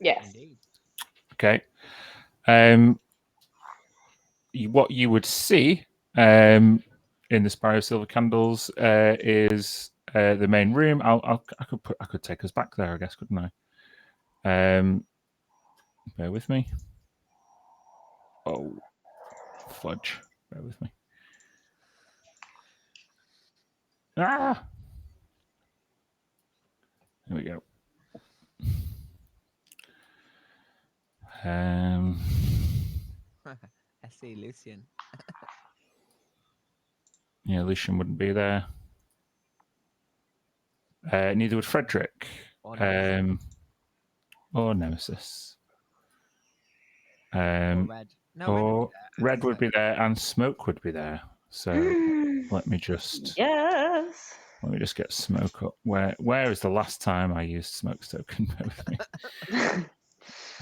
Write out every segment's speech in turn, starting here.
Yes. Indeed. Okay. What you would see in the Spire of Silver Candles is the main room. I could take us back there, I guess, couldn't I? Bear with me. Oh, fudge. Bear with me. Ah! There we go. I see Lucian. Yeah, Lucian wouldn't be there. Neither would Frederick. Or Nemesis. Or Nemesis. Or Red. No, Red would be there, and Smoke would be there. So let me just Yes. let me just get Smoke up. Where is the last time I used Smoke's token? Bear with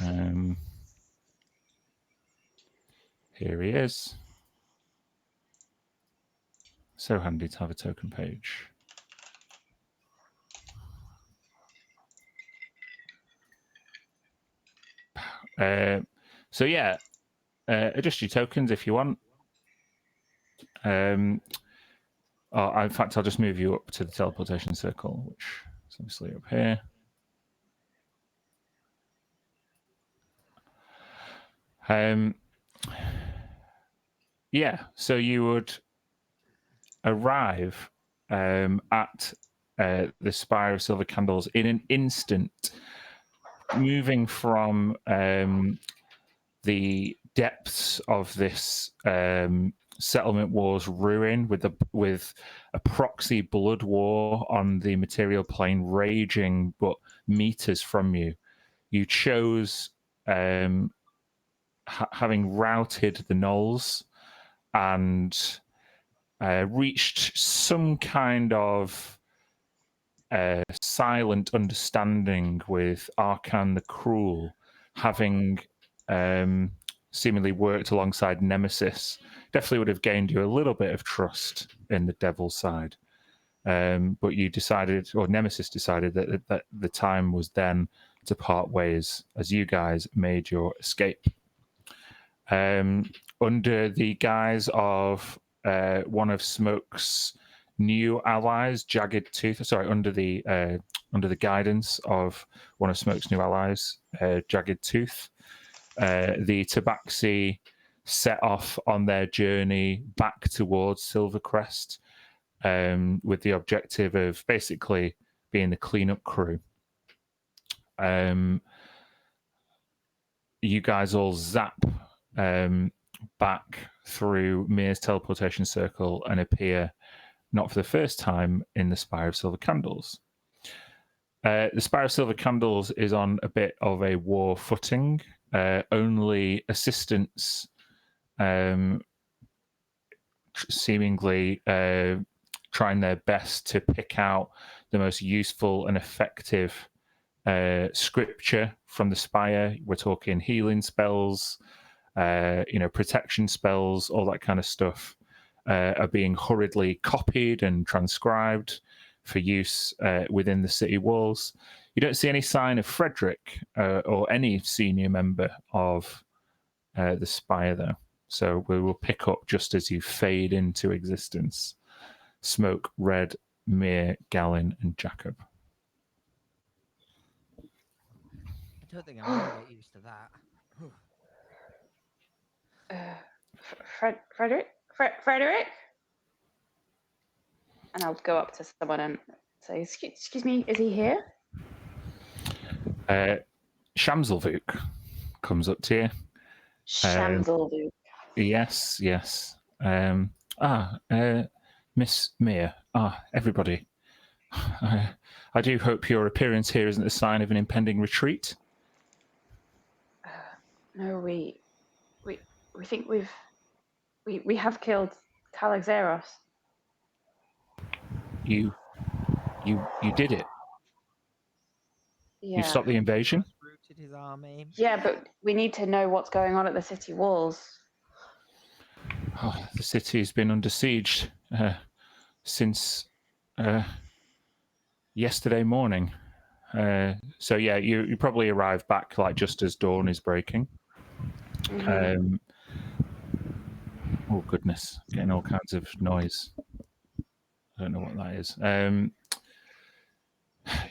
me. Here he is. So handy to have a token page. So yeah, adjust your tokens if you want. In fact, I'll just move you up to the teleportation circle, which is obviously up here. Yeah, so you would arrive at the Spire of Silver Candles in an instant, moving from the depths of this settlement war's ruin with a proxy blood war on the material plane raging, but meters from you. You chose, having routed the gnolls and reached some kind of silent understanding with Arkan the Cruel, having seemingly worked alongside Nemesis. Definitely would have gained you a little bit of trust in the devil's side. But you decided, or Nemesis decided, that the time was then to part ways as you guys made your escape. Under the guise of one of Smoke's new allies, Jagged Tooth. Sorry, under the guidance of one of Smoke's new allies, Jagged Tooth, the Tabaxi set off on their journey back towards Silver Crest, with the objective of basically being the cleanup crew. You guys all zap back through Mir's teleportation circle and appear, not for the first time, in the Spire of Silver Candles. The Spire of Silver Candles is on a bit of a war footing. Only assistants seemingly trying their best to pick out the most useful and effective scripture from the Spire. We're talking healing spells, protection spells, all that kind of stuff are being hurriedly copied and transcribed for use within the city walls. You don't see any sign of Frederick or any senior member of the Spire, though. So we will pick up just as you fade into existence. Smoke, Red, Mir, Gallon, and Jacob. I don't think I'm going to get used to that. Frederick? And I'll go up to someone and say, excuse me, is he here? Shamselvuk comes up to you. Shamselvuk. Yes. Miss Mir. Everybody. I do hope your appearance here isn't a sign of an impending retreat. No, we think we have killed Calaxeros. You did it. Yeah. You stopped the invasion? Routed his army. Yeah, but we need to know what's going on at the city walls. The city has been under siege since yesterday morning. So yeah, you probably arrive back like just as dawn is breaking. Oh goodness, getting all kinds of noise. I don't know what that is.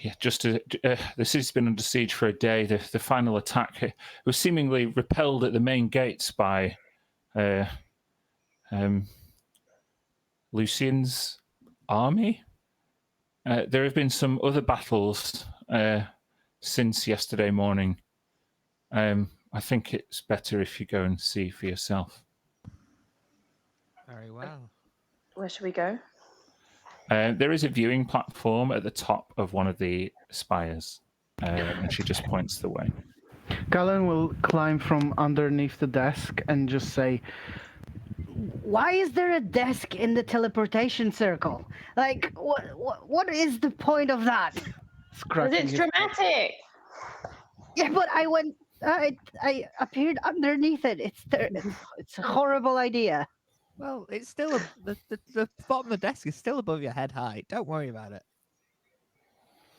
Yeah, just the city's been under siege for a day. The final attack was seemingly repelled at the main gates by Lucian's army. There have been some other battles since yesterday morning. I think it's better if you go and see for yourself. Very well. Where should we go? There is a viewing platform at the top of one of the spires, and she just points the way. Galen will climb from underneath the desk and just say, Why is there a desk in the teleportation circle? Like, what is the point of that? Because scratching it's his dramatic. Yeah, but I appeared underneath it. It's a horrible idea. Well, it's still the bottom of the desk is still above your head height. Don't worry about it.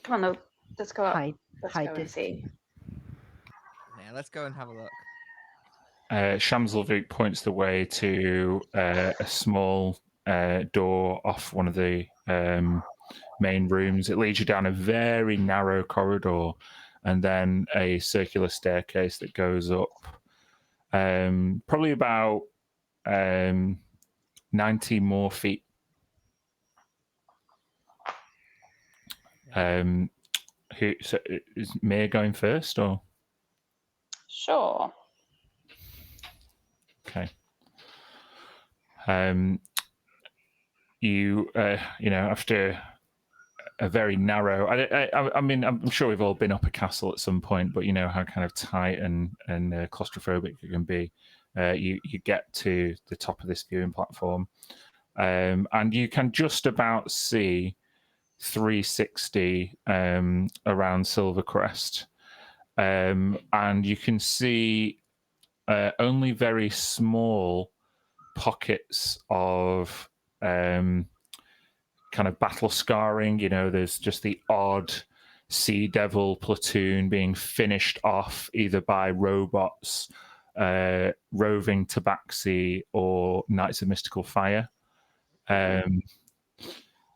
Come on, though. Let's go up. Hide Let's go and this. see. Yeah, let's go and have a look. Shamselvik points the way to a small door off one of the main rooms. It leads you down a very narrow corridor and then a circular staircase that goes up probably about 90 more feet. So is Mia going first or? Sure. Okay. You after a very narrow. I mean, I'm sure we've all been up a castle at some point, but you know how kind of tight and claustrophobic it can be. You get to the top of this viewing platform, and you can just about see 360 around Silver Crest, and you can see only very small pockets of kind of battle scarring. You know, there's just the odd Sea Devil platoon being finished off either by robots, roving tabaxi, or Knights of Mystical Fire. Yeah,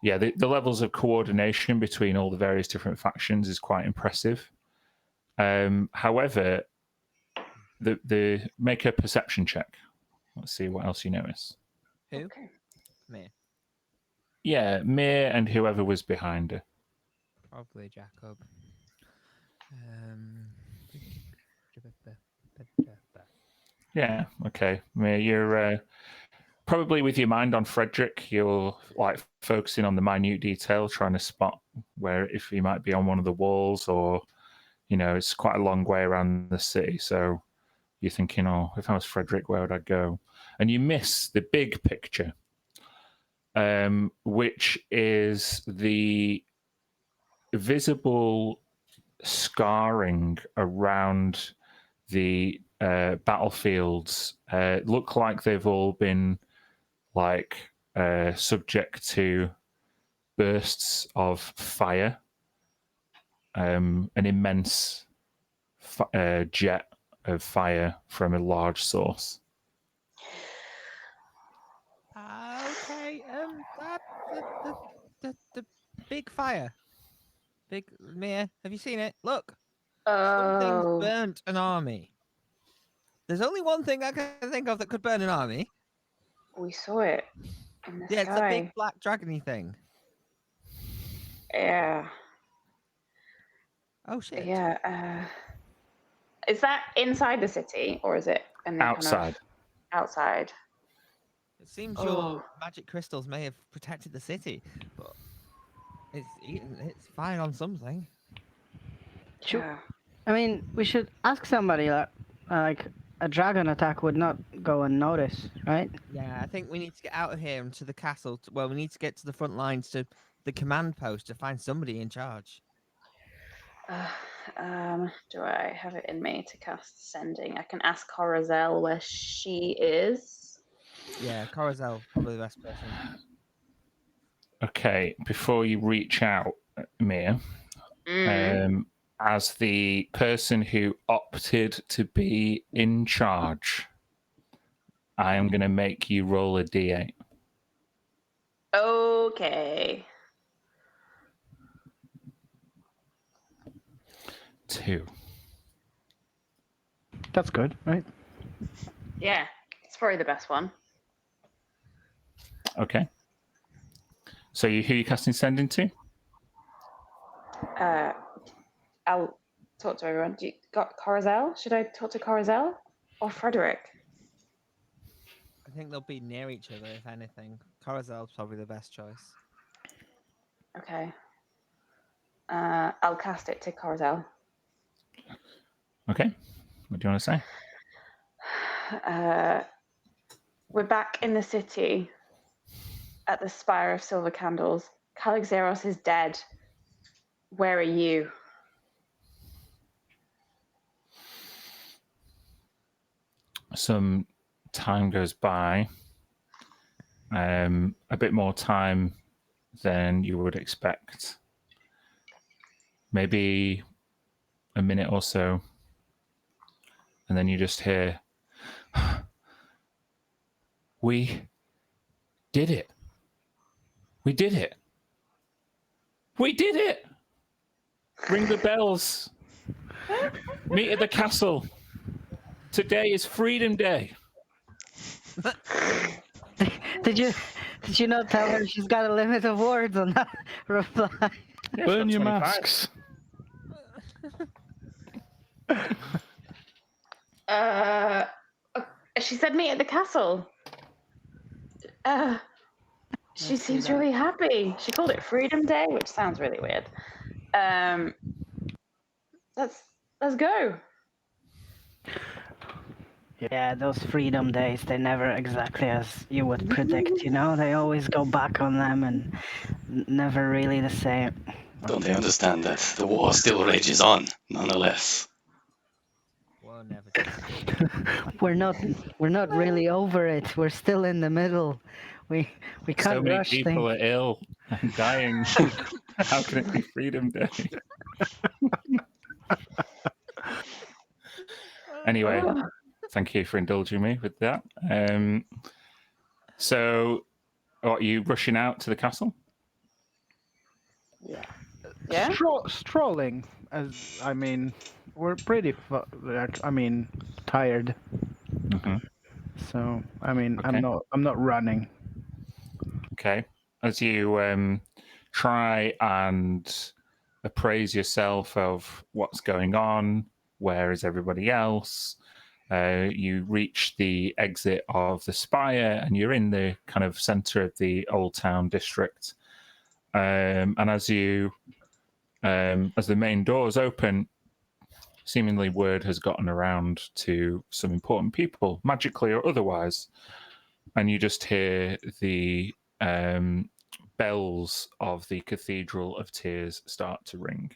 the levels of coordination between all the various different factions is quite impressive. However, the make a perception check. Let's see what else you notice. Who? Okay. Me. Yeah, Mir and whoever was behind her. Probably Jacob. Yeah, okay. Mir, you're probably with your mind on Frederick. You're like focusing on the minute detail, trying to spot where if he might be on one of the walls, or you know, it's quite a long way around the city. So you're thinking, oh, if I was Frederick, where would I go? And you miss the big picture, which is the visible scarring around the battlefields. Look like they've all been like subject to bursts of fire, an immense jet of fire from a large source. Okay. The big fire. Big Mia, have you seen it? Look. Something's Oh. burnt an army. There's only one thing I can think of that could burn an army. We saw it in the Yeah, it's the sky. big black dragony thing. Yeah. Oh shit. Yeah. Is that inside the city or is it in the Outside. Kind of outside? It seems Oh. your magic crystals may have protected the city, but it's fired on something. Yeah. I mean, we should ask somebody. Like a dragon attack would not go unnoticed, right? Yeah, I think we need to get out of here and to the castle. Well, we need to get to the front lines to the command post to find somebody in charge. Do I have it in me to cast sending? I can ask Corazel where she is. Yeah, Corazel, probably the best person. Okay, before you reach out, Mia, As the person who opted to be in charge, I am going to make you roll a d8. Okay. 2. That's good, right? Yeah, it's probably the best one. Okay. So who are you casting Send into? I'll talk to everyone. Do you got Corazel? Should I talk to Corazel or Frederick? I think they'll be near each other, if anything. Corazel's probably the best choice. Okay. I'll cast it to Corazel. Okay. What do you want to say? We're back in the city at the Spire of Silver Candles. Calixeros is dead. Where are you? Some time goes by. A bit more time than you would expect. Maybe a minute or so. And then you just hear, we did it. We did it. We did it. Ring the bells. Meet at the castle. Today is Freedom Day. Did you not tell her she's got a limit of words on that reply? Yeah, Burn she's your got 25. masks. She said meet at the castle. She Let's seems do that. really happy. She called it Freedom Day, which sounds really weird. Let's go. Yeah, those freedom days, they're never exactly as you would predict, you know? They always go back on them and never really the same. Don't they understand that the war still rages on, nonetheless? Well, never did. We're not really over it. We're still in the middle. We So can't many rush people things. are ill and dying. How can it be Freedom Day? Anyway, thank you for indulging me with that. So, are you rushing out to the castle? Yeah. Strolling, we're pretty, tired. Mm-hmm. So, Okay. I'm not running. Okay. As you try and appraise yourself of what's going on, where is everybody else, you reach the exit of the spire and you're in the kind of center of the old town district. And as the main doors open, seemingly word has gotten around to some important people, magically or otherwise, and you just hear the bells of the Cathedral of Tears start to ring.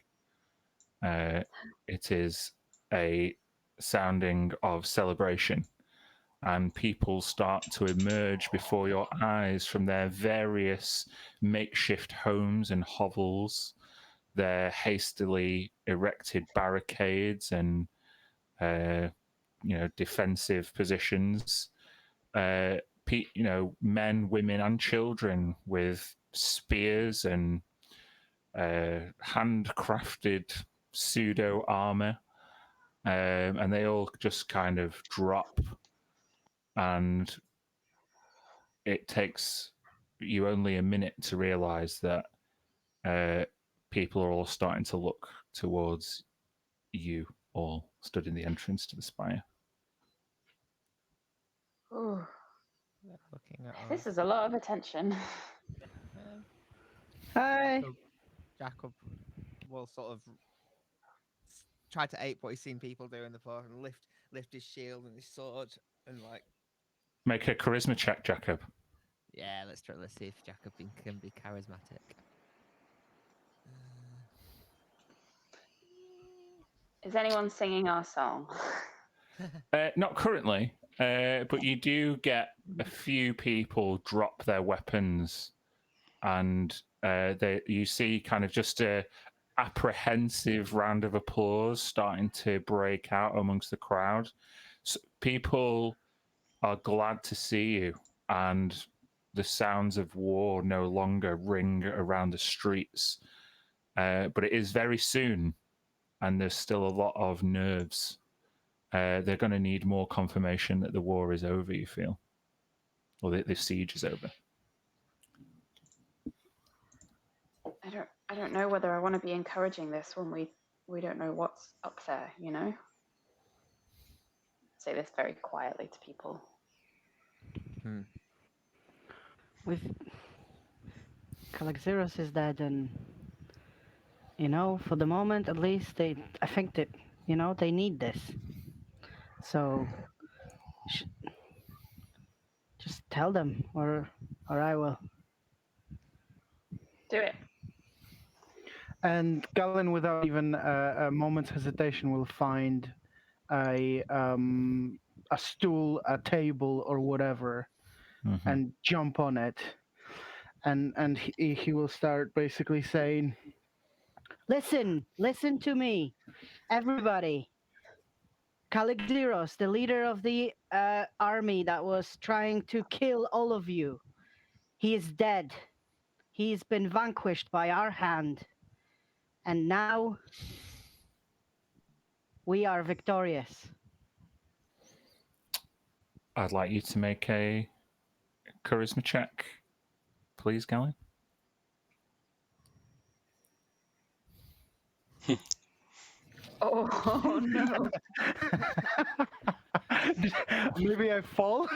It is a sounding of celebration, and people start to emerge before your eyes from their various makeshift homes and hovels, their hastily erected barricades and defensive positions. Men, women, and children with spears and handcrafted pseudo armor, and they all just kind of drop, and it takes you only a minute to realize that people are all starting to look towards you, all stood in the entrance to the spire. Ooh, They're looking at us. this is a lot of attention. Hi. So Jacob will sort of try to ape what he's seen people do in the park and lift his shield and his sword and like. Make a charisma check, Jacob. Yeah, let's try. Let's see if Jacob can be charismatic. Is anyone singing our song? Not currently, but you do get a few people drop their weapons, and you see kind of just a apprehensive round of applause starting to break out amongst the crowd. So people are glad to see you, and the sounds of war no longer ring around the streets. But it is very soon, and there's still a lot of nerves. They're going to need more confirmation that the war is over, you feel, or that the siege is over. I don't know whether I want to be encouraging this when we don't know what's up there, you know? Say this very quietly to people. With Calixeros is dead, and for the moment at least, I think that they need this. So just tell them, or I will. Do it. And Galen, without even a moment's hesitation, will find a stool, a table, or whatever, and jump on it. And he will start basically saying, Listen to me, everybody. Calixeros, the leader of the army that was trying to kill all of you, he is dead. He's been vanquished by our hand. And now we are victorious. I'd like you to make a charisma check, please, Galen. Oh no. maybe I fall.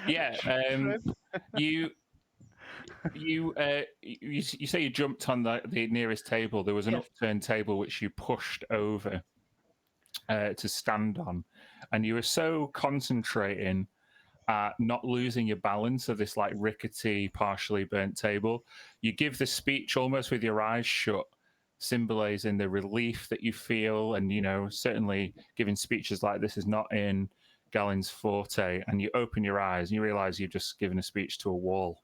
Yeah, you say you jumped on the nearest table. There was an upturned table which you pushed over to stand on, and you were so concentrating at not losing your balance of this like rickety, partially burnt table. You give the speech almost with your eyes shut, symbolizing the relief that you feel, and certainly giving speeches like this is not in Galen's forte. And you open your eyes and you realize you've just given a speech to a wall.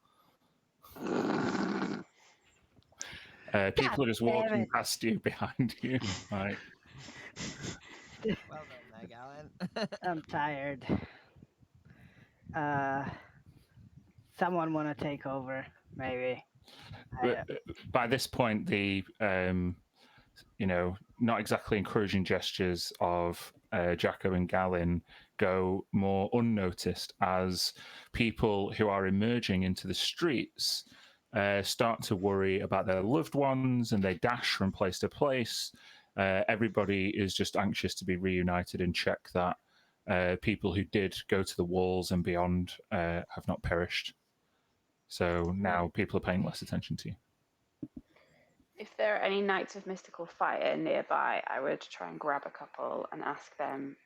People are just walking past you, behind you. Right. Well done there, Galen. I'm tired. Someone want to take over, maybe. But by this point, the not exactly encouraging gestures of Jacko and Galen go more unnoticed as people who are emerging into the streets start to worry about their loved ones, and they dash from place to place. Everybody is just anxious to be reunited and check that people who did go to the walls and beyond have not perished. So now people are paying less attention to you. If there are any Knights of Mystical Fire nearby, I would try and grab a couple and ask them,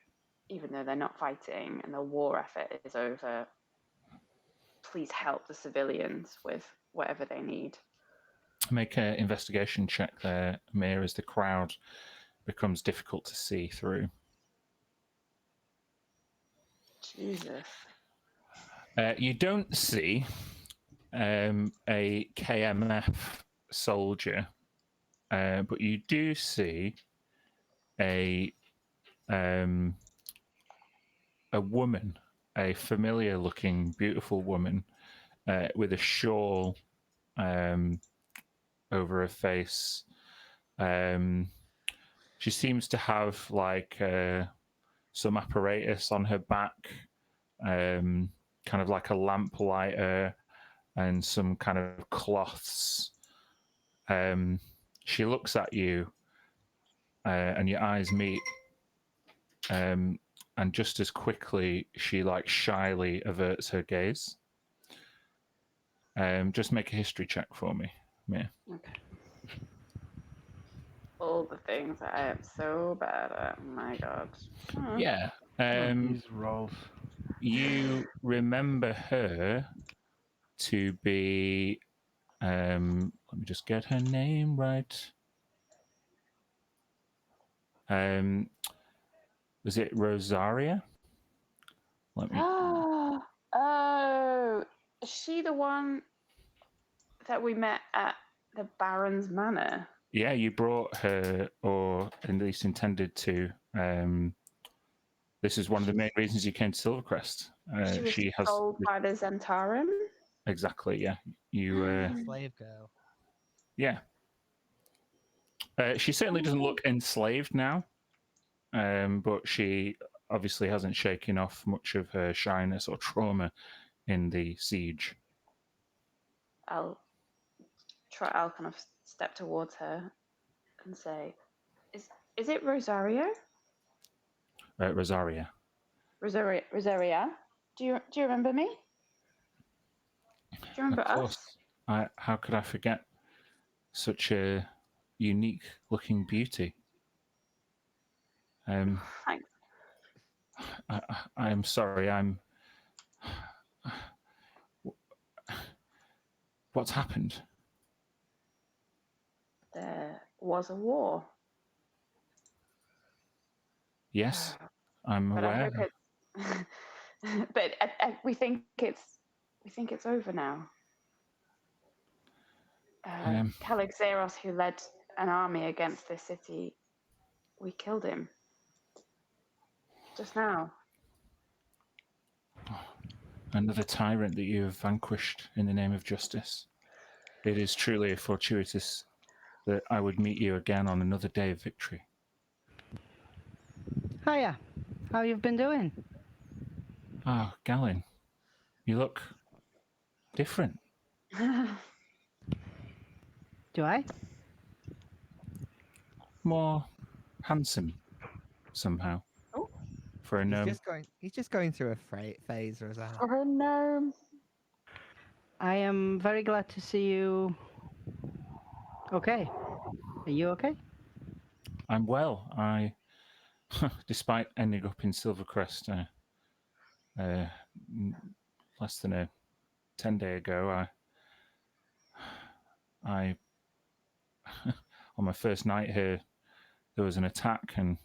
even though they're not fighting and the war effort is over, please help the civilians with whatever they need. Make an investigation check there, Amir, as the crowd becomes difficult to see through. Jesus. You don't see a KMF soldier, but you do see a woman, a familiar-looking, beautiful woman with a shawl over her face. She seems to have like some apparatus on her back, kind of like a lamp lighter and some kind of cloths. She looks at you and your eyes meet, and just as quickly she like shyly averts her gaze. Just make a history check for me, Mia. Okay. All the things that I am so bad at. Oh my god. Yeah. these rolls. You remember her to be, let me just get her name right. Was it Rosaria? Let me. Oh, is she the one that we met at the Baron's manor. Yeah, you brought her, or at least intended to. This is one of the main reasons you came to Silvercrest. She was She has told by the Zentarum. exactly. Yeah, you. Slave girl. Yeah, she certainly doesn't look enslaved now, but she obviously hasn't shaken off much of her shyness or trauma in the siege. I'll kind of step towards her and say, "Is it Rosario? Rosaria. Rosaria? Do you remember me? Do you remember Of course. us?" How could I forget such a unique-looking beauty? Thanks. I'm sorry. What's happened? There was a war, Yes, I'm but I aware. hope it's. But we think it's over now. Calixeros, who led an army against this city, we killed him just now. Another tyrant that you have vanquished in the name of justice. It is truly fortuitous that I would meet you again on another day of victory. Hiya. How you've been doing? Ah, Galen, you look different. Do I? More handsome, somehow. Oh. For a gnome. He's just going through a phase, Rosanna. For a gnome. I am very glad to see you. Okay. Are you okay? I'm well. Despite ending up in Silvercrest less than 10 days ago, I on my first night here, there was an attack, and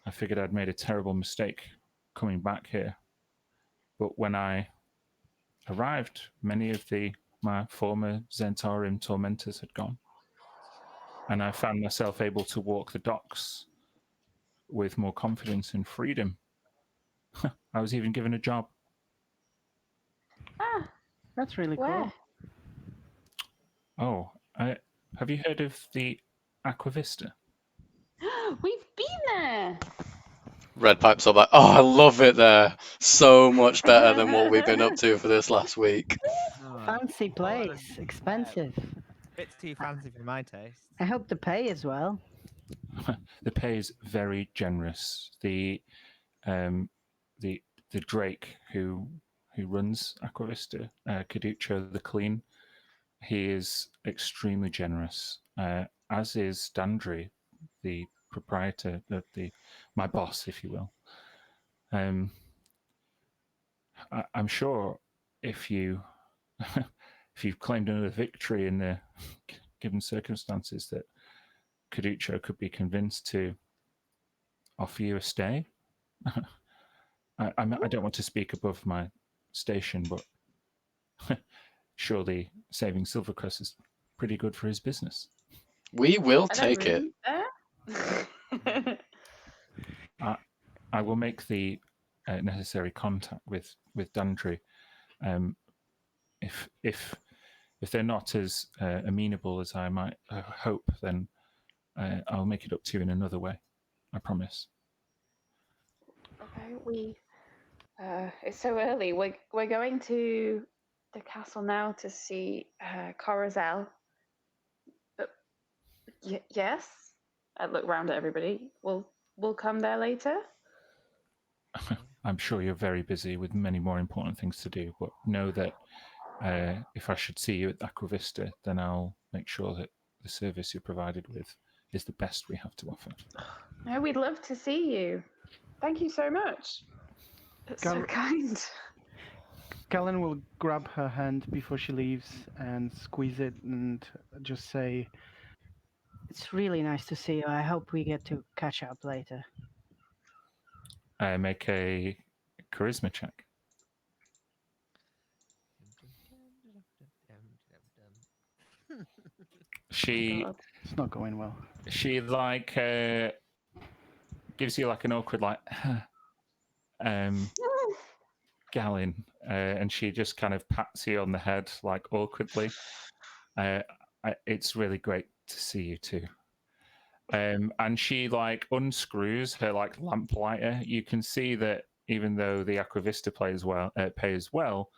I figured I'd made a terrible mistake coming back here. But when I arrived, many of my former Zentarum tormentors had gone, and I found myself able to walk the docks with more confidence and freedom. I was even given a job. Ah, That's really where? Oh, have you heard of the Aquavista? We've been there. Red Pipe's all like, oh, I love it there. So much better than what we've been up to for this last week. Fancy place. Expensive. Bit too fancy for my taste. I hope the pay as well. The pay is very generous. The Drake who runs Aquavista, Caduccio the Clean, he is extremely generous. As is Dandry, the proprietor, my boss, if you will. I'm sure if you if you've claimed another victory in the given circumstances, that Caduccio could be convinced to offer you a stay. I don't want to speak above my station, but surely saving Silvercrest is pretty good for his business. We will Are there take it. rooms there? I will make the necessary contact with Dandry. If they're not as amenable as I might hope, then I'll make it up to you in another way. I promise. Okay, it's so early. We're going to the castle now to see Corazel. But yes, I look round at everybody. We'll come there later. I'm sure you're very busy with many more important things to do, but know that if I should see you at Aquavista, then I'll make sure that the service you're provided with is the best we have to offer. No, we'd love to see you. Thank you so much. That's so kind. Galen will grab her hand before she leaves and squeeze it and just say, It's really nice to see you. I hope we get to catch up later. Make a charisma check. She God. It's not going well. she like gives you like an awkward like Gallon, and she just kind of pats you on the head like awkwardly. It's really great to see you too. And she like unscrews her like lamplighter. You can see that even though the Aquavista pays well,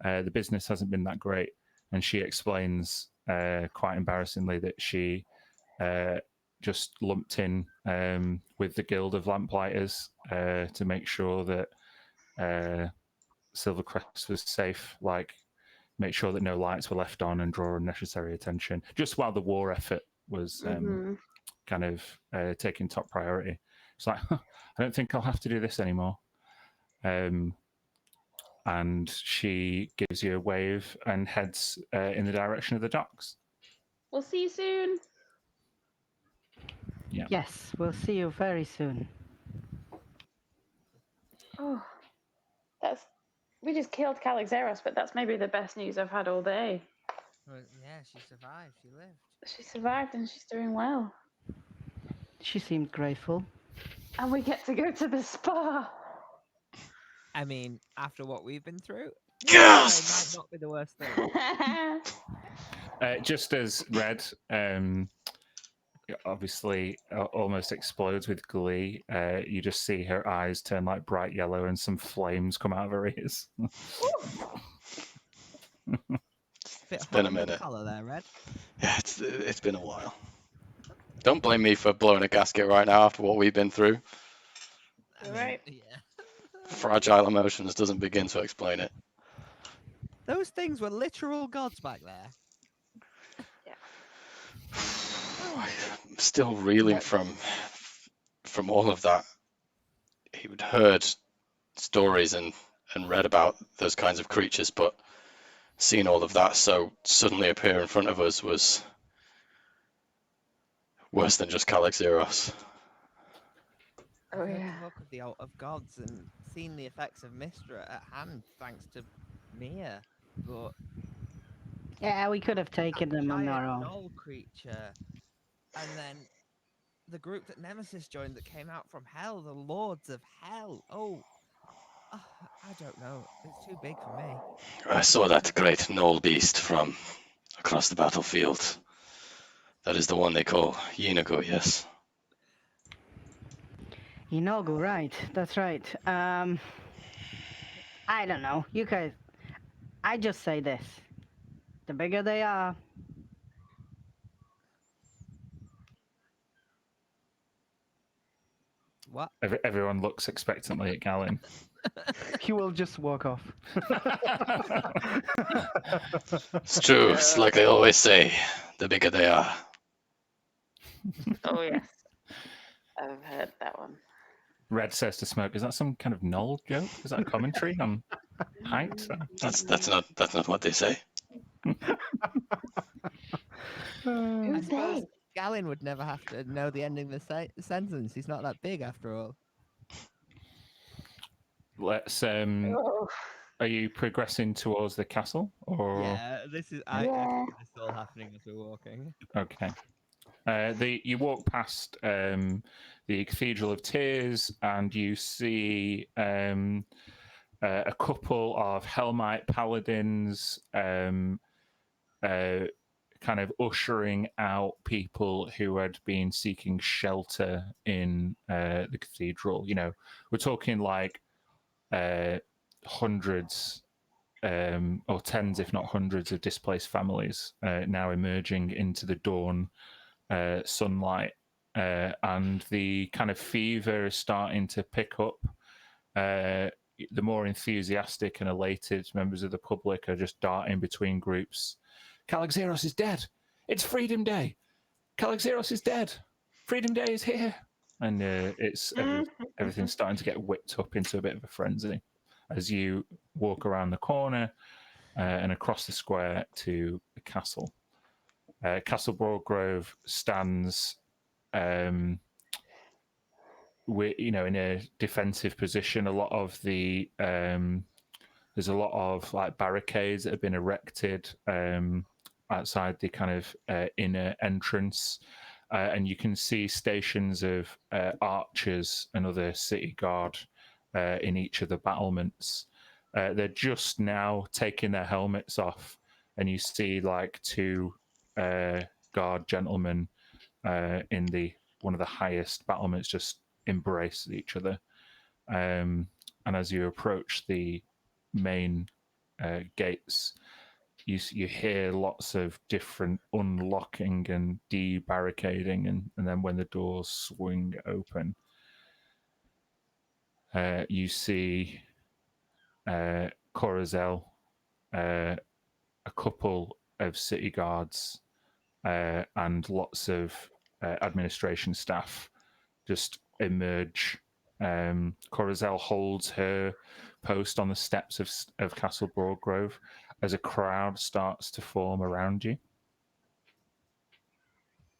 the business hasn't been that great. And she explains quite embarrassingly that she just lumped in with the Guild of Lamplighters to make sure that Silvercrest was safe, like make sure that no lights were left on and draw unnecessary attention, just while the war effort was kind of taking top priority. It's like, I don't think I'll have to do this anymore. And she gives you a wave and heads in the direction of the docks. We'll see you soon. Yeah. Yes, we'll see you very soon. Oh, we just killed Calixeros, but that's maybe the best news I've had all day. Well, yeah, she survived. She lived. She survived and she's doing well. She seemed grateful. And we get to go to the spa. I mean, after what we've been through, Yes! it might not be the worst thing. Just as Red obviously almost explodes with glee, you just see her eyes turn like bright yellow and some flames come out of her ears. Bit been a hot under the minute. collar there, Red. Yeah, it's been a while. Don't blame me for blowing a gasket right now after what we've been through. I Right. Yeah. Fragile emotions doesn't begin to explain it. Those things were literal gods back there. I'm still reeling from all of that. He'd heard stories and read about those kinds of creatures, but seeing all of that so suddenly appear in front of us was worse than just Calixeros. Oh, I've heard yeah. talk of the ult of gods and seen the effects of Mystra at hand thanks to Mia, but Yeah, we could have taken them on our giant own. gnoll creature, and then the group that Nemesis joined that came out from hell, the Lords of Hell. I don't know. It's too big for me. I saw that great gnoll beast from across the battlefield. That is the one they call Yinago, yes. Inogu, right? That's right. I don't know. You guys, I just say this: the bigger they are, What? Everyone looks expectantly at Gallon. He will just walk off. It's true. It's like they always say, the bigger they are. Oh, yes. I've heard that one. Red says to Smoke, "Is that some kind of null joke? Is that a commentary on height?" That's not what they say. I suppose Gallon would never have to know the ending of the sentence. He's not that big after all. Let's. Oh. Are you progressing towards the castle, or Yeah, this is. I Yeah. think this is all happening as we're walking. okay? You walk past the Cathedral of Tears, and you see a couple of Helmite paladins kind of ushering out people who had been seeking shelter in the cathedral. You know, we're talking like hundreds or tens, if not hundreds, of displaced families now emerging into the dawn sunlight, and the kind of fever is starting to pick up. The more enthusiastic and elated members of the public are just darting between groups. Calixeros is dead. It's Freedom Day. Calixeros is dead. Freedom Day is here. And everything's starting to get whipped up into a bit of a frenzy as you walk around the corner and across the square to the castle. Castle Broadgrove stands, in a defensive position. A lot of there's a lot of like barricades that have been erected outside the kind of inner entrance, and you can see stations of archers and other city guard in each of the battlements. They're just now taking their helmets off, and you see like two guard gentlemen in the one of the highest battlements just embrace each other. And as you approach the main gates, you hear lots of different unlocking and debarricading, and then when the doors swing open, you see Corazel, a couple of city guards, and lots of administration staff just emerge. Corazel holds her post on the steps of Castle Broadgrove as a crowd starts to form around you.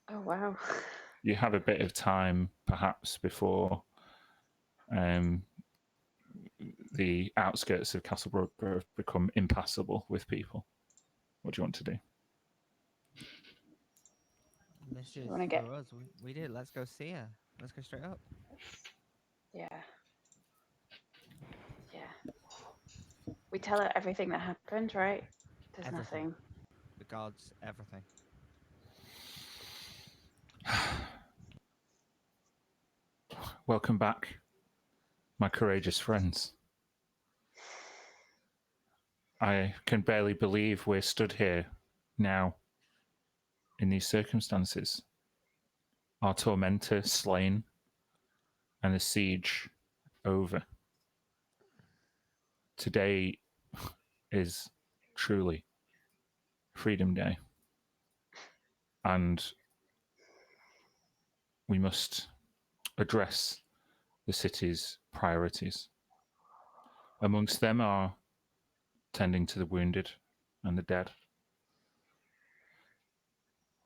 Oh, wow. You have a bit of time, perhaps, before the outskirts of Castle Broadgrove become impassable with people. What do you want to do? Mischief You wanna get- for us. We did. Let's go see her. Let's go straight up. Yeah. Yeah. We tell her everything that happened, right? There's Everything. nothing. The gods, everything. Welcome back, my courageous friends. I can barely believe we're stood here now in these circumstances. Our tormentor slain and the siege over. Today is truly Freedom Day. And we must address the city's priorities. Amongst them are tending to the wounded and the dead,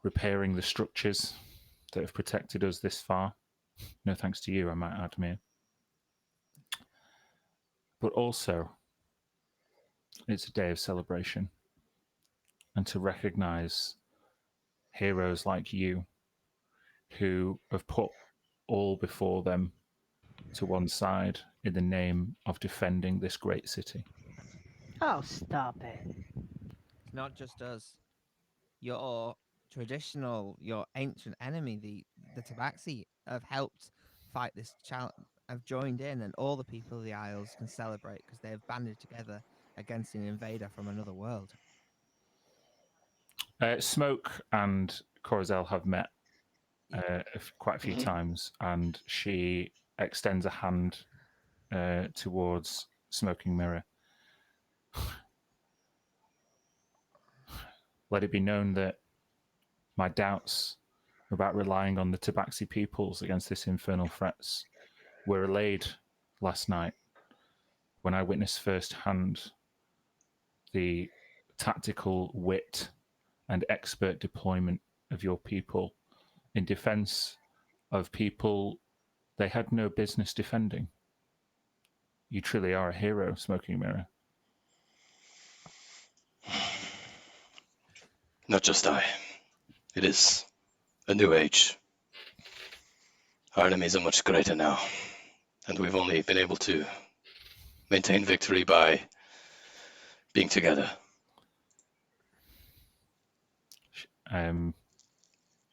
repairing the structures that have protected us this far. No thanks to you, I might add, Mir. But also, it's a day of celebration and to recognize heroes like you who have put all before them to one side in the name of defending this great city. Oh, stop it. It's not just us. Your traditional, your ancient enemy, the Tabaxi, have helped fight this challenge. Have joined in, and all the people of the Isles can celebrate because they have banded together against an invader from another world. Smoke and Corazel have met quite a few times, and she extends a hand towards Smoking Mirror. Let it be known that my doubts about relying on the Tabaxi peoples against this infernal threats were allayed last night when I witnessed firsthand the tactical wit and expert deployment of your people in defense of people they had no business defending. You truly are a hero, Smoking Mirror. Not just I. It is a new age. Our enemies are much greater now, and we've only been able to maintain victory by being together.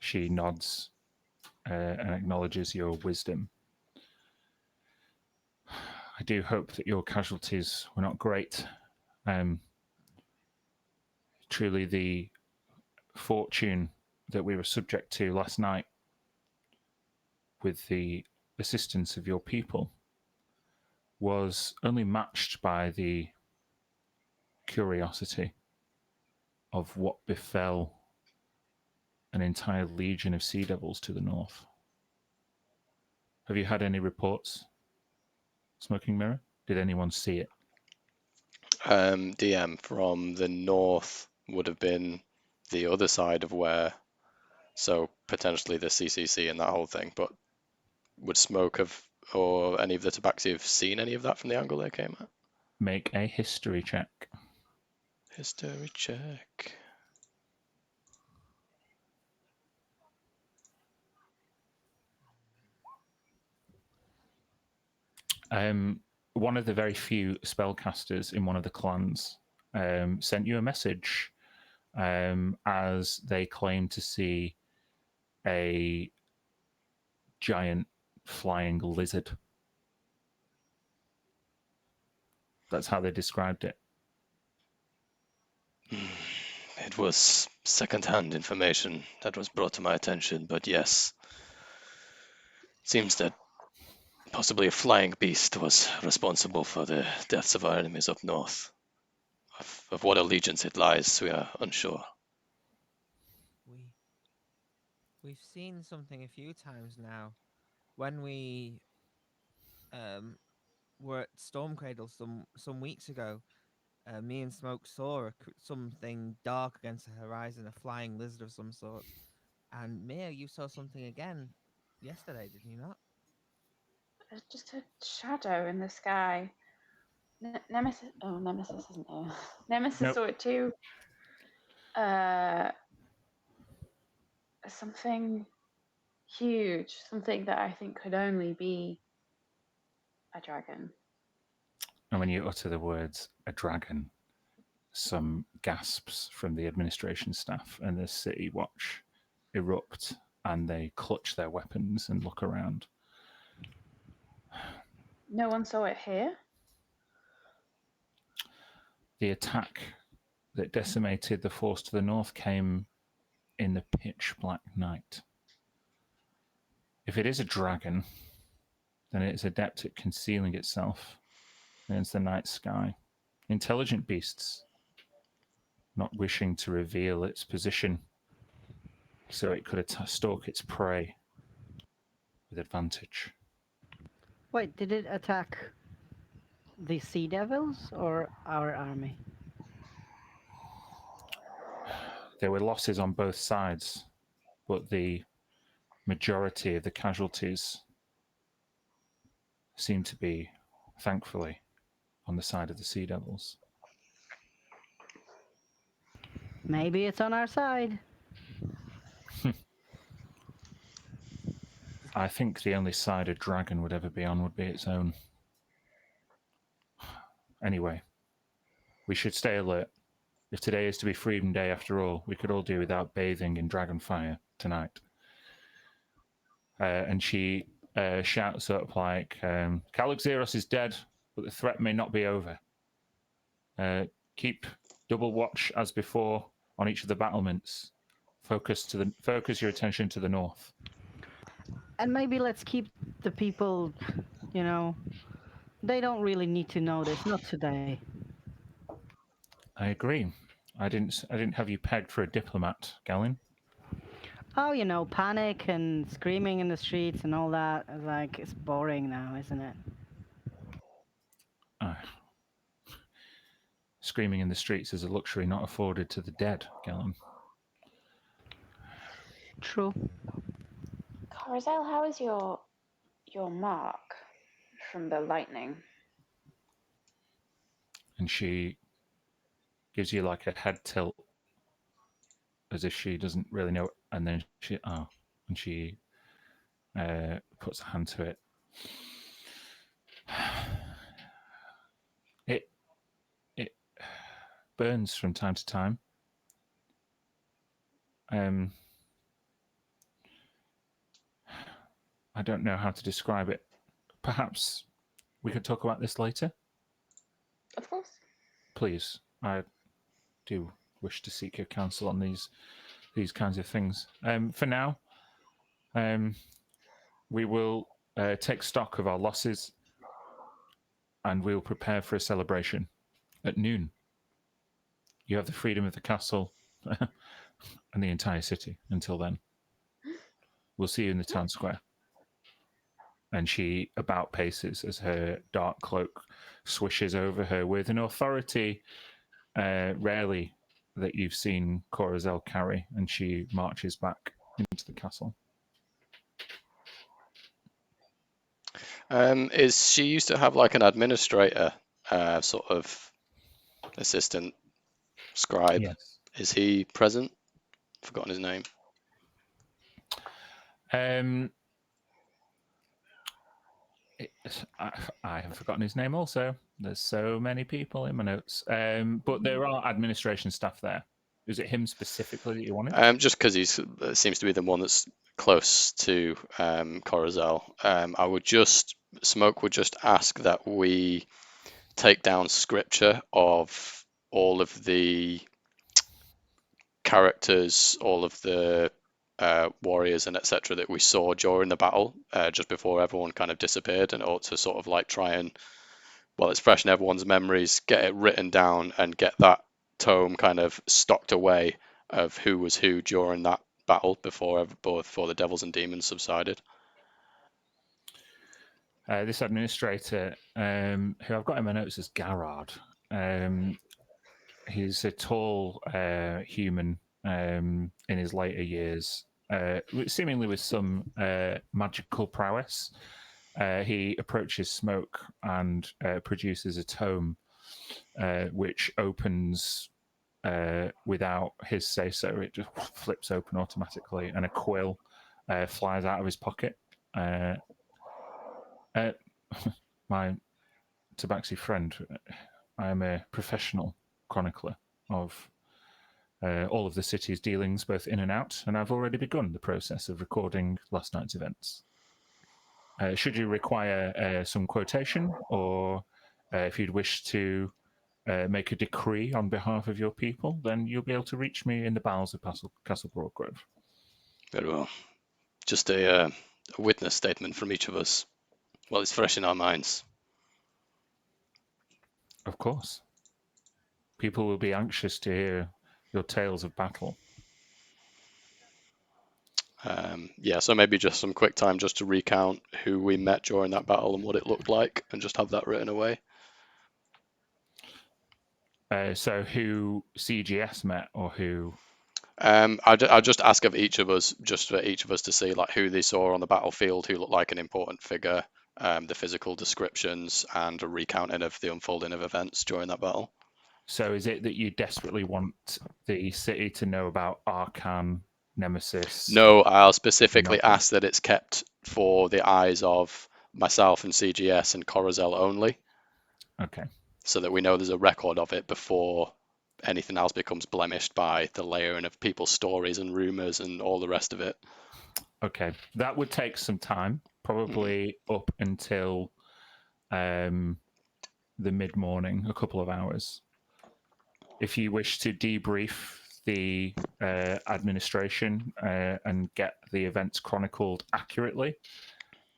She nods and acknowledges your wisdom. I do hope that your casualties were not great. Truly, the fortune that we were subject to last night with the assistance of your people was only matched by the curiosity of what befell an entire legion of sea devils to the north. Have you had any reports, Smoking Mirror? Did anyone see it? DM from the north would have been the other side of where, so potentially the CCC and that whole thing, but would Smoke have, or any of the Tabaxi have seen any of that from the angle they came at? Make a history check. History check. One of the very few spellcasters in one of the clans sent you a message as they claim to see a giant flying lizard. That's how they described it. It was second-hand information that was brought to my attention, but yes. Seems that possibly a flying beast was responsible for the deaths of our enemies up north. Of what allegiance it lies, we are unsure. We've seen something a few times now. When we were at Stormcradle some weeks ago, me and Smoke saw something dark against the horizon, a flying lizard of some sort. And Mia, you saw something again yesterday, did you not? Just a shadow in the sky. Nemesis. Oh, Nemesis isn't here. Nemesis Nope. saw it too. Something huge, something that I think could only be a dragon. And when you utter the words "a dragon," some gasps from the administration staff and the city watch erupt, and they clutch their weapons and look around. No one saw it here? The attack that decimated the force to the north came in the pitch black night. If it is a dragon, then it is adept at concealing itself against the night sky. Intelligent beasts, not wishing to reveal its position so it could stalk its prey with advantage. Wait, did it attack the Sea Devils or our army? There were losses on both sides, but the majority of the casualties seem to be, thankfully, on the side of the Sea Devils. Maybe it's on our side. I think the only side a dragon would ever be on would be its own. Anyway, we should stay alert. If today is to be Freedom Day after all, we could all do without bathing in dragon fire tonight. And she shouts up like, Calixeros is dead, but the threat may not be over. Keep double watch as before on each of the battlements. Focus your attention to the north. And maybe let's keep the people, they don't really need to know this, not today. I agree. I didn't have you pegged for a diplomat, Galen. Oh, panic and screaming in the streets and all that. It's boring now, isn't it? Screaming in the streets is a luxury not afforded to the dead, Galen. True. Corazel, how is your mark from the lightning? And she gives you like a head tilt as if she doesn't really know, and then she puts a hand to it. It burns from time to time. I don't know how to describe it. Perhaps we could talk about this later? Of course. Please, I do wish to seek your counsel on these kinds of things. For now, we will take stock of our losses, and we'll prepare for a celebration at noon. You have the freedom of the castle and the entire city until then. We'll see you in the town square. And she about paces as her dark cloak swishes over her with an authority rarely that you've seen Corazel carry, and she marches back into the castle. Is she used to have like an administrator, sort of assistant, scribe? Yes. Is he present? Forgotten his name. I have forgotten his name also. There's so many people in my notes. But there are administration staff there. Is it him specifically that you wanted? Just because he seems to be the one that's close to Corazel. Smoke would just ask that we take down scripture of all of the characters, all of the warriors and etc. that we saw during the battle, just before everyone kind of disappeared, and ought to sort of like try and, well, it's fresh in everyone's memories, get it written down and get that tome kind of stocked away of who was who during that battle before the devils and demons subsided. This administrator, who I've got in my notes as Garrard, he's a tall human in his later years, seemingly with some magical prowess. He approaches Smoke and produces a tome which opens without his say-so. It just flips open automatically, and a quill flies out of his pocket. My tabaxi friend, I am a professional chronicler of all of the city's dealings, both in and out, and I've already begun the process of recording last night's events. Should you require some quotation, or if you'd wish to make a decree on behalf of your people, then you'll be able to reach me in the bowels of Castle Broadgrove. Very well. Just a witness statement from each of us. Well, it's fresh in our minds. Of course. People will be anxious to hear your tales of battle. So maybe just some quick time just to recount who we met during that battle and what it looked like, and just have that written away. So who CGS met, or who? I'll just ask of each of us, just for each of us to see like who they saw on the battlefield, who looked like an important figure, the physical descriptions, and a recounting of the unfolding of events during that battle. So is it that you desperately want the city to know about Arcan, Nemesis? No, I'll specifically ask that it's kept for the eyes of myself and CGS and Corazel only. Okay. So that we know there's a record of it before anything else becomes blemished by the layering of people's stories and rumors and all the rest of it. Okay, that would take some time, probably up until the mid-morning, a couple of hours. If you wish to debrief the administration and get the events chronicled accurately,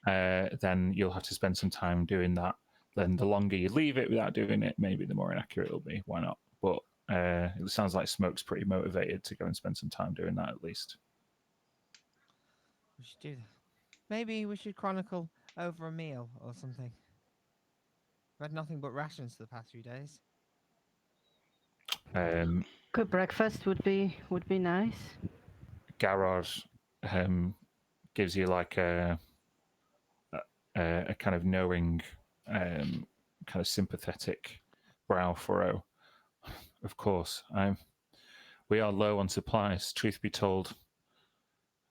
then you'll have to spend some time doing that. Then the longer you leave it without doing it, maybe the more inaccurate it'll be. Why not? But it sounds like Smoke's pretty motivated to go and spend some time doing that at least. We should do that. Maybe we should chronicle over a meal or something. We've had nothing but rations the past few days. Good breakfast would be nice. Garrard gives you like a kind of knowing, kind of sympathetic brow furrow. Of course, we are low on supplies. Truth be told,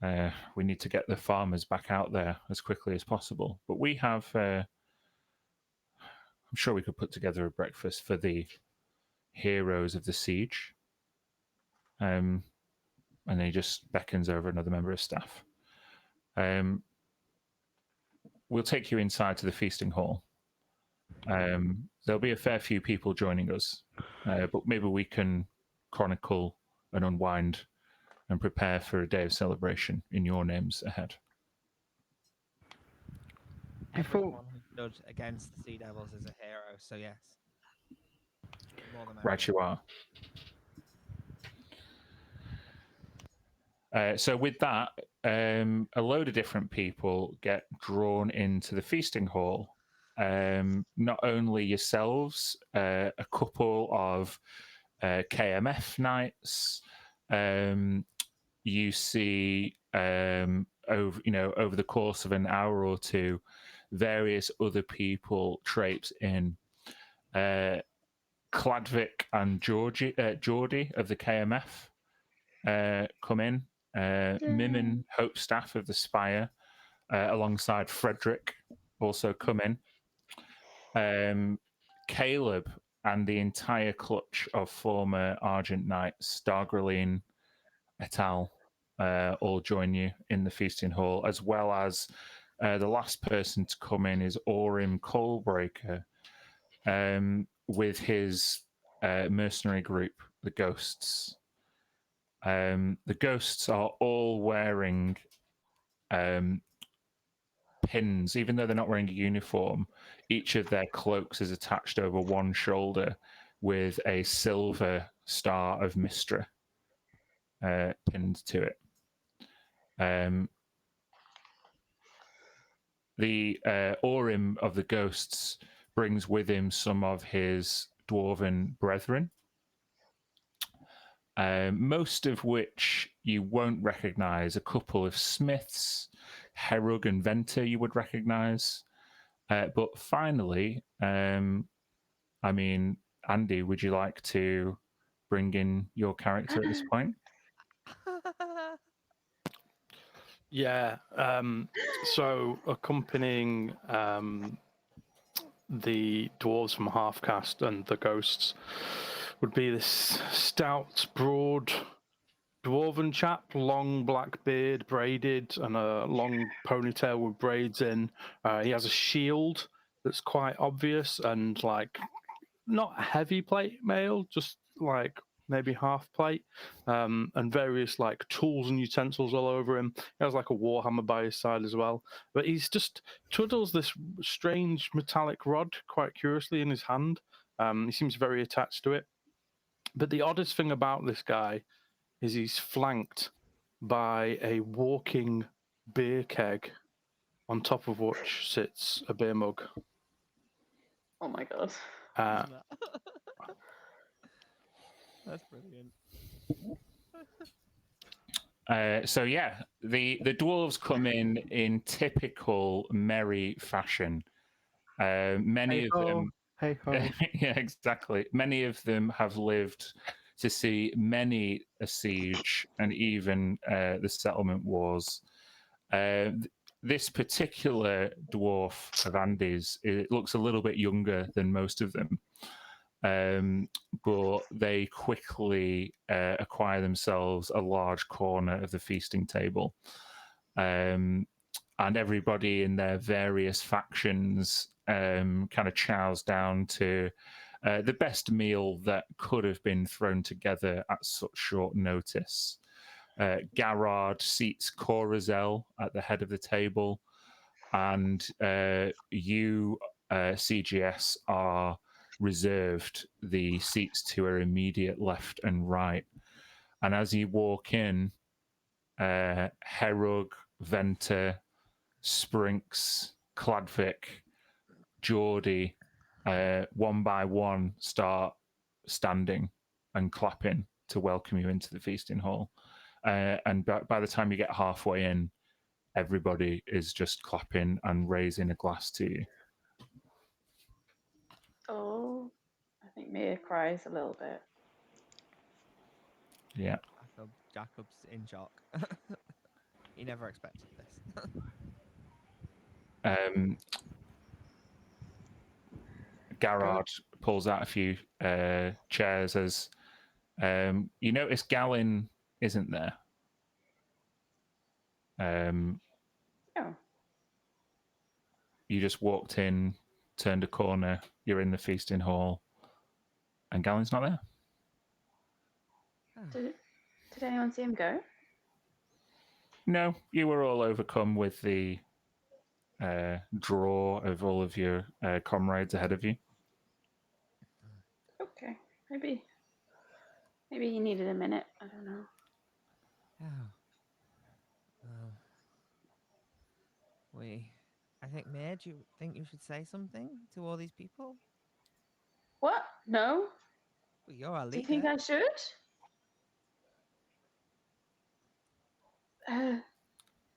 we need to get the farmers back out there as quickly as possible. But we have, I'm sure we could put together a breakfast for the heroes of the siege. And then he just beckons over another member of staff. We'll take you inside to the feasting hall. There'll be a fair few people joining us, but maybe we can chronicle and unwind and prepare for a day of celebration in your names ahead. Everyone who stood against the Sea Devils is a hero, so yes. More than Right you are. So with that, a load of different people get drawn into the feasting hall. Not only yourselves, a couple of KMF knights. You see over the course of an hour or two, various other people traipse in. Cladvic and Geordie of the KMF come in. Mimmin Hope Staff of the Spire, alongside Frederick also come in. Caleb and the entire clutch of former Argent Knights, Stargreline et al., all join you in the feasting hall, as well as the last person to come in is Orim Coalbreaker with his mercenary group, the Ghosts. The Ghosts are all wearing pins, even though they're not wearing a uniform. Each of their cloaks is attached over one shoulder with a silver star of Mystra pinned to it. The Orim of the Ghosts brings with him some of his dwarven brethren, most of which you won't recognize. A couple of smiths, Herug and Venter, you would recognize. But finally, I mean, Andy, would you like to bring in your character at this point? Yeah. So accompanying the dwarves from Halfcast and the ghosts would be this stout, broad dwarven chap, long black beard, braided, and a long ponytail with braids in. He has a shield that's quite obvious and like not heavy plate mail, just like maybe half plate, and various like tools and utensils all over him. He has like a warhammer by his side as well. But he's just twiddles this strange metallic rod quite curiously in his hand. He seems very attached to it. But the oddest thing about this guy is he's flanked by a walking beer keg, on top of which sits a beer mug. Oh my god. That's brilliant. So yeah, the dwarves come in typical merry fashion. Many of them, Hey ho. yeah, exactly. Many of them have lived to see many a siege and even the settlement wars. This particular dwarf of Andy's, it looks a little bit younger than most of them. But they quickly acquire themselves a large corner of the feasting table. And everybody in their various factions kind of chows down to the best meal that could have been thrown together at such short notice. Garrard seats Corazel at the head of the table, and you, CGS, are reserved the seats to her immediate left and right. And as you walk in, Herug, Venter, Sprinks, Cladvic, Geordie, one by one, start standing and clapping to welcome you into the feasting hall. And by the time you get halfway in, everybody is just clapping and raising a glass to you. Oh, I think Mia cries a little bit. Yeah. Jacob's in shock. He never expected this. Garrard pulls out a few chairs as you notice Gallin isn't there. Oh, You just walked in, turned a corner, you're in the feasting hall, and Gallen's not there. did anyone see him go? No, you were all overcome with the draw of all of your comrades ahead of you. Okay, maybe he needed a minute. I don't know. I think, Mayor, do you think you should say something to all these people? What? No? Well, you're our leader. Do you think I should?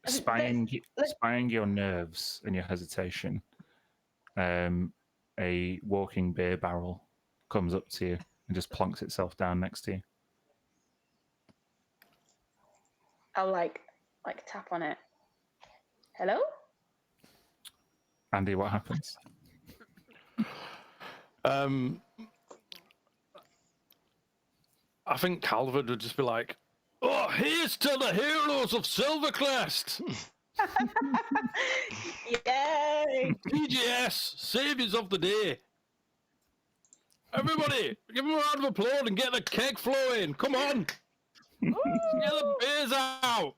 Spying your nerves and your hesitation, a walking beer barrel comes up to you and just plonks itself down next to you. I'll like tap on it. Hello? Andy, what happens? I think Calvin would just be like, "Oh, here's to the heroes of Silvercrest! Yay! TGS, saviors of the day! Everybody, give them a round of applause and get the keg flowing! Come on! Get the beers out!"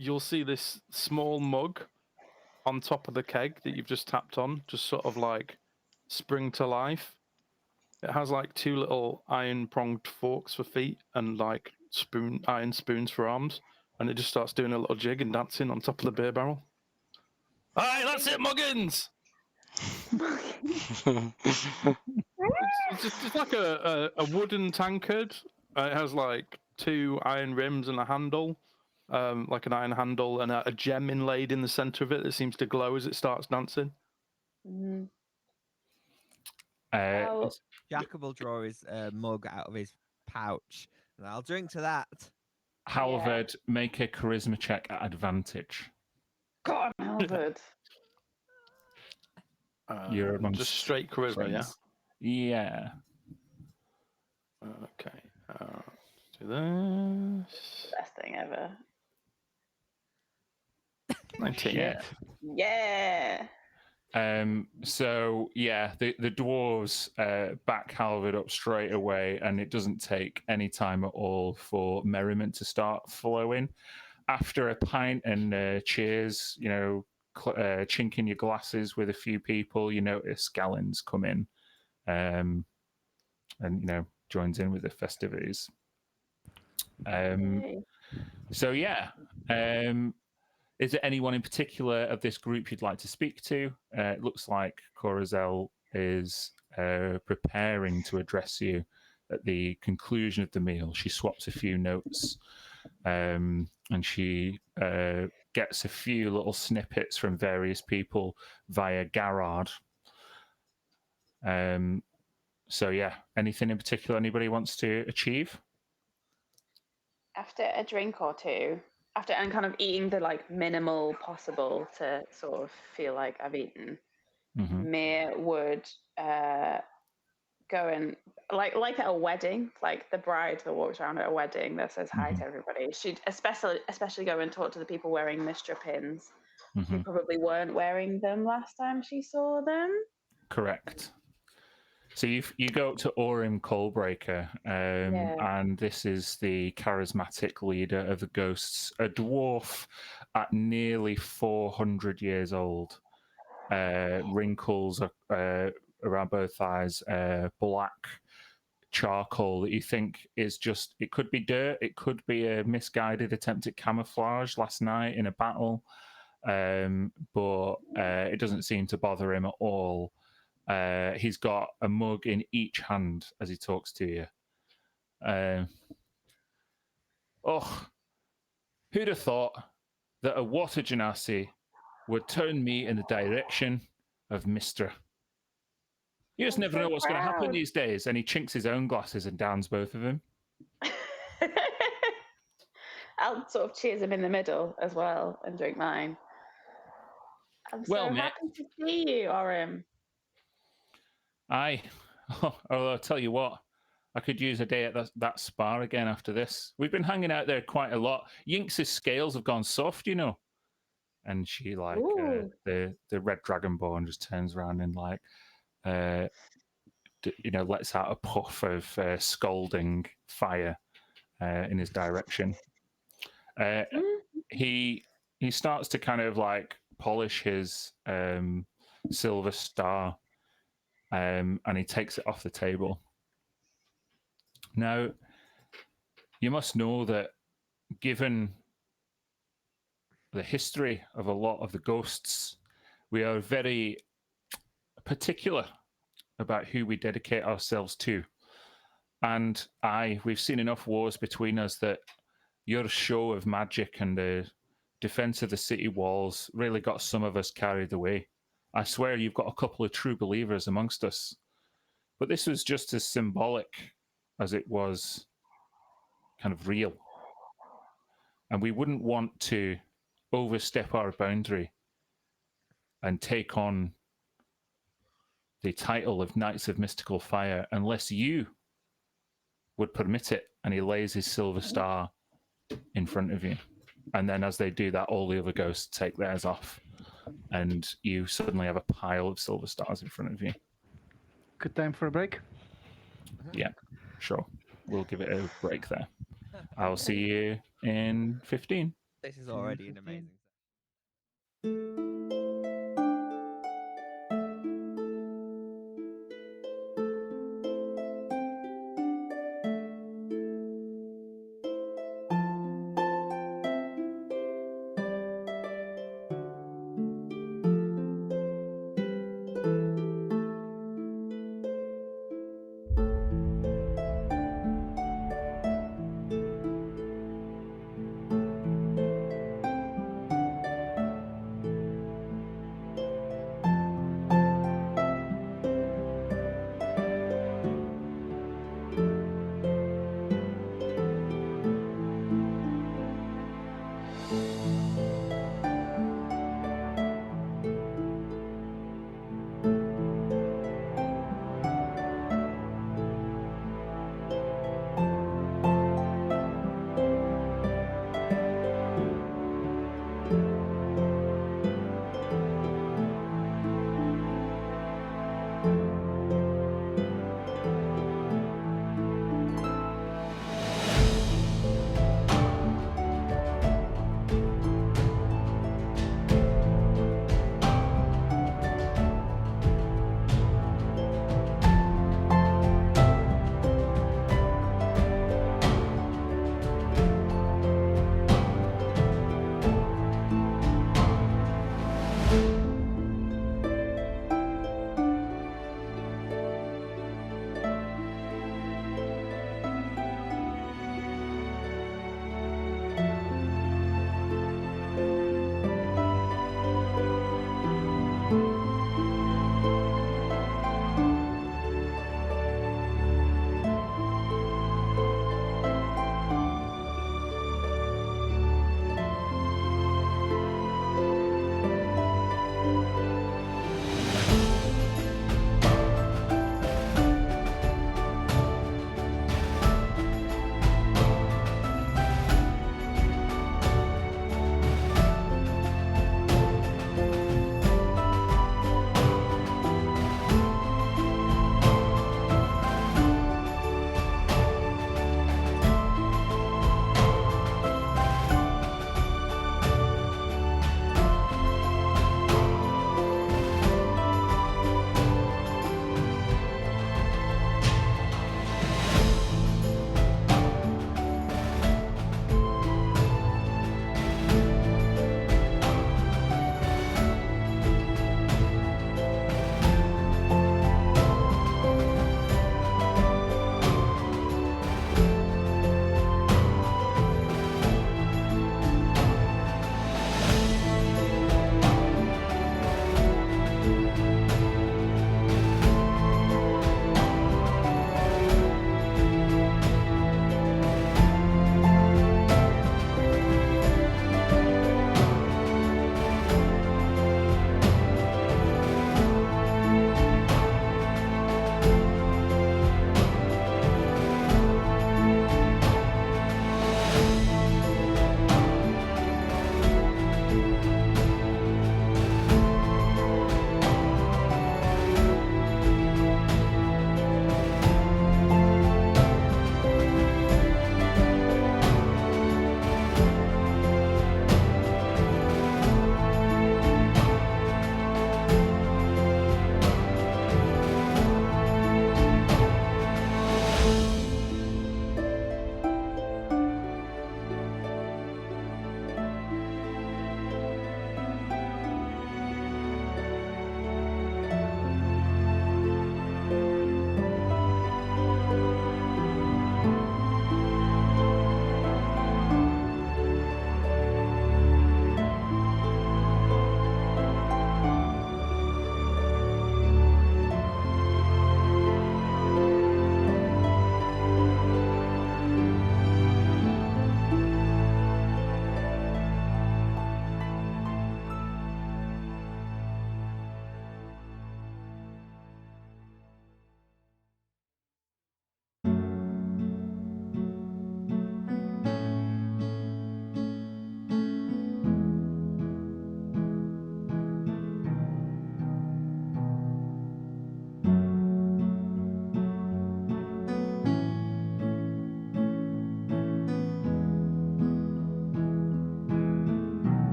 You'll see this small mug on top of the keg that you've just tapped on, just sort of like spring to life. It has like 2 little iron-pronged forks for feet and like iron spoons for arms, and it just starts doing a little jig and dancing on top of the beer barrel. All right, that's it, Muggins. It's like a wooden tankard. It has like 2 iron rims and a handle, like an iron handle, and a gem inlaid in the center of it that seems to glow as it starts dancing. Mm. Jacob will draw his mug out of his pouch, and I'll drink to that. Halvard, make a charisma check at advantage. God, Halvard. You're amongst just straight charisma, friends. Yeah. Okay. Let's do this. Best thing ever. 19. Yeah. So yeah, the dwarves back Halvard up straight away, and it doesn't take any time at all for merriment to start flowing. After a pint and cheers, you know, chinking your glasses with a few people, you notice Gallons come in, and you know, joins in with the festivities. So yeah. Is there anyone in particular of this group you'd like to speak to? It looks like Corazel is preparing to address you at the conclusion of the meal. She swaps a few notes, and she gets a few little snippets from various people via Garrard. So yeah, anything in particular anybody wants to achieve? After a drink or two, and kind of eating the like minimal possible to sort of feel like I've eaten, Mir would go and like at a wedding, like the bride that walks around at a wedding that says hi to everybody. She'd especially go and talk to the people wearing Mistra pins who probably weren't wearing them last time she saw them. Correct. So you go up to Orim Coalbreaker, and this is the charismatic leader of the ghosts, a dwarf at nearly 400 years old, wrinkles around both eyes, black charcoal that you think is just, it could be dirt, it could be a misguided attempt at camouflage last night in a battle, but it doesn't seem to bother him at all. He's got a mug in each hand as he talks to you. Who'd have thought that a water genasi would turn me in the direction of Mistra? You just never know what's going to happen these days. And he chinks his own glasses and downs both of them. I'll sort of cheers him in the middle as well and drink mine. I'm so happy to see you, Orim. Aye. Although I'll tell you what, I could use a day at that spa again after this. We've been hanging out there quite a lot. Yinx's scales have gone soft, you know. And she, like, the red dragonborn just turns around and, like, you know, lets out a puff of scalding fire in his direction. He starts to kind of, like, polish his silver star. And he takes it off the table. Now, you must know that given the history of a lot of the ghosts, we are very particular about who we dedicate ourselves to. And we've seen enough wars between us that your show of magic and the defense of the city walls really got some of us carried away. I swear you've got a couple of true believers amongst us. But this was just as symbolic as it was kind of real. And we wouldn't want to overstep our boundary and take on the title of Knights of Mystical Fire unless you would permit it. And he lays his silver star in front of you. And then as they do that, all the other ghosts take theirs off. And you suddenly have a pile of silver stars in front of you. Good time for a break. Yeah, sure. We'll give it a break there. I'll see you in 15. This is already an amazing.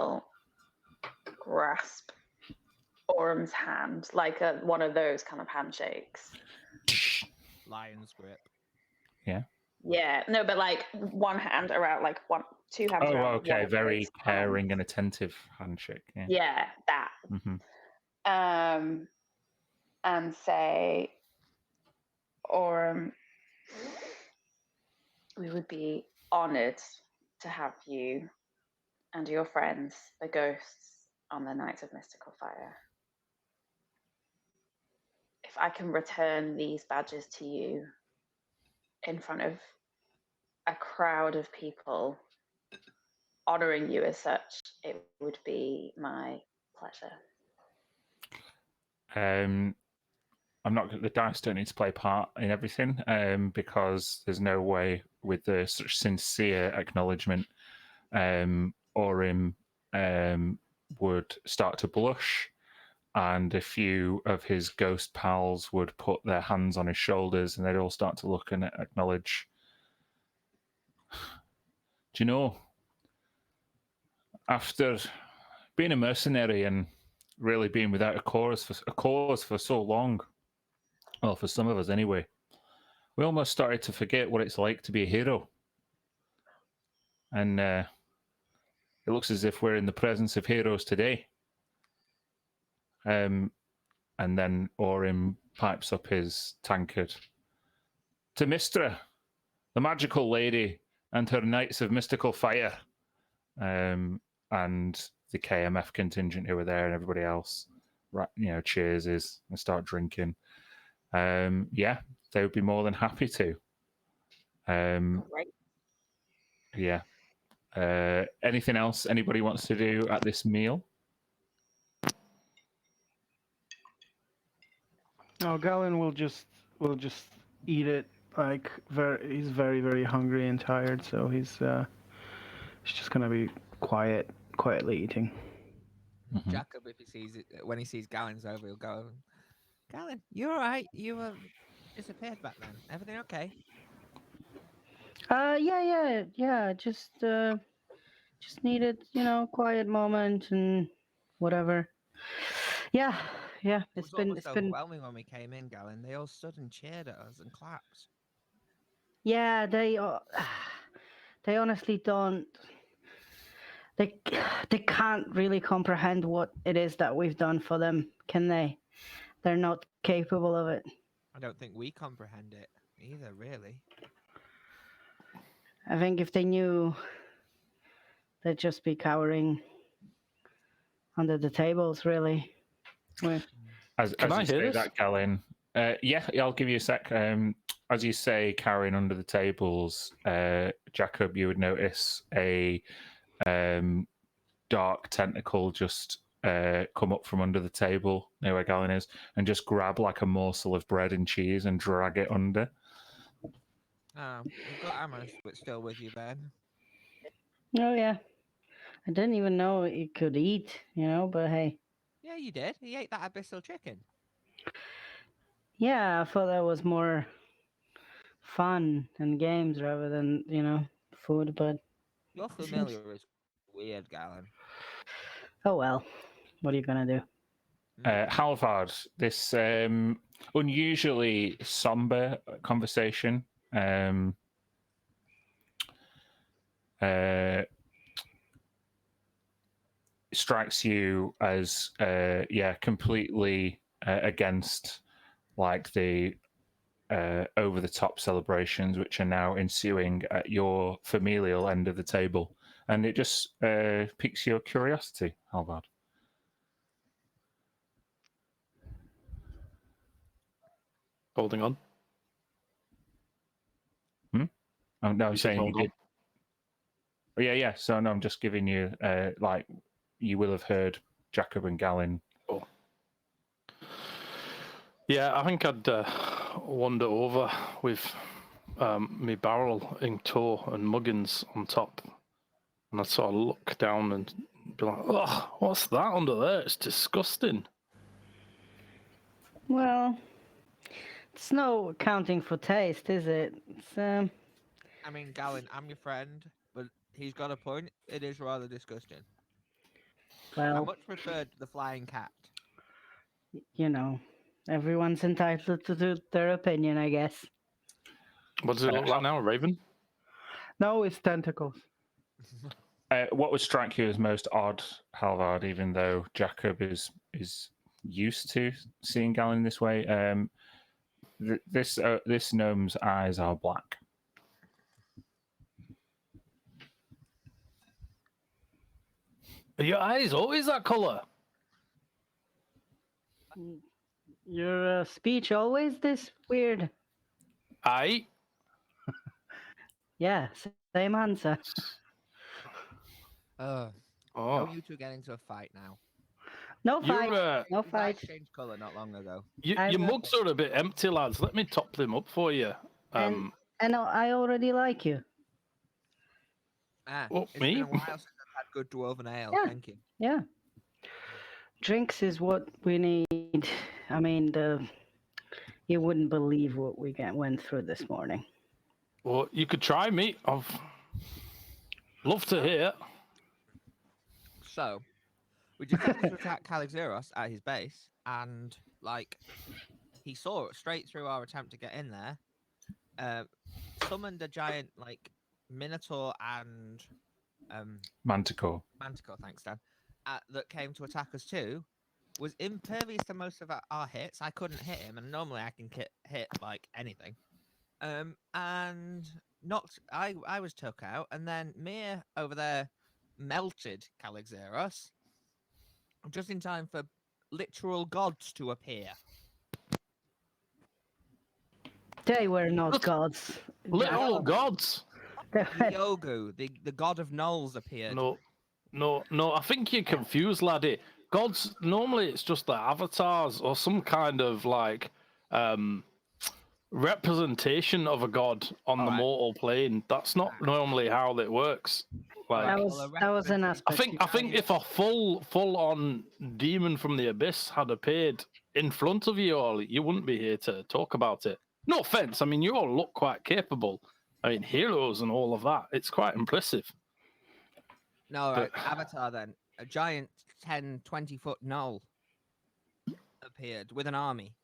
will grasp Orm's hand, like one of those kind of handshakes. Lion's grip. Yeah, no, but like one hand around, like two hands Oh, around. okay. one of Very his caring hands. and attentive handshake. Yeah. Yeah, that. hmm And say, Orm, we would be honored to have you and your friends, the ghosts, on the Night of Mystical Fire. If I can return these badges to you in front of a crowd of people honoring you as such, it would be my pleasure. I'm not. The dice don't need to play part in everything, because there's no way with the such sincere acknowledgement, Orim would start to blush, and a few of his ghost pals would put their hands on his shoulders, and they'd all start to look and acknowledge. Do you know? After being a mercenary and really being without a cause for so long, well, for some of us anyway, we almost started to forget what it's like to be a hero. And it looks as if we're in the presence of heroes today. And then Orim pipes up his tankard. To Mistra, the magical lady, and her knights of mystical fire. And the KMF contingent who were there and everybody else, cheers and start drinking. Yeah, they would be more than happy to. Right. Yeah. Anything else anybody wants to do at this meal? No, Galen will just eat it. Like he's very very hungry and tired, so he's just gonna be quietly eating. Jacob, if he sees it, when he sees Galen's over, he'll go, Galen, you all right? You disappeared back then. Everything okay? Yeah. Just needed, quiet moment and whatever. Yeah. It It's was almost been. overwhelming when we came in, Galen. They all stood and cheered at us and clapped. Yeah, they honestly don't. They can't really comprehend what it is that we've done for them, can they? They're not capable of it. I don't think we comprehend it either, really. I think if they knew, they'd just be cowering under the tables, really. As Can I you hear say this? that, Galen. Yeah, I'll give you a sec. As you say, carrying under the tables, Jacob, you would notice a dark tentacle just come up from under the table near where Galen is, and just grab like a morsel of bread and cheese and drag it under. Oh, you've got Amos, but still with you then. Oh yeah, I didn't even know it could eat, but hey. Yeah, you did. He ate that abyssal chicken. Yeah, I thought that was more fun and games rather than, food, but... Your familiar is weird, Galen. Oh well, what are you gonna do? Halvard, this unusually somber conversation strikes you as completely against like the over the top celebrations which are now ensuing at your familial end of the table, and it just piques your curiosity, Halvard. Holding on. Oh, no, I'm You said saying you hold on. did. Oh, yeah. So no, I'm just giving you like you will have heard Jacob and Galen. Oh. Yeah, I think I'd wander over with my barrel in tow and muggins on top, and I'd sort of look down and be like, "Oh, what's that under there? It's disgusting." Well, it's no accounting for taste, is it? It's I mean, Galen, I'm your friend, but he's got a point. It is rather disgusting. I Well, much preferred the flying cat. you know, everyone's entitled to their opinion, I guess. What does it look like now? A raven? No, it's tentacles. What would strike you as most odd, Halvard, even though Jacob is used to seeing Galen this way? This gnome's eyes are black. Are your eyes always that colour? Your speech always this weird. Aye. Yeah, same answer. Oh, Oh. you two get into a fight now. No You're, fight. No You guys fight. changed colour not long ago. your mugs are a bit empty, lads. Let me top them up for you. And I already like you. Oh, It's me? been a while since I've had good dwarven ale. Yeah. Thank you. Yeah. Drinks is what we need. I mean, you wouldn't believe what we went through this morning. Well, you could try me. I've love to hear. So, we decided to attack Calixeros at his base, and he saw it straight through our attempt to get in there. Summoned a giant minotaur and Manticore. Manticore, thanks, Dan. That came to attack us too. Was impervious to most of our hits. I couldn't hit him, and normally I can hit anything. And knocked. I was took out, and then Mir over there melted Calixeros just in time for literal gods to appear. They were not gods. Little gods. Yogu, the god of gnolls, appeared. No. I think you're confused, laddie. Gods, normally it's just the avatars or some kind of representation of a god on the mortal plane. That's not normally how that works. that was an aspect. I think if a full on demon from the abyss had appeared in front of you all, you wouldn't be here to talk about it. No offense. I mean, you all look quite capable. I mean, heroes and all of that. It's quite impressive. No, right. Avatar then. A giant 10, 20-foot gnoll appeared with an army.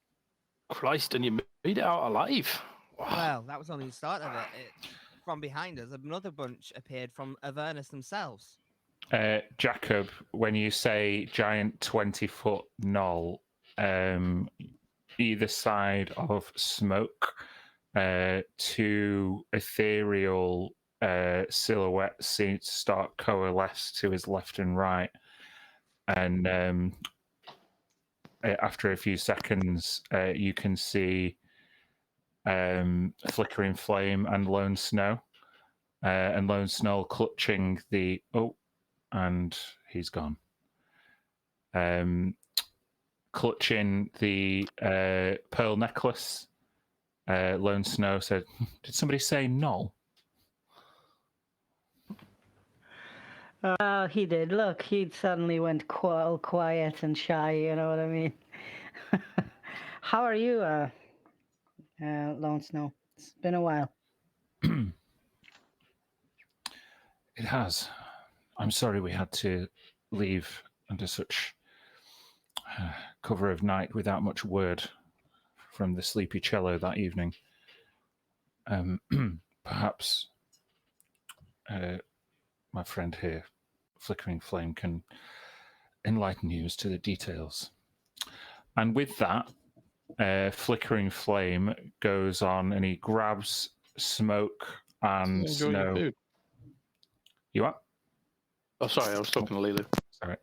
Christ, and you made it out alive. Wow. Well, that was only the start of it. From behind us, another bunch appeared from Avernus themselves. Jacob, when you say giant 20-foot gnoll, either side of Smoke, two ethereal silhouettes seem to start coalesce to his left and right. And after a few seconds, you can see Flickering Flame and Lone Snow. And Lone Snow clutching the... Oh, and he's gone. Clutching the pearl necklace. Lone Snow said, "Did somebody say null?" He did. Look, he suddenly went all quiet and shy, you know what I mean? How are you, Lone Snow? It's been a while. It has. I'm sorry we had to leave under such cover of night without much word from the sleepy cello that evening. Perhaps my friend here, Flickering Flame, can enlighten you as to the details. And with that, Flickering Flame goes on and he grabs Smoke and Enjoy your Snow. food. You what? Oh, sorry, I was talking to Lily. Sorry.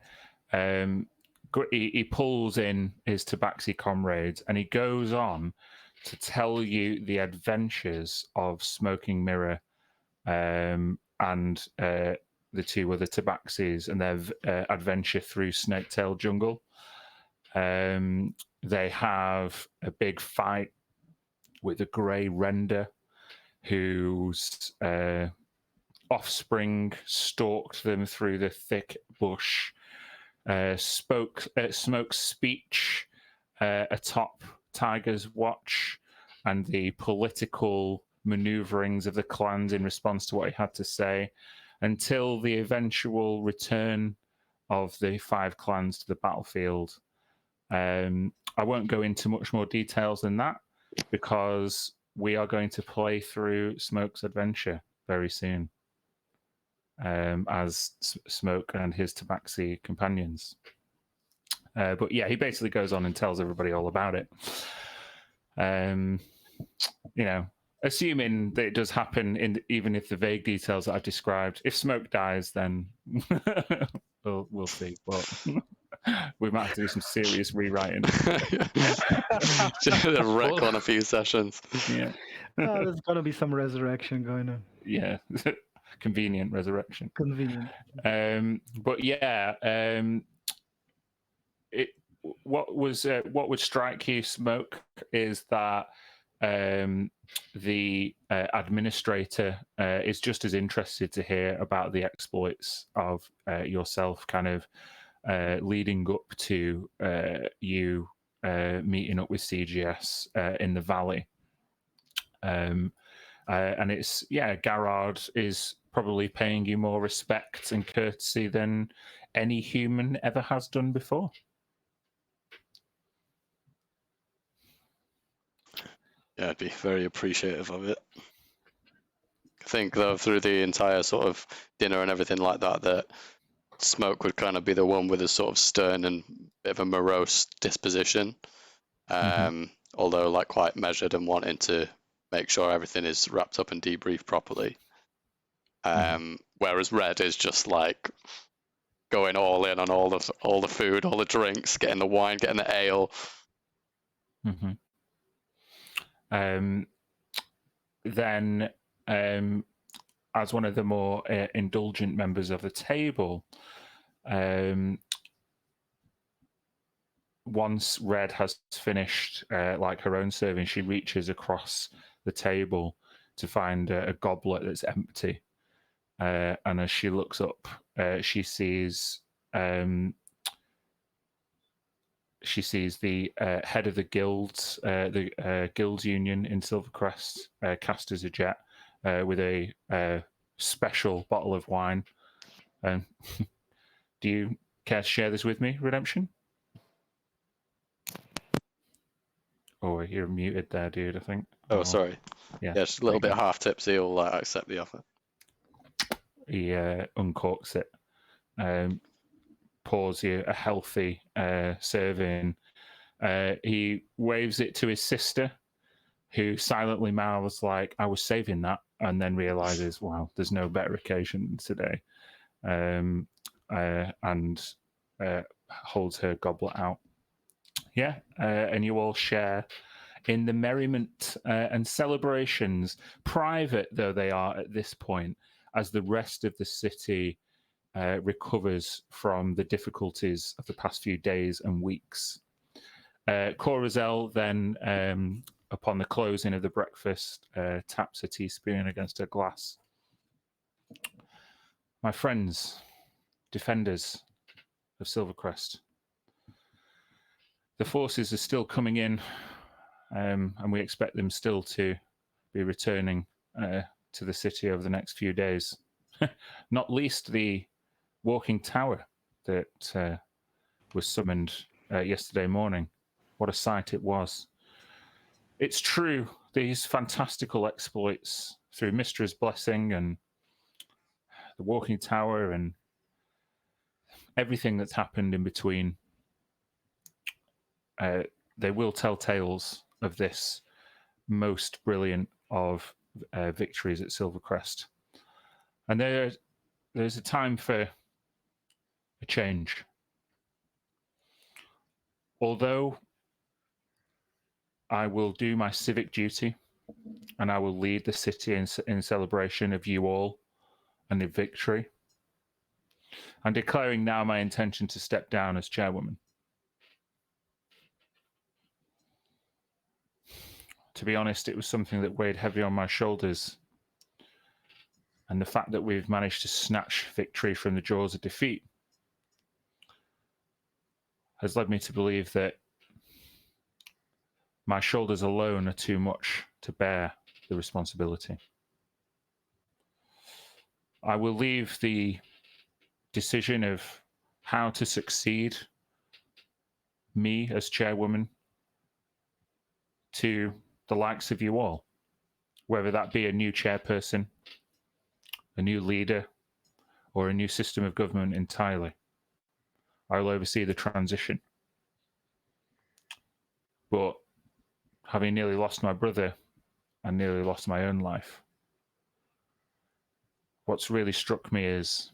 He pulls in his Tabaxi comrades and he goes on to tell you the adventures of Smoking Mirror and the two other Tabaxis and their adventure through Snaketail Jungle. They have a big fight with a grey render whose offspring stalked them through the thick bush. Smoke's speech atop Tiger's watch and the political maneuverings of the clans in response to what he had to say, until the eventual return of the 5 clans to the battlefield. I won't go into much more details than that because we are going to play through Smoke's adventure very soon as Smoke and his Tabaxi companions. But yeah, he basically goes on and tells everybody all about it. Assuming that it does happen, even if the vague details that I've described, if Smoke dies, then we'll see. But we might have to do some serious rewriting. Just a wreck on a few sessions. Yeah. There's gonna be some resurrection going on. Yeah. Convenient resurrection. Convenient. But yeah, what would strike you, Smoke, is that the administrator is just as interested to hear about the exploits of yourself, kind of leading up to you meeting up with CGS in the valley. And it's, Garrard is probably paying you more respect and courtesy than any human ever has done before. Yeah, I'd be very appreciative of it. I think, though, through the entire sort of dinner and everything like that, that Smoke would kind of be the one with a sort of stern and bit of a morose disposition. Although, like, quite measured and wanting to make sure everything is wrapped up and debriefed properly. Whereas Red is just like going all in on all the food, all the drinks, getting the wine, getting the ale. Then, as one of the more indulgent members of the table, once Red has finished like her own serving, she reaches across the table to find a goblet that's empty. And as she looks up, she sees the head of the guilds, the guilds union in Silvercrest, cast as a jet with a special bottle of wine. Do you care to share this with me, Redemption? Oh, you're muted there, dude, I think. Oh, sorry. Yeah, just a little bit half tipsy. He'll accept the offer. He uncorks it, pours you a healthy serving. He waves it to his sister, who silently mouths like, "I was saving that," and then realizes, wow, there's no better occasion today, and holds her goblet out. Yeah, and you all share in the merriment and celebrations, private though they are at this point, as the rest of the city recovers from the difficulties of the past few days and weeks. Corazel then, upon the closing of the breakfast, taps a teaspoon against her glass. My friends, defenders of Silvercrest, the forces are still coming in, and we expect them still to be returning to the city over the next few days. Not least the walking tower that was summoned yesterday morning. What a sight it was. It's true, these fantastical exploits through Mystra's blessing and the walking tower and everything that's happened in between, they will tell tales of this most brilliant of victories at Silvercrest. And there's a time for a change. Although I will do my civic duty and I will lead the city in celebration of you all and the victory, I'm declaring now my intention to step down as chairwoman. To be honest, it was something that weighed heavy on my shoulders. And the fact that we've managed to snatch victory from the jaws of defeat has led me to believe that my shoulders alone are too much to bear the responsibility. I will leave the decision of how to succeed me as chairwoman to the likes of you all, whether that be a new chairperson, a new leader, or a new system of government entirely. I will oversee the transition. But having nearly lost my brother and nearly lost my own life, what's really struck me is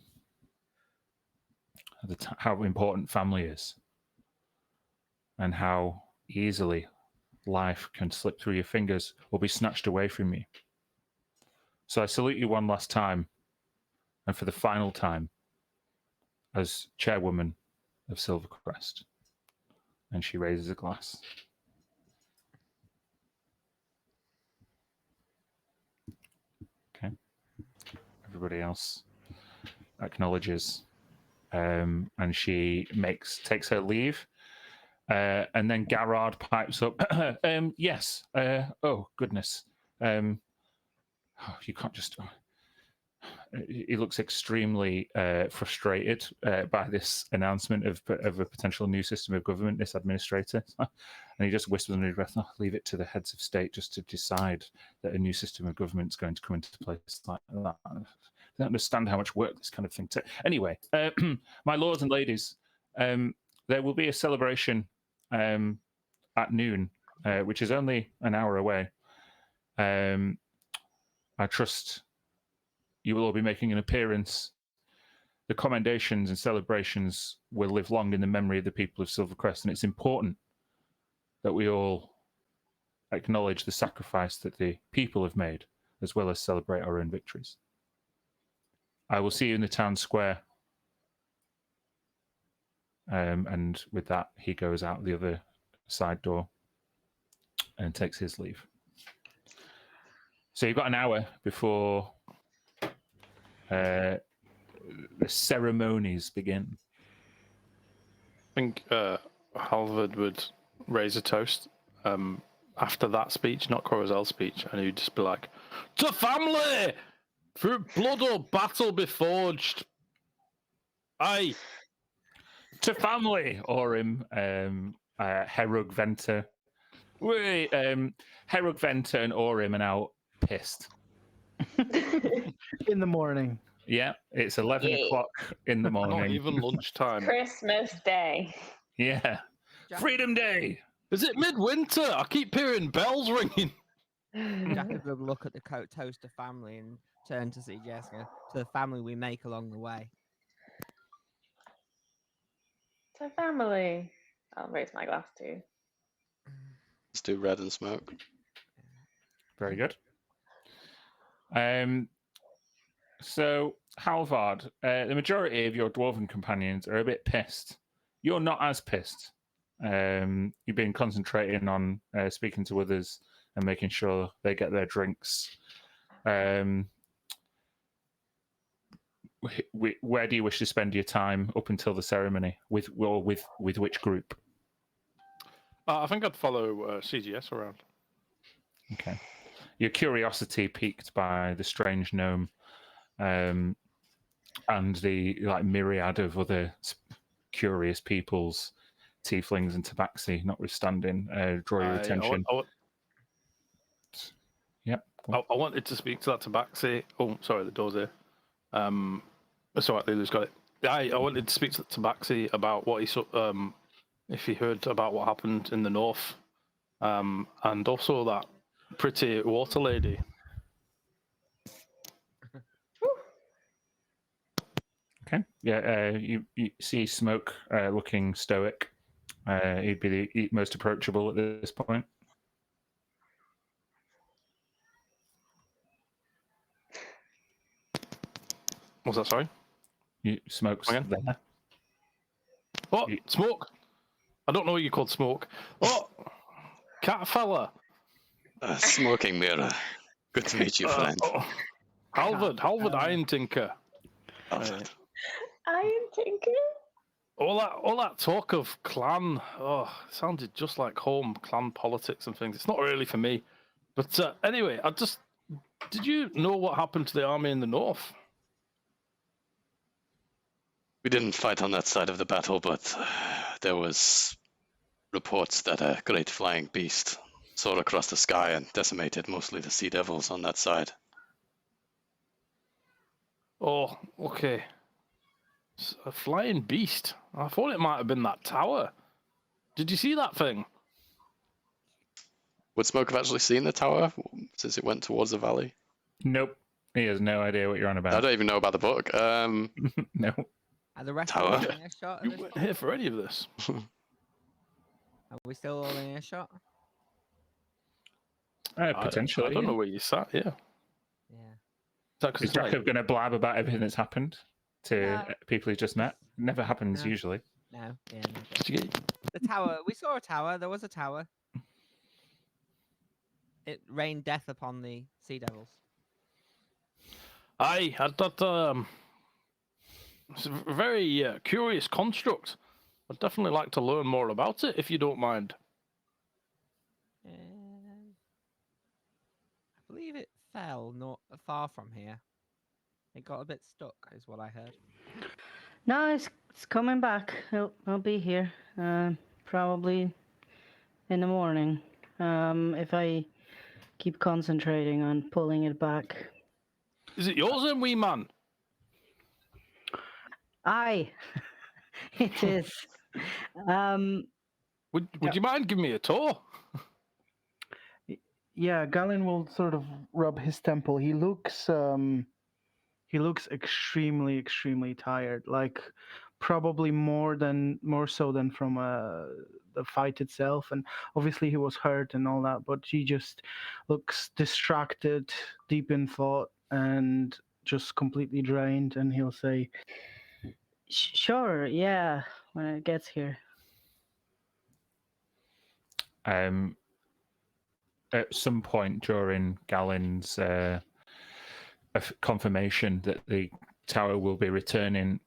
how important family is and how easily life can slip through your fingers or be snatched away from you. So I salute you one last time, and for the final time, as chairwoman of Silvercrest. And she raises a glass. Okay. Everybody else acknowledges, and she takes her leave. And then Garrard pipes up. Yes. Oh goodness. You can't just. He looks extremely frustrated by this announcement of a potential new system of government, this administrator. And he just whispers under his breath, "Oh, leave it to the heads of state just to decide that a new system of government is going to come into place like that. I don't understand how much work this kind of thing takes." Anyway, my lords and ladies, there will be a celebration at noon, which is only an hour away. I trust you will all be making an appearance. The commendations and celebrations will live long in the memory of the people of Silvercrest, and it's important that we all acknowledge the sacrifice that the people have made, as well as celebrate our own victories. I will see you in the town square. And with that, he goes out the other side door and takes his leave. So you've got an hour before the ceremonies begin. I think Halvard would raise a toast after that speech, not Corozel's speech, and he'd just be like, "To family! Through blood or battle be forged! Aye! To family!" Orim, Herug Venter. Herug Venter and Orim are now pissed. In the morning. Yeah, it's 11 o'clock in the morning. Not even lunchtime. Christmas Day. Yeah. Freedom Day. Is it midwinter? I keep hearing bells ringing. Jacob will look at the toast to family and turn to see Jessica. To the family we make along the way. So family. I'll raise my glass too. Let's do red and smoke. Very good. So, Halvard, the majority of your dwarven companions are a bit pissed. You're not as pissed. You've been concentrating on speaking to others and making sure they get their drinks. Where do you wish to spend your time up until the ceremony? With which group? I think I'd follow CGS around. Okay. Your curiosity piqued by the strange gnome and the myriad of other curious peoples, tieflings and tabaxi notwithstanding, draw your attention. Yep. I wanted to speak to that tabaxi. Oh, sorry, the door's here. It's all right, Lulu's got it. I wanted to speak to the tabaxi about what he saw, if he heard about what happened in the north, and also that pretty water lady. Okay. Yeah. You see Smoke looking stoic. He'd be the most approachable at this point. What's that? Sorry. Smoke's Again? there. What? Smoke? I don't know what you called Smoke. Oh, cat fella. Smoking mirror. Good to meet you, friend. Halvard Iron Tinker. Alfred. Iron Tinker? All that talk of clan, it sounded just like home, clan politics and things. It's not really for me. But anyway, did you know what happened to the army in the north? We didn't fight on that side of the battle, but there was reports that a great flying beast soared across the sky and decimated mostly the sea devils on that side. Oh, okay. A flying beast. I thought it might have been that tower. Did you see that thing? Would Smoke have actually seen the tower since it went towards the valley? Nope. He has no idea what you're on I about. don't even know about the book. No. Are the rest Tower. of us in earshot? You weren't here for any of this. Are we still all in earshot? Potentially. I don't know where you sat. Yeah. Yeah. Is Jacob going to blab about everything that's happened to No. people he's just met? Never happens No. usually. No. Yeah. No. Did you get- The tower. We saw a tower. There was a tower. It rained death upon the sea devils. Aye, I thought it's a very curious construct. I'd definitely like to learn more about it, if you don't mind. I believe it fell not far from here. It got a bit stuck, is what I heard. No, it's coming back. I'll be here. Probably in the morning. If I keep concentrating on pulling it back. Is it yours then, wee man? Aye, it is. Would you mind giving me a tour? Yeah, Galen will sort of rub his temple. He looks extremely, extremely tired. Like probably more so than from the fight itself. And obviously he was hurt and all that, but he just looks distracted, deep in thought, and just completely drained. And he'll say, Sure, yeah, when it gets here. At some point during Galen's confirmation that the tower will be returning,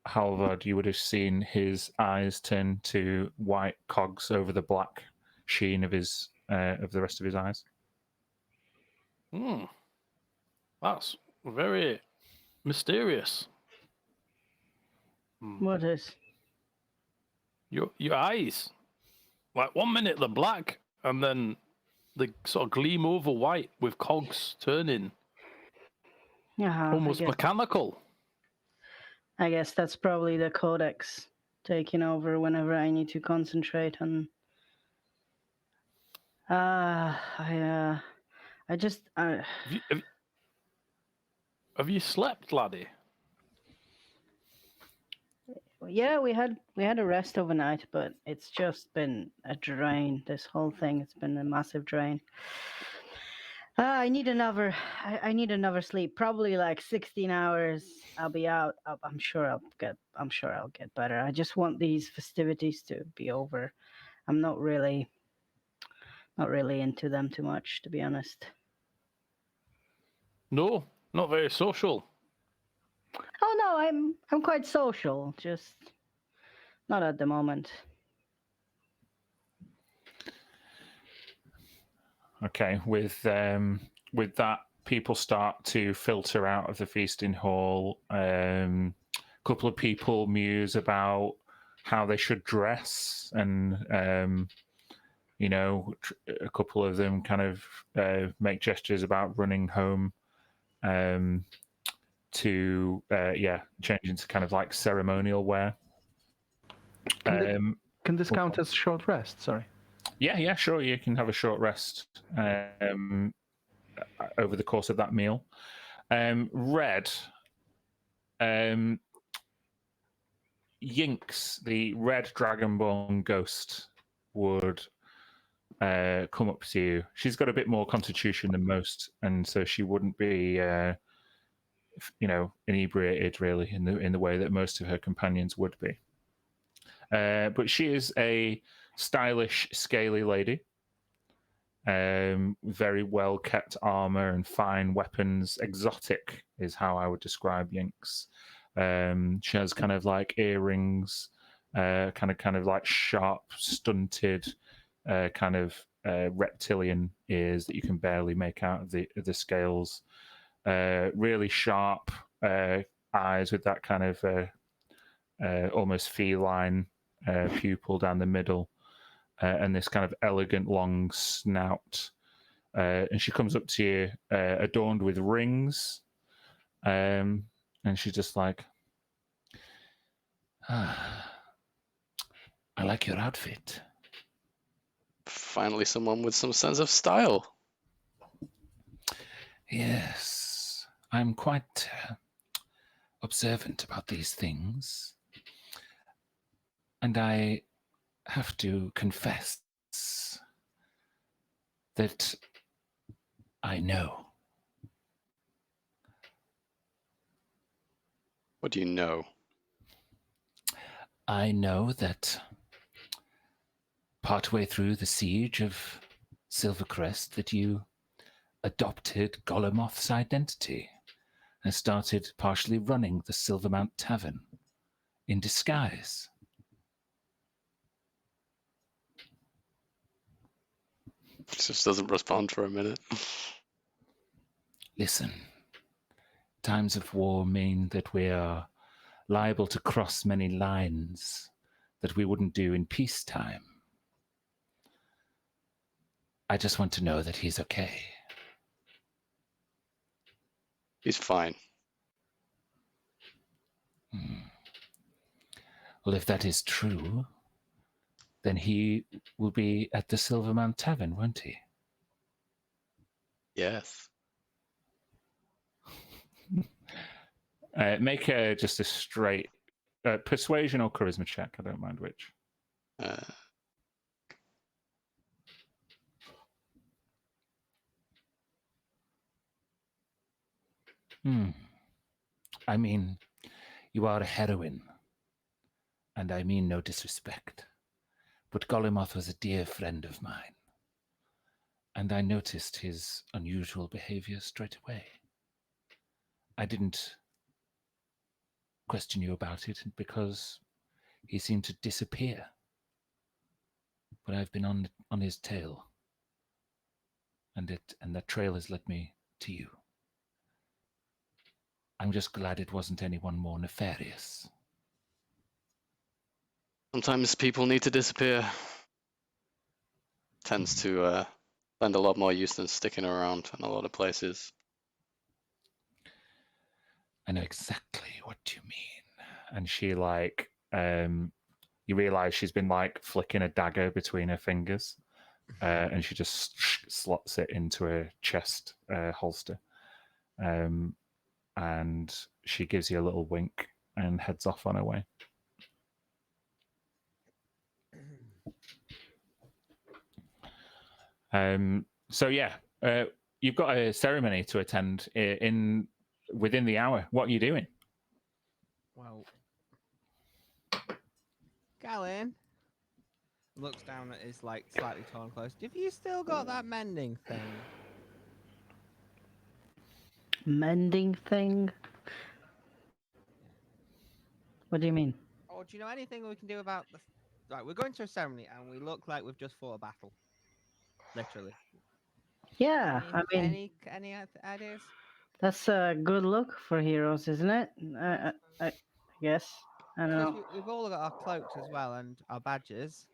Halvard, you would have seen his eyes turn to white cogs over the black sheen of his of the rest of his eyes. That's very mysterious. What is? Your eyes. Like 1 minute they're black, and then they sort of gleam over white with cogs turning. Yeah, Almost mechanical. I guess that's probably the codex taking over whenever I need to concentrate on. I just. Have you slept, laddie? Yeah, we had a rest overnight, but it's just been a drain. This whole thing, it's been a massive drain. I need another. I need another sleep. Probably like 16 hours. I'll be out. I'm sure I'll get better. I just want these festivities to be over. I'm not really into them too much, to be honest. No, not very social. Oh no, I'm quite social. Just not at the moment. Okay, with that, people start to filter out of the feasting hall. A couple of people muse about how they should dress, and a couple of them kind of make gestures about running home to change into kind of like ceremonial wear. Can this count as short rest? Sorry. Yeah, sure. You can have a short rest over the course of that meal. Red, Yinks, the red dragonborn ghost, would come up to you. She's got a bit more constitution than most, and so she wouldn't be, inebriated really in the way that most of her companions would be. But she is a stylish, scaly lady. Very well kept armor and fine weapons. Exotic is how I would describe Yinks. She has kind of like earrings, kind of like sharp, stunted, kind of reptilian ears that you can barely make out of the scales. Really sharp, eyes with that kind of almost feline pupil down the middle, and this kind of elegant long snout. And she comes up to you, adorned with rings, and she's just like, I like your outfit. Finally, someone with some sense of style. Yes, I'm quite observant about these things. And I have to confess that I know. What do you know? I know that partway through the siege of Silver Crest that you adopted Golomoth's identity and started partially running the Silvermount Tavern in disguise. Just doesn't respond for a minute. Listen, times of war mean that we are liable to cross many lines that we wouldn't do in peacetime. I just want to know that he's okay. He's fine. Well, if that is true, then he will be at the Silvermount Tavern, won't he? Yes. Make just a straight persuasion or charisma check. I don't mind which. I mean, you are a heroine, and I mean no disrespect, but Golomoth was a dear friend of mine, and I noticed his unusual behavior straight away. I didn't question you about it because he seemed to disappear, but I've been on his tail, and that trail has led me to you. I'm just glad it wasn't anyone more nefarious. Sometimes people need to disappear. Tends to lend a lot more use than sticking around in a lot of places. I know exactly what you mean. And she you realize she's been flicking a dagger between her fingers, and she just slots it into her chest holster. And she gives you a little wink and heads off on her way. So yeah, you've got a ceremony to attend within the hour. What are you doing? Well, Galen looks down at his slightly torn clothes. Have you still got that mending thing? Mending thing? What do you mean? Or do you know anything we can do about the? Right, we're going to a ceremony and we look like we've just fought a battle. Literally. Yeah, I mean, any ideas? that's a good look for heroes, isn't it? I guess. I don't know. We've all got our cloaks as well and our badges.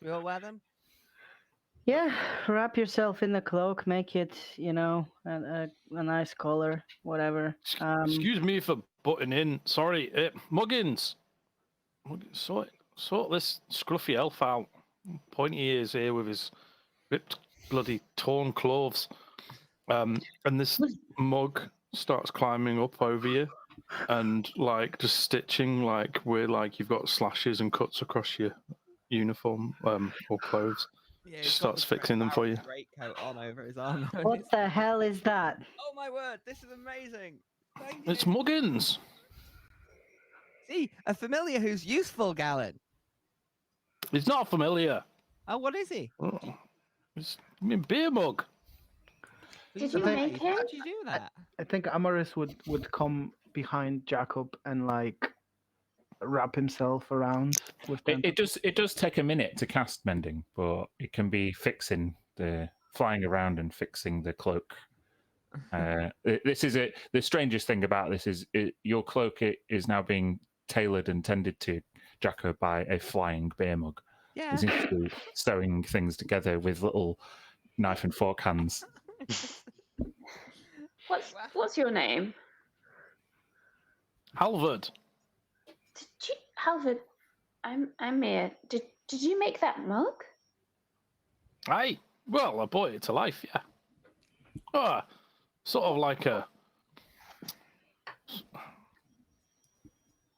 Do we all wear them? Yeah, wrap yourself in the cloak, make it, a nice color, whatever. Excuse me for butting in. Sorry, Muggins. Sort this scruffy elf out. Pointy ears here with his ripped, bloody torn clothes. And this mug starts climbing up over you, and just stitching where you've got slashes and cuts across your uniform or clothes. Yeah, Just starts fixing them for you. Greatcoat on over his arm. What the hell is that? Oh my word! This is amazing. Thank It's you. Muggins. See, a familiar who's useful, Galen. He's not familiar. Oh, what is he? It's beer mug. Did you make him? How'd you do that? I think Amaris would come behind Jacob and wrap himself around with them. It does take a minute to cast mending, but it can be flying around and fixing the cloak This is it. The strangest thing about this is your cloak is now being tailored and tended to, Jacko, by a flying beer mug. Yeah. He seems to be sewing things together with little knife and fork hands. What's your name? Halvard. Halvard? I'm Mia. Did you make that mug? Aye. Well, I brought it to life, yeah. Sort of like a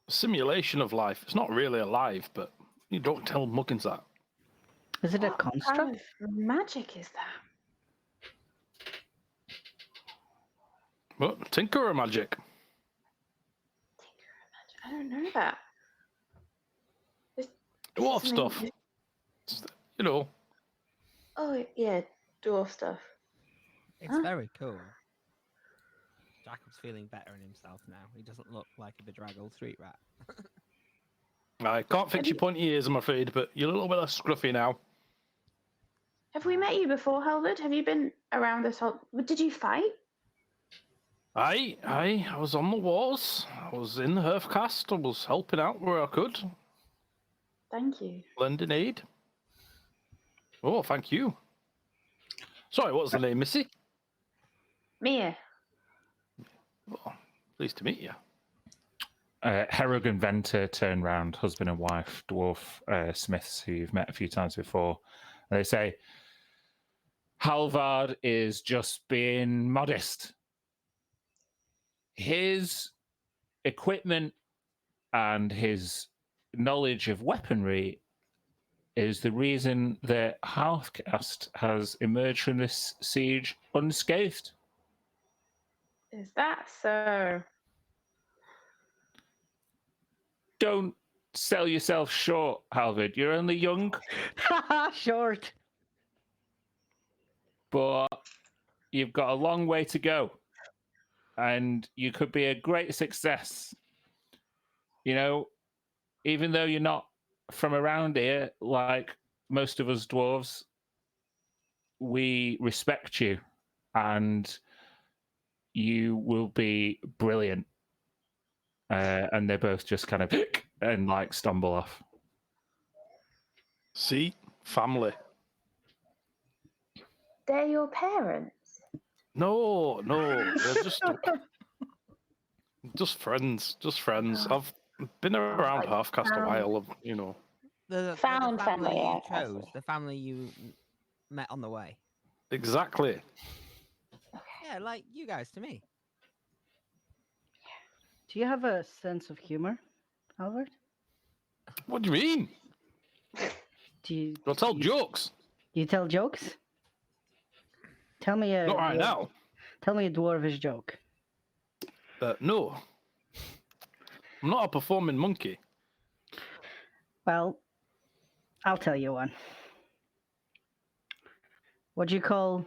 simulation of life. It's not really alive, but you don't tell muggins that. Is it a What kind construct? of magic is that? Well, Tinkerer magic. I don't know that. Dwarf Something- stuff. You know. Oh yeah, dwarf stuff. It's Huh? very cool. Jacob's feeling better in himself now. He doesn't look like a bedraggled street rat. I can't fix your pointy ears, I'm afraid, but you're a little bit less scruffy now. Have we met you before, Halvard? Have you been around this whole? Did you fight? Aye. I was on the wars. I was in the Hearthcast. I was helping out where I could. Thank you. Lending aid. Oh, thank you. Sorry, what's the name, Missy? Mia. Oh, pleased to meet you. Herog and Venter turn round, husband and wife, dwarf smiths who you've met a few times before. And they say, Halvard is just being modest. His equipment and his knowledge of weaponry is the reason that Halfcast has emerged from this siege unscathed. Is that so? Don't sell yourself short, Halvard. You're only young, Short. but you've got a long way to go. And you could be a great success. You know, even though you're not from around here, like most of us dwarves, we respect you and you will be brilliant. And they both just kind of and like stumble off. See? Family. They're your parents. No, they're just friends. Just friends. I've been around Halfcast a while, you know. The Found family, you I chose, see. the family you met on the way. Exactly. Yeah, like you guys to me. Do you have a sense of humor, Albert? What do you mean? Do you, I'll tell do you, jokes. you tell jokes? Tell me a Not right now. Tell me a dwarvish joke. No. I'm not a performing monkey. Well, I'll tell you one. What do you call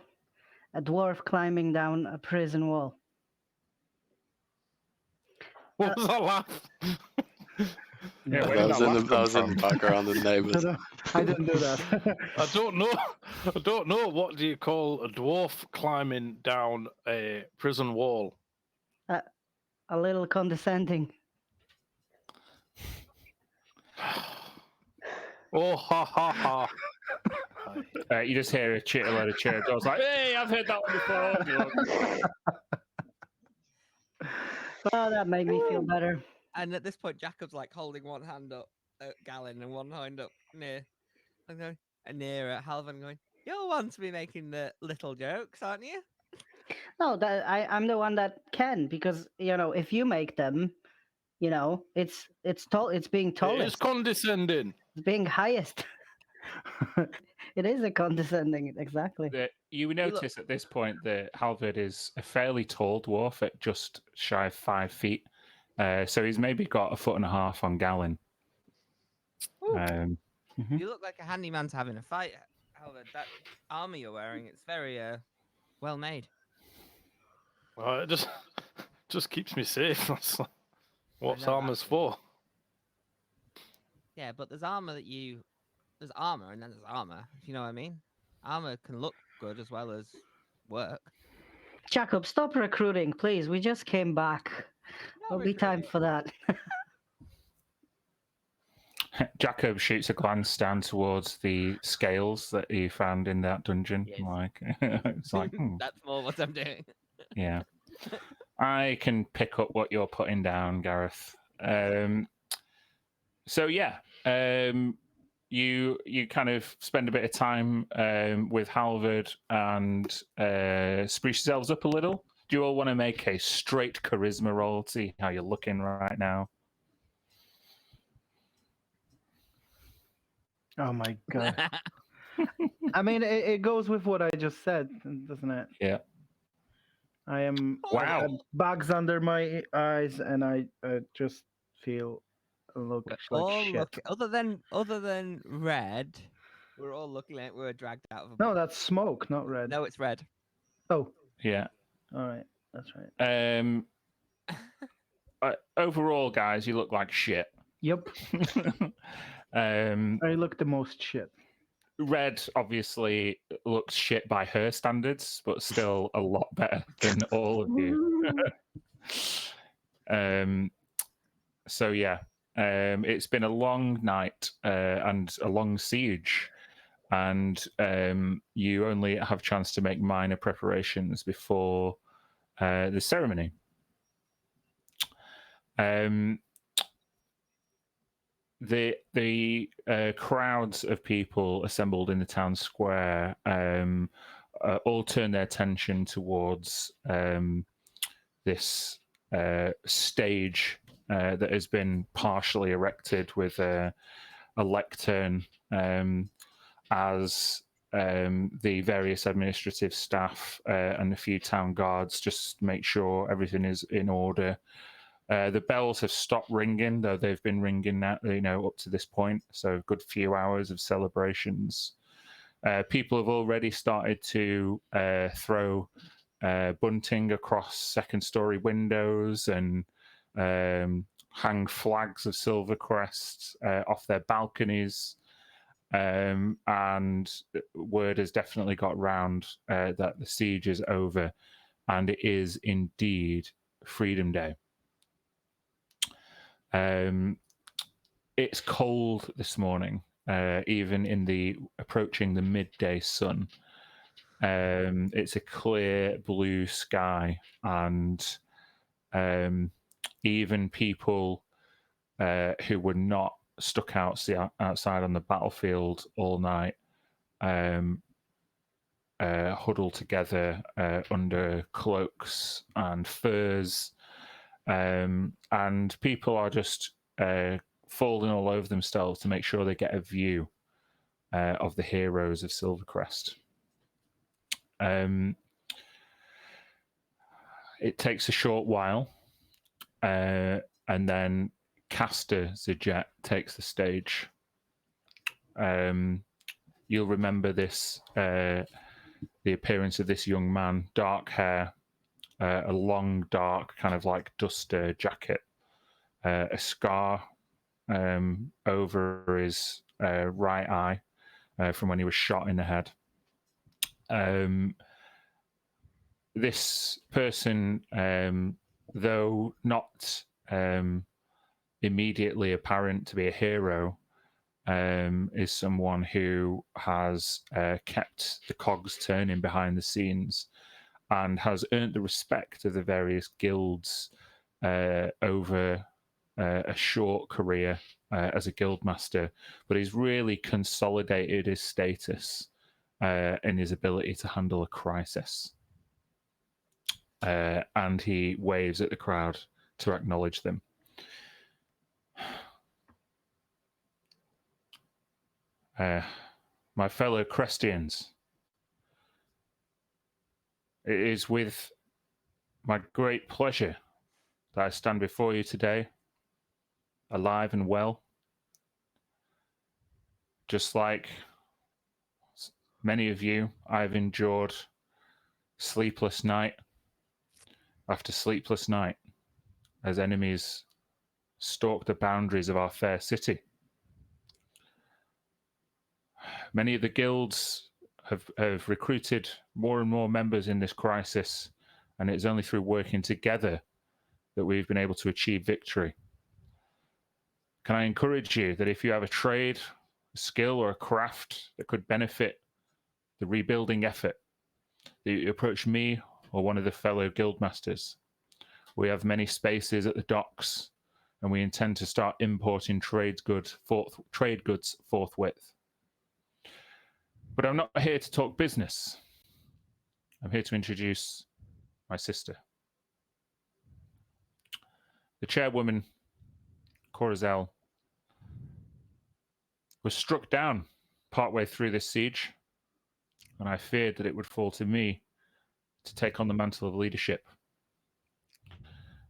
a dwarf climbing down a prison wall? What was that laugh? Yeah, where that did was, that in the, laugh that come was in from? the background of the neighbours. I didn't do that. I don't know. What do you call a dwarf climbing down a prison wall? A little condescending. Oh, ha ha ha. Aye. You just hear a load of cheer. Goes like, "Hey, I've heard that one before." Oh, that made me feel better. And at this point, Jacob's like holding one hand up at Galen and one hand up near, near Halvan, going, "You're one to be making the little jokes, aren't you?" No, that I'm the one that can, because if you make them, it's being It is tallest, condescending. it's being highest. It is a condescending, exactly. You notice at this point that Halvard is a fairly tall dwarf at just shy of 5 feet. So he's maybe got 1.5 feet on Galen. You look like a handyman to have in a fight, Halvard. That armor you're wearing, it's very well made. Well, it just keeps me safe. That's what's know armor's that. for. Yeah, but there's armor there's armor and then there's armor. If you know what I mean. Armor can look good as well as work. Jacob, stop recruiting, please. We just came back. There'll be time for that. Jacob shoots a glance down towards the scales that he found in that dungeon. Yes. Like, it's like, That's more what I'm doing. yeah. I can pick up what you're putting down, Gareth. So yeah, you kind of spend a bit of time with Halvard and spruce yourselves up a little. Do you all want to make a straight charisma roll? See how you're looking right now. Oh my god. I mean, it goes with what I just said, doesn't it? Yeah. I am. Wow. I have bags under my eyes, and I just feel look like all shit. look, other than red, we're all looking like we're dragged out of a No, that's smoke, not red. No, it's red. Oh, Yeah. all right, that's right. Overall, guys, you look like shit. Yep, I look the most shit. Red obviously looks shit by her standards, but still a lot better than all of you. So yeah, it's been a long night and a long siege, and you only have a chance to make minor preparations before the ceremony. The crowds of people assembled in the town square all turn their attention towards this stage that has been partially erected with a lectern as the various administrative staff and a few town guards just make sure everything is in order. The bells have stopped ringing, though they've been ringing now, up to this point. So a good few hours of celebrations. People have already started to throw bunting across second-story windows and hang flags of Silver Crest off their balconies. And word has definitely got round that the siege is over, and it is indeed Freedom Day. It's cold this morning, even in the approaching the midday sun. It's a clear blue sky, and even people who were not stuck outside on the battlefield all night huddle together under cloaks and furs. And people are just falling all over themselves to make sure they get a view of the heroes of Silvercrest. It takes a short while, and then Caster Zajet takes the stage. You'll remember this, the appearance of this young man, dark hair, a long, dark, kind of like duster jacket, a scar over his right eye from when he was shot in the head. This person, though not immediately apparent to be a hero, is someone who has kept the cogs turning behind the scenes and has earned the respect of the various guilds over a short career as a guildmaster, but he's really consolidated his status and his ability to handle a crisis. And he waves at the crowd to acknowledge them. My fellow Crestians, it is with my great pleasure that I stand before you today, alive and well. Just like many of you, I've endured sleepless night after sleepless night as enemies stalk the boundaries of our fair city. Many of the guilds have recruited more and more members in this crisis and it's only through working together that we've been able to achieve victory. Can I encourage you that if you have a trade, a skill, or a craft that could benefit the rebuilding effort, that you approach me or one of the fellow guildmasters? We have many spaces at the docks, and we intend to start importing trade goods forthwith. But I'm not here to talk business. I'm here to introduce my sister. The chairwoman, Corazel, was struck down partway through this siege, and I feared that it would fall to me to take on the mantle of leadership.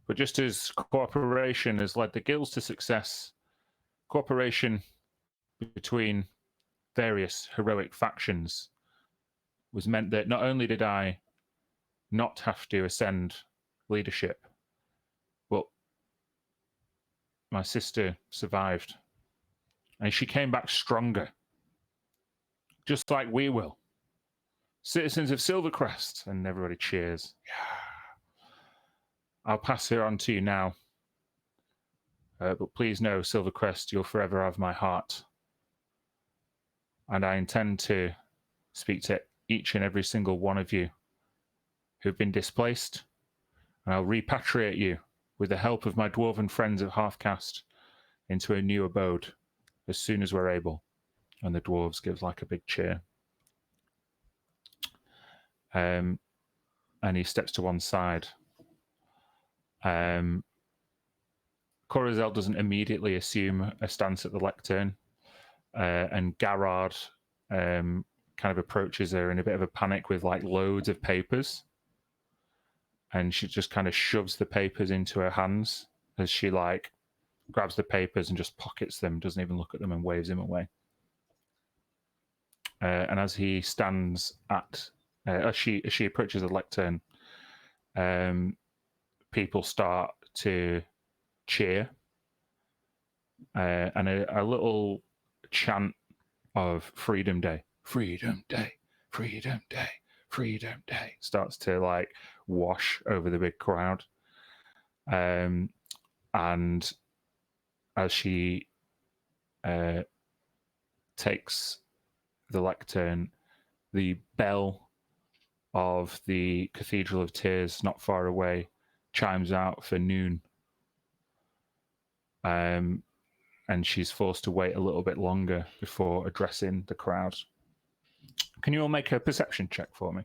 But just as cooperation has led the guilds to success, cooperation between various heroic factions was meant that not only did I not have to ascend leadership, but my sister survived. And she came back stronger, just like we will. Citizens of Silvercrest, and everybody cheers. Yeah. I'll pass her on to you now. But please know, Silvercrest, you'll forever have my heart. And I intend to speak to each and every single one of you who've been displaced, and I'll repatriate you with the help of my dwarven friends at Halfcast into a new abode as soon as we're able. And the dwarves give like a big cheer. And he steps to one side. Corazel doesn't immediately assume a stance at the lectern, and Garrard kind of approaches her in a bit of a panic with like loads of papers, and she just kind of shoves the papers into her hands as she like grabs the papers and just pockets them, doesn't even look at them, and waves him away. And as he stands at as she approaches the lectern, people start to cheer, and a little chant of Freedom Day, Freedom Day, Freedom Day, Freedom Day starts to like wash over the big crowd. And as she takes the lectern, the bell of the Cathedral of Tears not far away chimes out for noon. And she's forced to wait a little bit longer before addressing the crowd. Can you all make a perception check for me?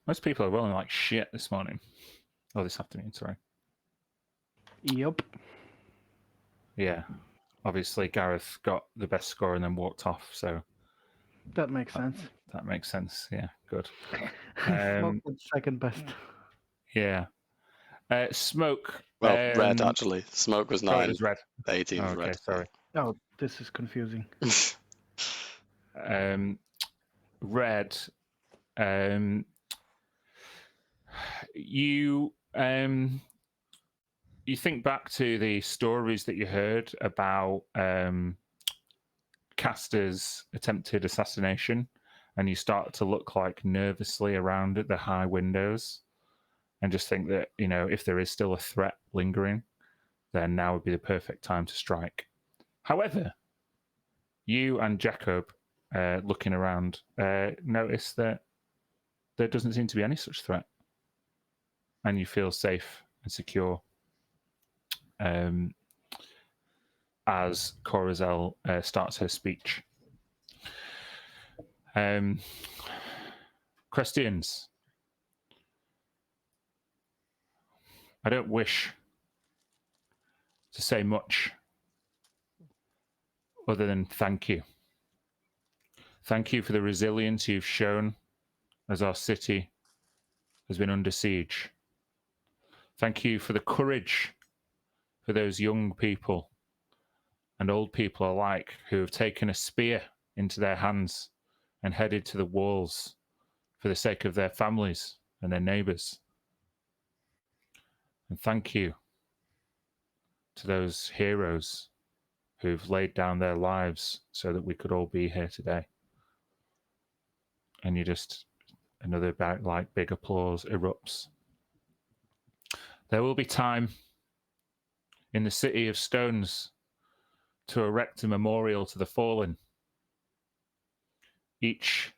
Most people are rolling like shit this morning. Oh, this afternoon, sorry. Yep. Yeah. Obviously, Gareth got the best score and then walked off, so... That makes sense. That makes sense, yeah, good. Smoke was second best. Yeah. Smoke... Well, red, actually. Smoke was 9. Oh, it was red. 18 was okay, red. sorry. Oh, this is confusing. Red... you think back to the stories that you heard about Castor's attempted assassination, and you start to look like nervously around at the high windows and just think that, you know, if there is still a threat lingering, then now would be the perfect time to strike. However, you and Jacob, looking around, notice that there doesn't seem to be any such threat, and you feel safe and secure. As Corazel starts her speech. Crestians, I don't wish to say much other than thank you. Thank you for the resilience you've shown as our city has been under siege. Thank you for the courage for those young people and old people alike who have taken a spear into their hands and headed to the walls for the sake of their families and their neighbours. And thank you to those heroes who've laid down their lives so that we could all be here today. And you just, another big applause erupts. There will be time in the City of Stones to erect a memorial to the fallen. Each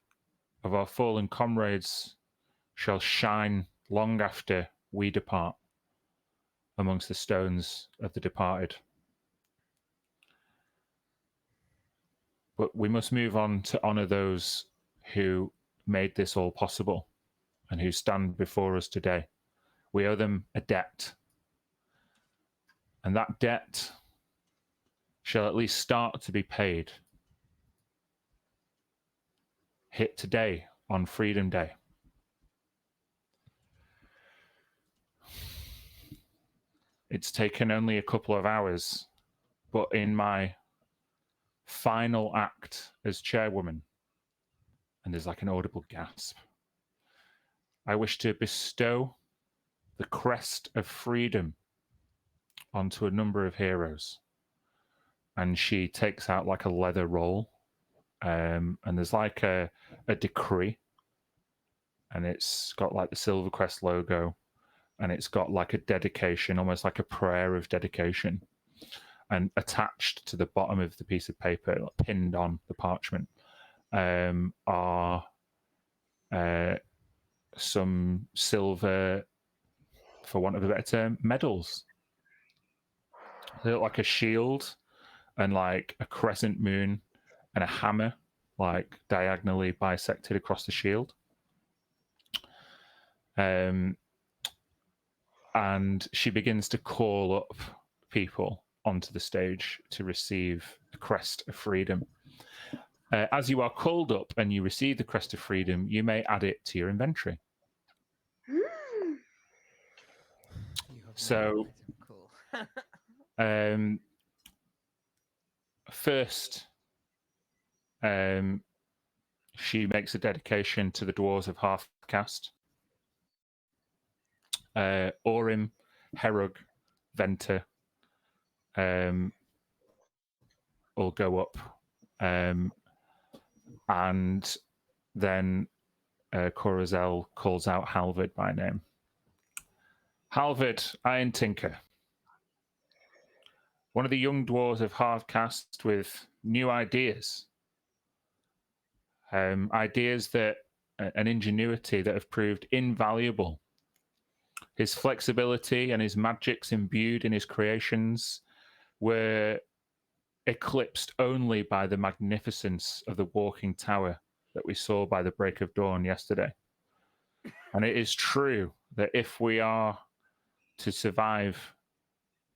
of our fallen comrades shall shine long after we depart amongst the stones of the departed. But we must move on to honor those who made this all possible and who stand before us today. We owe them a debt. And that debt shall at least start to be paid. Hit today on Freedom Day. It's taken only a couple of hours, but in my final act as chairwoman, and there's like an audible gasp, I wish to bestow the Crest of Freedom onto a number of heroes. And she takes out like a leather roll, and there's like a decree, and it's got like the Silvercrest logo, and it's got like a dedication, almost like a prayer of dedication. And attached to the bottom of the piece of paper, like pinned on the parchment, are some silver, for want of a better term, medals. They look like a shield and like a crescent moon and a hammer, like diagonally bisected across the shield. And she begins to call up people onto the stage to receive the Crest of Freedom. As you are called up and you receive the Crest of Freedom, you may add it to your inventory. So, cool. First, she makes a dedication to the dwarves of Halfcast. Orim, Herug, Venter will go up, and then Corazel calls out Halvard by name. Halvard, Iron Tinker, one of the young dwarves of Halfcast with new ideas. Ideas that and ingenuity that have proved invaluable. His flexibility and his magics imbued in his creations were eclipsed only by the magnificence of the walking tower that we saw by the break of dawn yesterday. And it is true that if we are to survive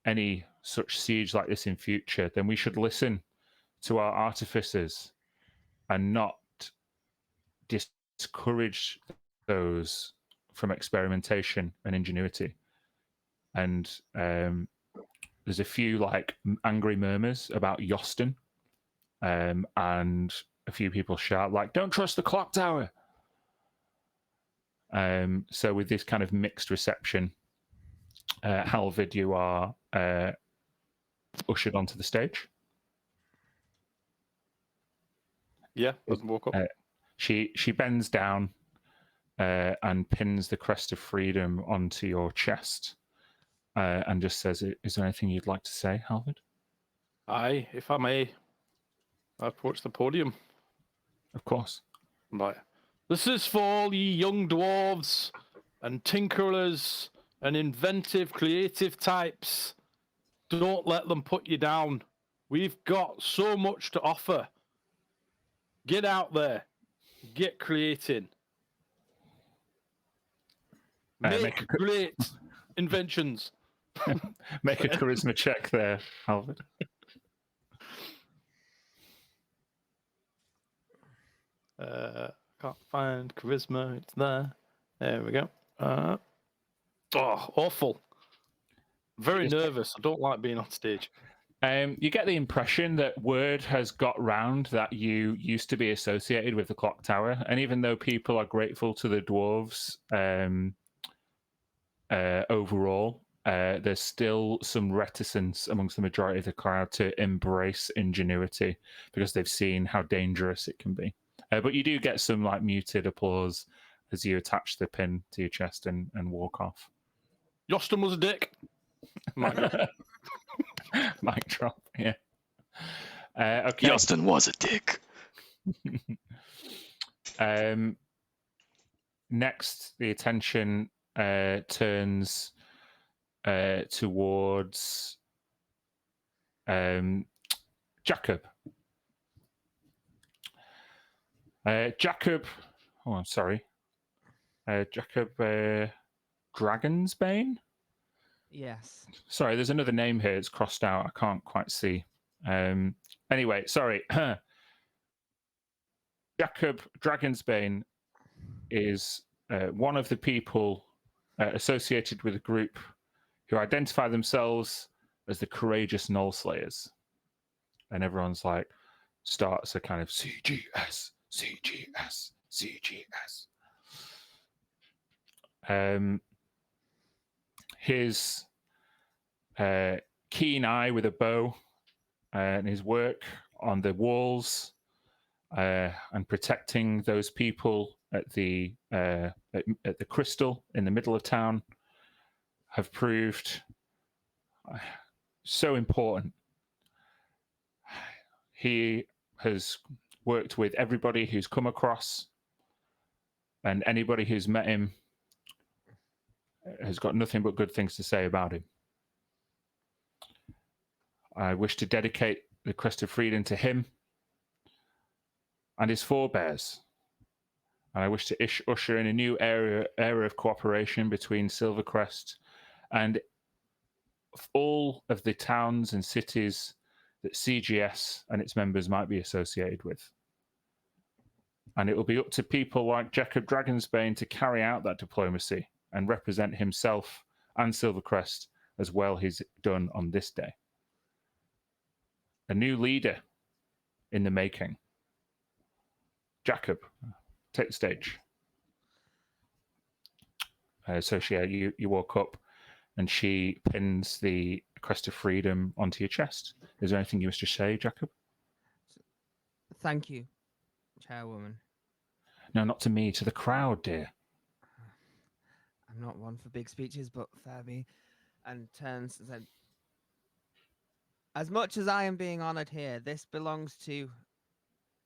any such siege like this in future, then we should listen to our artificers and not discourage those from experimentation and ingenuity. And there's a few like angry murmurs about Yoston, and a few people shout like, "Don't trust the clock tower." So with this kind of mixed reception, Halvard, you are ushered onto the stage. Yeah, doesn't walk up. She bends down and pins the Crest of Freedom onto your chest, and just says, "Is there anything you'd like to say, Halvard?" Aye, if I may, I approach the podium. Of course. Right. This is for all ye young dwarves and tinkerers and inventive, creative types. Don't let them put you down. We've got so much to offer. Get out there. Get creating. Make great inventions. Make a charisma check there, Halvard. Can't find charisma. It's there. There we go. Awful. Very nervous. I don't like being on stage. You get the impression that word has got round that you used to be associated with the clock tower, and even though people are grateful to the dwarves overall, there's still some reticence amongst the majority of the crowd to embrace ingenuity because they've seen how dangerous it can be. But you do get some like muted applause as you attach the pin to your chest and walk off. Yoston was a dick. Mic drop. Mic drop, yeah. Okay. Yoston was a dick. Next, the attention turns towards Jacob. Jacob, oh, I'm sorry. Jacob Dragonsbane? Yes. Sorry, there's another name here. It's crossed out. I can't quite see. Anyway, sorry. Jacob Dragonsbane is one of the people associated with a group who identify themselves as the Courageous Knoll Slayers. And everyone's like, starts a kind of CGS, CGS, CGS. His keen eye with a bow and his work on the walls and protecting those people at the crystal in the middle of town have proved so important. He has worked with everybody who's come across, and anybody who's met him has got nothing but good things to say about him. I wish to dedicate the Crest of Freedom to him and his forebears. And I wish to usher in a new era of cooperation between Silvercrest and all of the towns and cities that CGS and its members might be associated with. And it will be up to people like Jacob Dragonsbane to carry out that diplomacy and represent himself and Silvercrest as well he's done on this day. A new leader in the making. Jacob, take the stage. Socia, you walk up and she pins the Crest of Freedom onto your chest. Is there anything you wish to say, Jacob? Thank you, Chairwoman. No, not to me, to the crowd, dear. I'm not one for big speeches, but fair be. And turns and said, as much as I am being honored here, this belongs to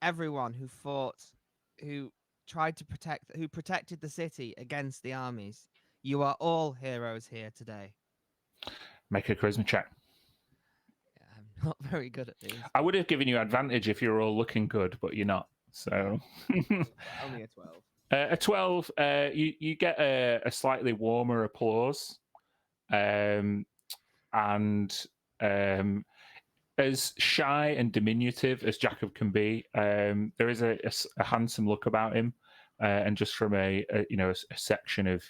everyone who fought, who tried to protect, who protected the city against the armies. You are all heroes here today. Make a charisma check. Yeah, I'm not very good at these. I would have given you advantage if you were all looking good, but you're not. So Only a 12. A 12, you get a slightly warmer applause. And as shy and diminutive as Jacob can be, there is a handsome look about him. And just from a section of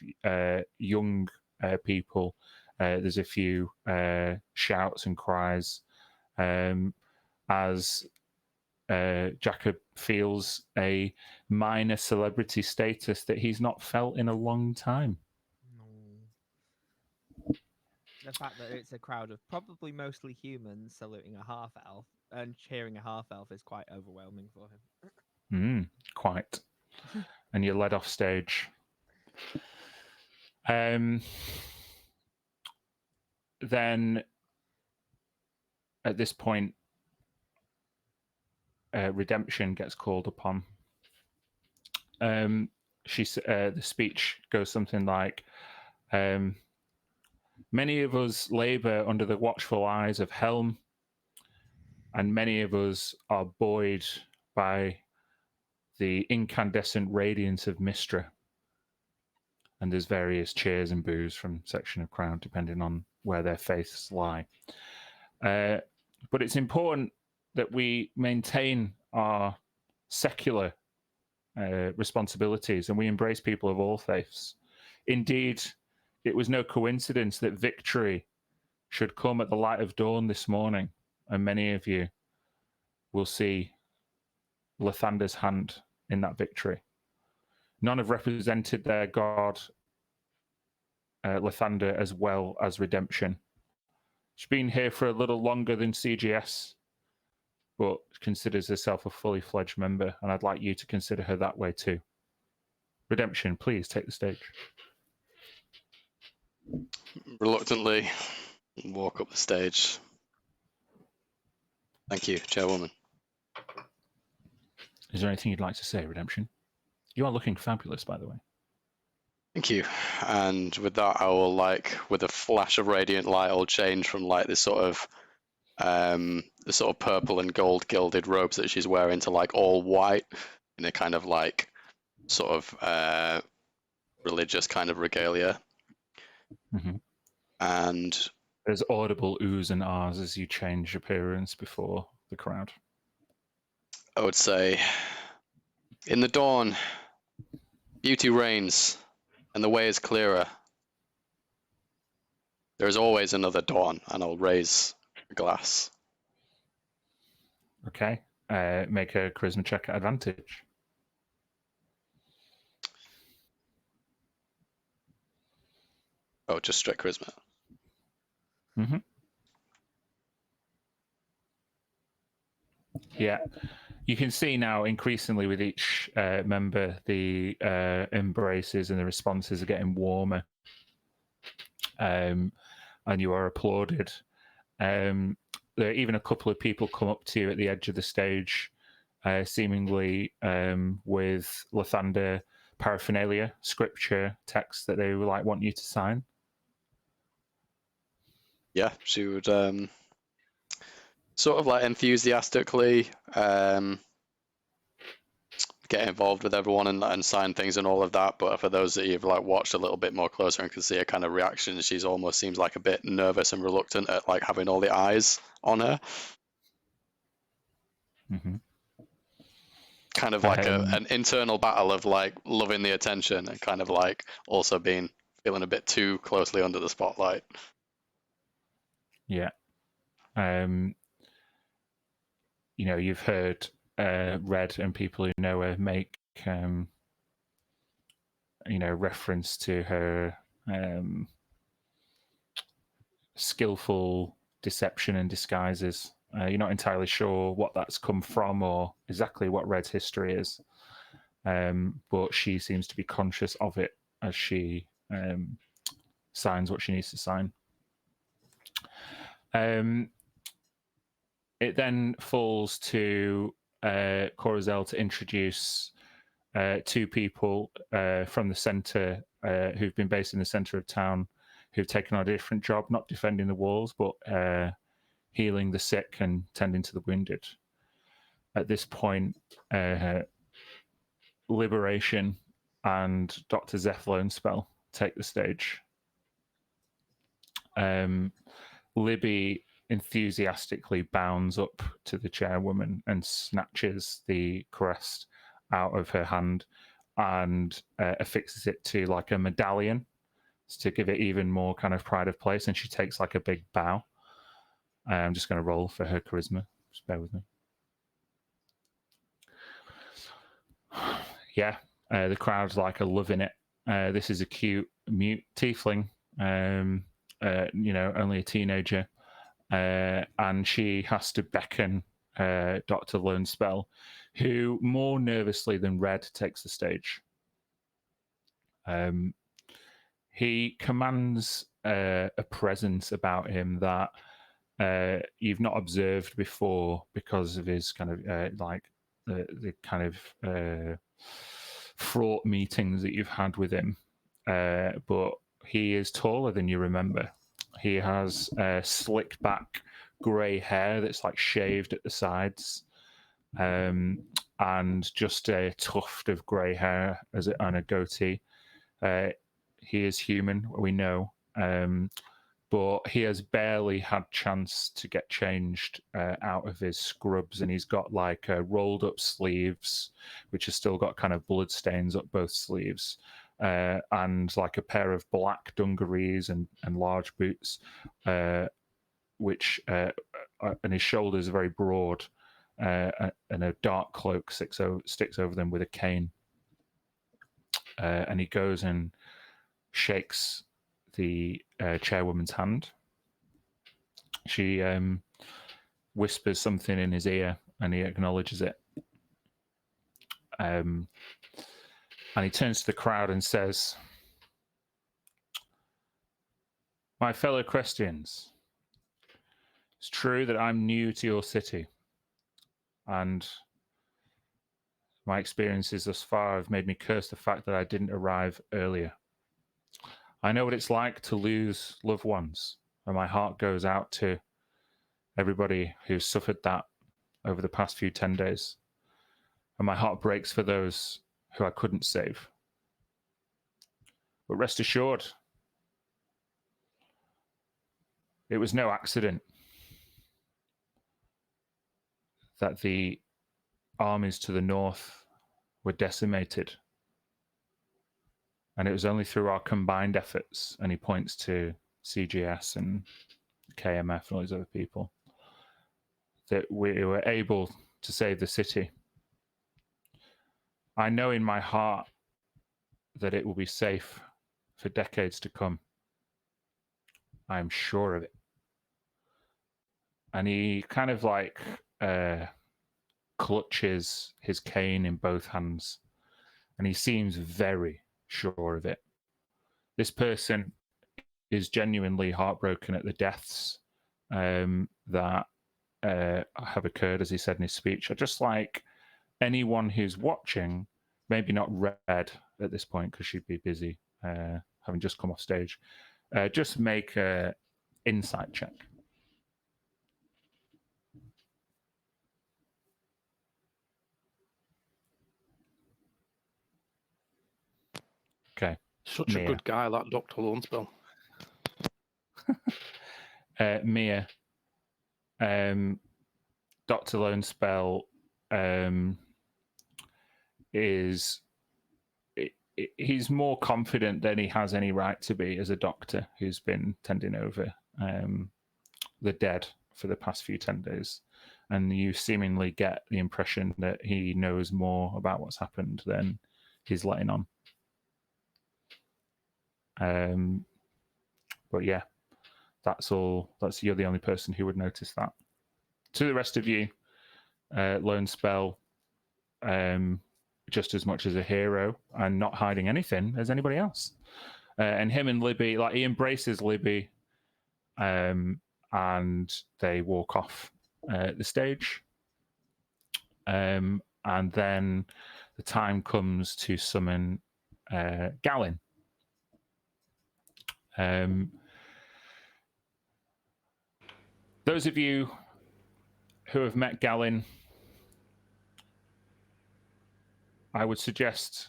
young people, there's a few shouts and cries as Jacob feels a minor celebrity status that he's not felt in a long time. The fact that it's a crowd of probably mostly humans saluting a half-elf and cheering a half-elf is quite overwhelming for him. Quite. And you're led off stage. Then, at this point, redemption gets called upon. The speech goes something like, many of us labor under the watchful eyes of Helm, and many of us are buoyed by the incandescent radiance of Mystra. And there's various cheers and boos from section of crowd, depending on where their faiths lie. But it's important that we maintain our secular responsibilities and we embrace people of all faiths. Indeed, it was no coincidence that victory should come at the light of dawn this morning, and many of you will see Lathander's hand in that victory. None have represented their god Lathander as well as Redemption. She's been here for a little longer than CGS, but considers herself a fully fledged member, and I'd like you to consider her that way too. Redemption, please take the stage. Reluctantly walk up the stage. Thank you, Chairwoman. Is there anything you'd like to say, Redemption? You are looking fabulous, by the way. Thank you. And with that, I will, like, with a flash of radiant light, I'll change from like this sort of the sort of purple and gold gilded robes that she's wearing to like all white in a kind of like sort of religious kind of regalia. Mm-hmm. And there's audible oohs and ahs as you change appearance before the crowd. I would say, in the dawn, beauty reigns, and the way is clearer. There is always another dawn, and I'll raise a glass. Okay. Make a charisma check at advantage. Oh, just straight charisma. Mm-hmm. Yeah. You can see now increasingly with each member, the embraces and the responses are getting warmer. And you are applauded. There are even a couple of people come up to you at the edge of the stage, seemingly with Lathander paraphernalia, scripture, text that they would like want you to sign. Yeah, she would sort of like enthusiastically get involved with everyone and sign things and all of that. But for those that you've like watched a little bit more closer and can see her kind of reaction, she's almost seems like a bit nervous and reluctant at like having all the eyes on her. Mm-hmm. Kind of like an internal battle of like loving the attention and kind of like also feeling a bit too closely under the spotlight. Yeah. You know, you've heard Red and people who know her make, you know, reference to her skillful deception and disguises. You're not entirely sure what that's come from or exactly what Red's history is, but she seems to be conscious of it as she signs what she needs to sign. It then falls to Corazel to introduce two people from the centre who've been based in the centre of town, who've taken on a different job, not defending the walls, but healing the sick and tending to the wounded. At this point, Liberation and Dr. Zeph Spell take the stage. Libby enthusiastically bounds up to the chairwoman and snatches the crest out of her hand and affixes it to like a medallion to give it even more kind of pride of place. And she takes like a big bow. I'm just going to roll for her charisma. Just bear with me. Yeah, the crowd's like are loving it. This is a cute mute tiefling, you know, only a teenager. And she has to beckon Dr. Spell, who more nervously than Red takes the stage. He commands a presence about him that you've not observed before because of his kind of like the kind of fraught meetings that you've had with him. But he is taller than you remember. He has slicked back grey hair that's like shaved at the sides, and just a tuft of grey hair and a goatee. He is human, we know, but he has barely had chance to get changed out of his scrubs, and he's got like rolled up sleeves, which has still got kind of blood stains up both sleeves. And like a pair of black dungarees and large boots, which and his shoulders are very broad, and a dark cloak sticks over them with a cane. And he goes and shakes the chairwoman's hand. She whispers something in his ear, and he acknowledges it. And he turns to the crowd and says, "My fellow Crestians, it's true that I'm new to your city, and my experiences thus far have made me curse the fact that I didn't arrive earlier. I know what it's like to lose loved ones, and my heart goes out to everybody who's suffered that over the past 10 days. And my heart breaks for those who I couldn't save. But rest assured, it was no accident that the armies to the north were decimated. And it was only through our combined efforts," and he points to CGS and KMF and all these other people, "that we were able to save the city. I know in my heart that it will be safe for decades to come. I am sure of it." And he kind of like clutches his cane in both hands, and he seems very sure of it. This person is genuinely heartbroken at the deaths that have occurred, as he said in his speech. I'd just like anyone who's watching, maybe not Red at this point because she'd be busy having just come off stage, just make an insight check. Okay. Such Mia. a good guy, that Dr. Lornspell. Mia, Dr. Lone Spell he's more confident than he has any right to be as a doctor who's been tending over the dead for the past 10 days. And you seemingly get the impression that he knows more about what's happened than he's letting on. But yeah, that's all. You're the only person who would notice that. To the rest of you, Lone Spell, just as much as a hero and not hiding anything as anybody else. And him and Libby, like he embraces Libby, and they walk off the stage. And then the time comes to summon Gallin. Those of you who have met Gallin, I would suggest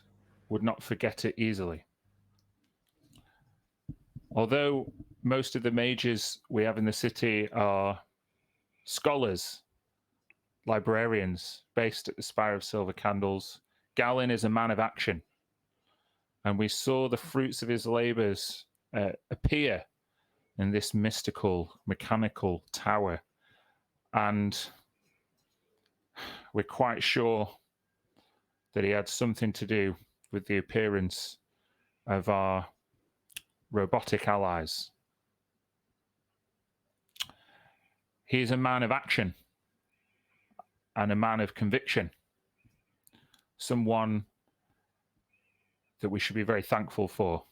would not forget it easily. Although most of the mages we have in the city are scholars, librarians based at the Spire of Silver Candles, Gallin is a man of action. And we saw the fruits of his labors appear in this mystical, mechanical tower. And we're quite sure that he had something to do with the appearance of our robotic allies. He is a man of action and a man of conviction. Someone that we should be very thankful for.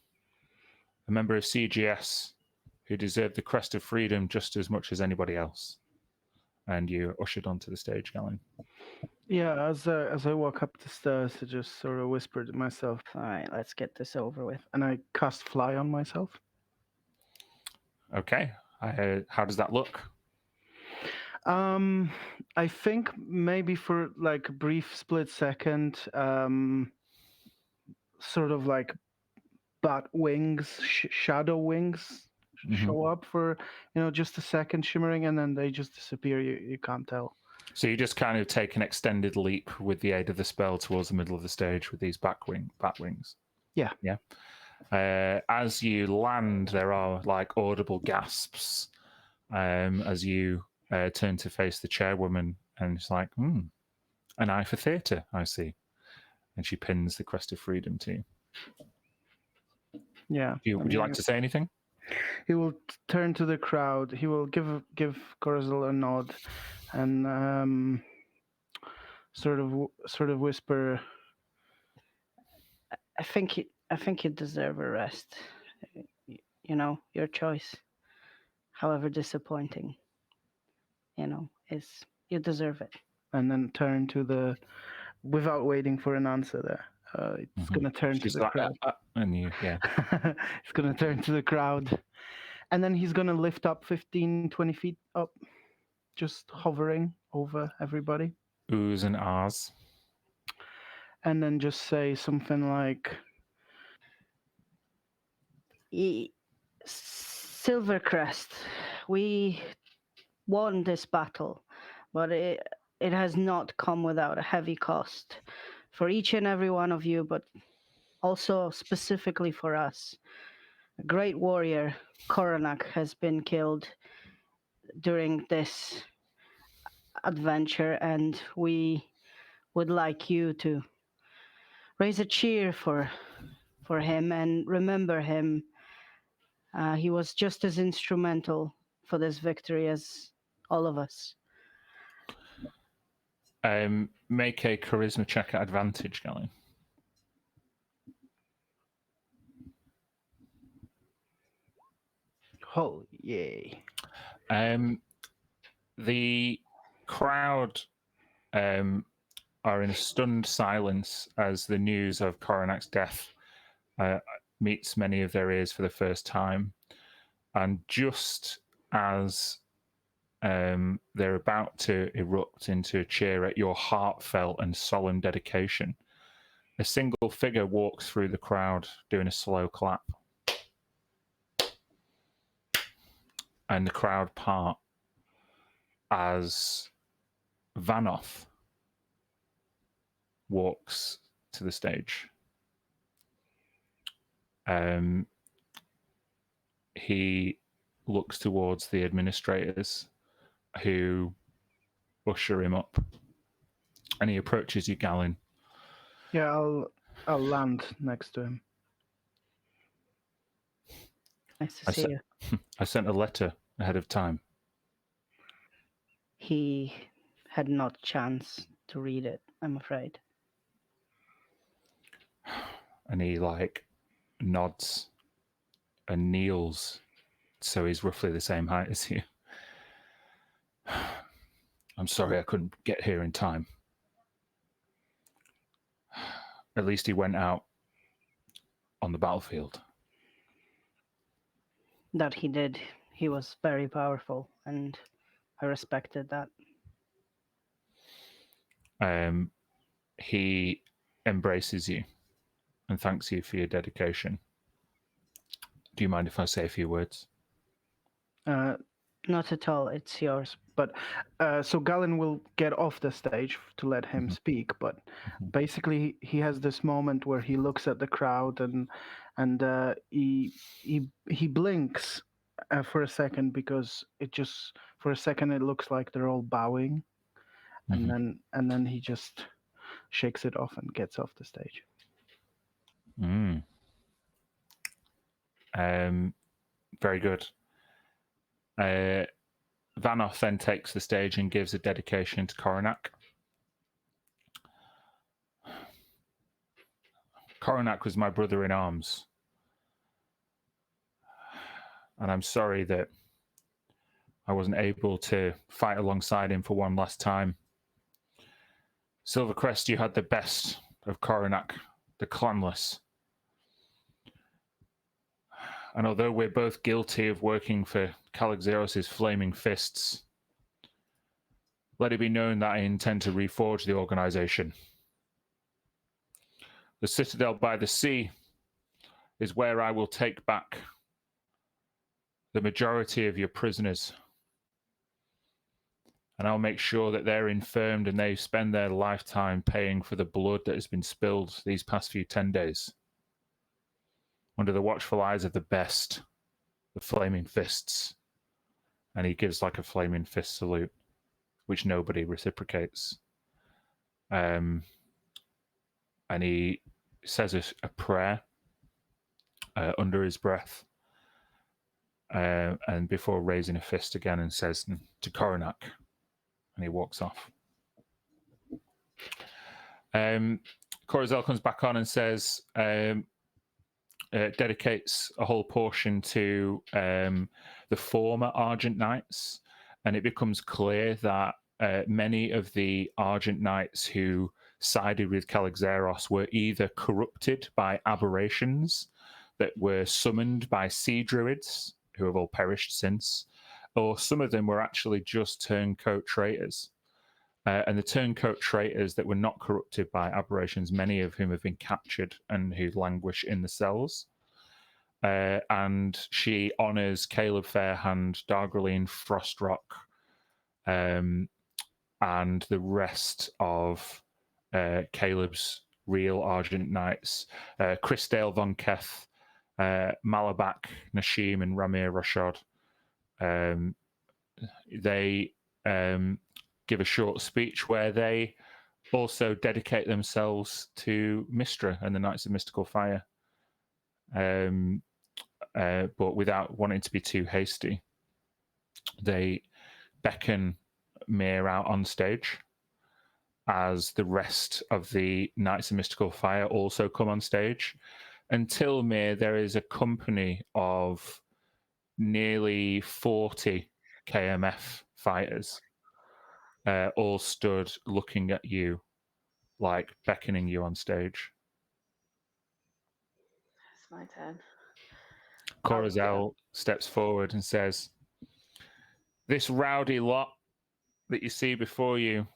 A member of CGS who deserved the Crest of Freedom just as much as anybody else. And you ushered onto the stage, Gallin. Yeah, as I walk up the stairs, I just sort of whisper to myself, All right, let's get this over with. and I cast Fly on myself. Okay. How does that look? I think maybe for like a brief split second, sort of like bat wings, shadow wings show up for, just a second shimmering, and then they just disappear. You can't tell. So you just kind of take an extended leap with the aid of the spell towards the middle of the stage with these bat wings. Yeah. Yeah. As you land, there are like audible gasps as you turn to face the chairwoman, and it's like, an eye for theatre, I see. And she pins the Crest of Freedom to you. Yeah. Would you like to say anything? He will turn to the crowd. He will give Corzel a nod, and sort of whisper, I think you deserve a rest. You know, your choice, however disappointing, is you deserve it. and then turn to the, without waiting for an answer there. It's gonna turn She's to the like, crowd. and you, yeah. It's gonna turn to the crowd, and then he's gonna lift up 15, 20 feet up, just hovering over everybody, Oohs and ahs. and then just say something like, Silvercrest, we won this battle, but it has not come without a heavy cost for each and every one of you, but also specifically for us. A great warrior, Koronak, has been killed during this adventure, and we would like you to raise a cheer for him and remember him. He was just as instrumental for this victory as all of us. Make a charisma check at advantage, Galen. "Oh, yay!" The crowd are in a stunned silence as the news of Koronak's death meets many of their ears for the first time. And just as they're about to erupt into a cheer at your heartfelt and solemn dedication, a single figure walks through the crowd doing a slow clap. And the crowd part as Vanoth walks to the stage. He looks towards the administrators who usher him up, and he approaches you, Galen. Yeah, I'll land next to him. Nice to see you. I sent a letter ahead of time. He had not chance to read it, I'm afraid. And he nods and kneels, so he's roughly the same height as you. I'm sorry I couldn't get here in time. At least he went out on the battlefield. That he did. He was very powerful, and I respected that. He embraces you and thanks you for your dedication. Do you mind if I say a few words? Not at all. It's yours. But so Galen will get off the stage to let him speak. But basically, he has this moment where he looks at the crowd and he blinks for a second, because for a second it looks like they're all bowing, and then he just shakes it off and gets off the stage. Very good. Vanoth then takes the stage and gives a dedication to Koronak. Koronak was my brother in arms, and I'm sorry that I wasn't able to fight alongside him for one last time. Silvercrest, you had the best of Koronak, the clanless. And although we're both guilty of working for Calixeros' flaming fists, let it be known that I intend to reforge the organization. The Citadel by the Sea is where I will take back the majority of your prisoners. And I'll make sure that they're infirmed and they spend their lifetime paying for the blood that has been spilled these past few 10 days. Under the watchful eyes of the best, the Flaming Fists. And he gives a Flaming Fist salute, which nobody reciprocates. And he says a prayer under his breath. and before raising a fist again and says, to Coronac, and he walks off. Corazel comes back on and says, dedicates a whole portion to the former Argent Knights, and it becomes clear that many of the Argent Knights who sided with Calixeros were either corrupted by aberrations that were summoned by sea druids, who have all perished since, or some of them were actually just turncoat traitors. And the turncoat traitors that were not corrupted by aberrations, many of whom have been captured and who languish in the cells. And she honours Caleb Fairhand, Dargreline Frostrock, and the rest of Caleb's real Argent Knights, Chrisdale Von Keth, Malabak, Nashim, and Ramir Rashad. They give a short speech where they also dedicate themselves to Mystra and the Knights of Mystical Fire, but without wanting to be too hasty. They beckon Mir out on stage as the rest of the Knights of Mystical Fire also come on stage. Until Mir, there is a company of nearly 40 KMF fighters, all stood looking at you, like beckoning you on stage. It's my turn. Corazel steps forward and says, "This rowdy lot that you see before you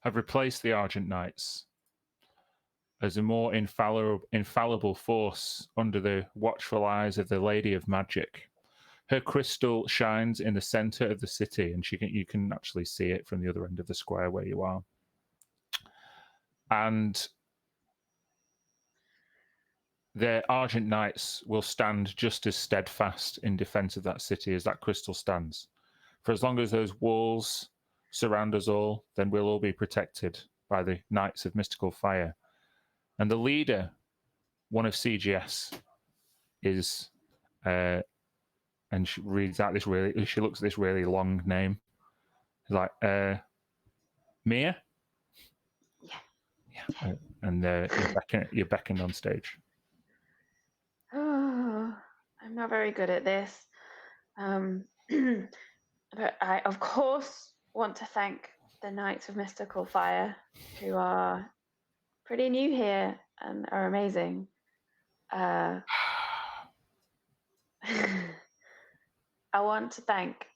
have replaced the Argent Knights as a more infallible force under the watchful eyes of the Lady of Magic. Her crystal shines in the center of the city, and you can actually see it from the other end of the square where you are. And the Argent Knights will stand just as steadfast in defense of that city as that crystal stands. For as long as those walls surround us all, then we'll all be protected by the Knights of Mystical Fire. And the leader, one of CGS, is and she reads out this she looks at this really long name. She's like, Mia? Yeah. And you're beckoned on stage. Oh, I'm not very good at this. But I, of course, want to thank the Knights of Mystical Fire, who are pretty new here and are amazing. I want to thank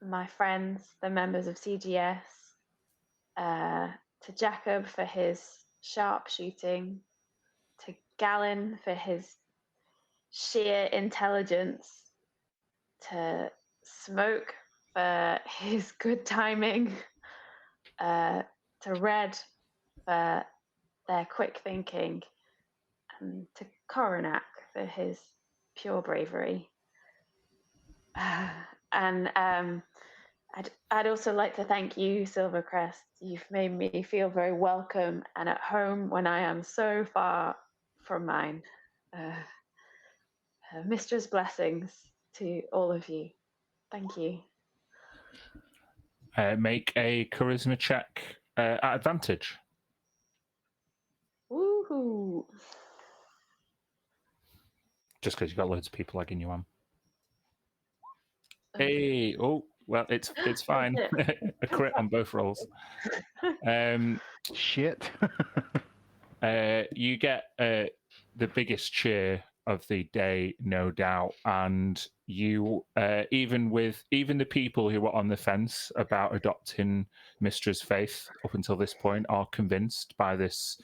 my friends, the members of CGS, to Jacob for his sharp shooting, to Gallon for his sheer intelligence, to Smoke for his good timing, to Red for their quick thinking, and to Coronac for his pure bravery. And I'd also like to thank you, Silvercrest. You've made me feel very welcome and at home when I am so far from mine. Mistress blessings to all of you. Thank you. Make a charisma check at advantage. Woohoo! Just because you've got loads of people egging you on. Hey, oh, well, it's fine. A crit on both rolls. Shit. You get the biggest cheer of the day, no doubt, and you even the people who were on the fence about adopting Mistra's faith up until this point are convinced by this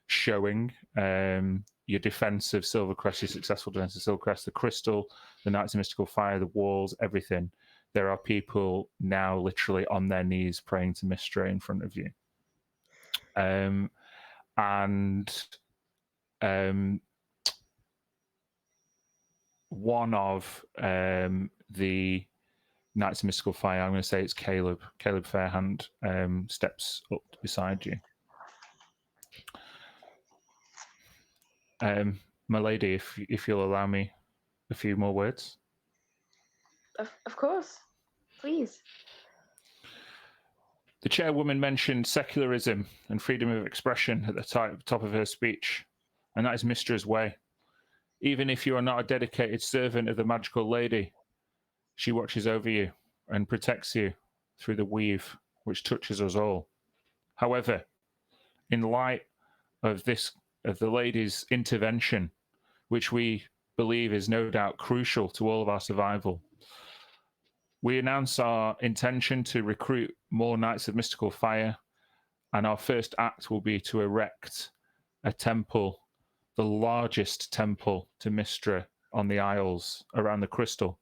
showing. Your defense of Silvercrest, your successful defense of Silvercrest, the crystal, the Knights of Mystical Fire, the walls, everything. There are people now literally on their knees praying to Mystra in front of you. One of the Knights of Mystical Fire, I'm going to say it's Caleb Fairhand, steps up beside you. My lady, if you'll allow me a few more words. Of course. Please. The chairwoman mentioned secularism and freedom of expression at the top of her speech, and that is Mystra's way. Even if you are not a dedicated servant of the magical lady, she watches over you and protects you through the weave which touches us all. However, in light of the lady's intervention, which we believe is no doubt crucial to all of our survival, we announce our intention to recruit more Knights of Mystical Fire, and our first act will be to erect a temple, the largest temple to Mystra on the Isles around the crystal.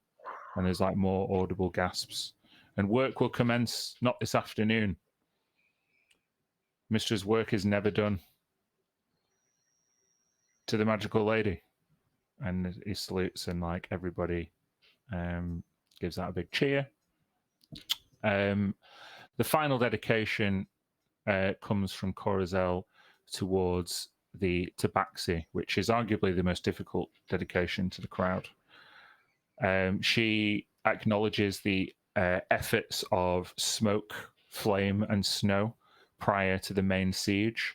And there's like more audible gasps. And work will commence not this afternoon. Mystra's work is never done. To the magical lady. And he salutes, and like everybody gives that a big cheer. The final dedication comes from Corazel towards the Tabaxi, which is arguably the most difficult dedication to the crowd. She acknowledges the efforts of Smoke, Flame, and Snow prior to the main siege,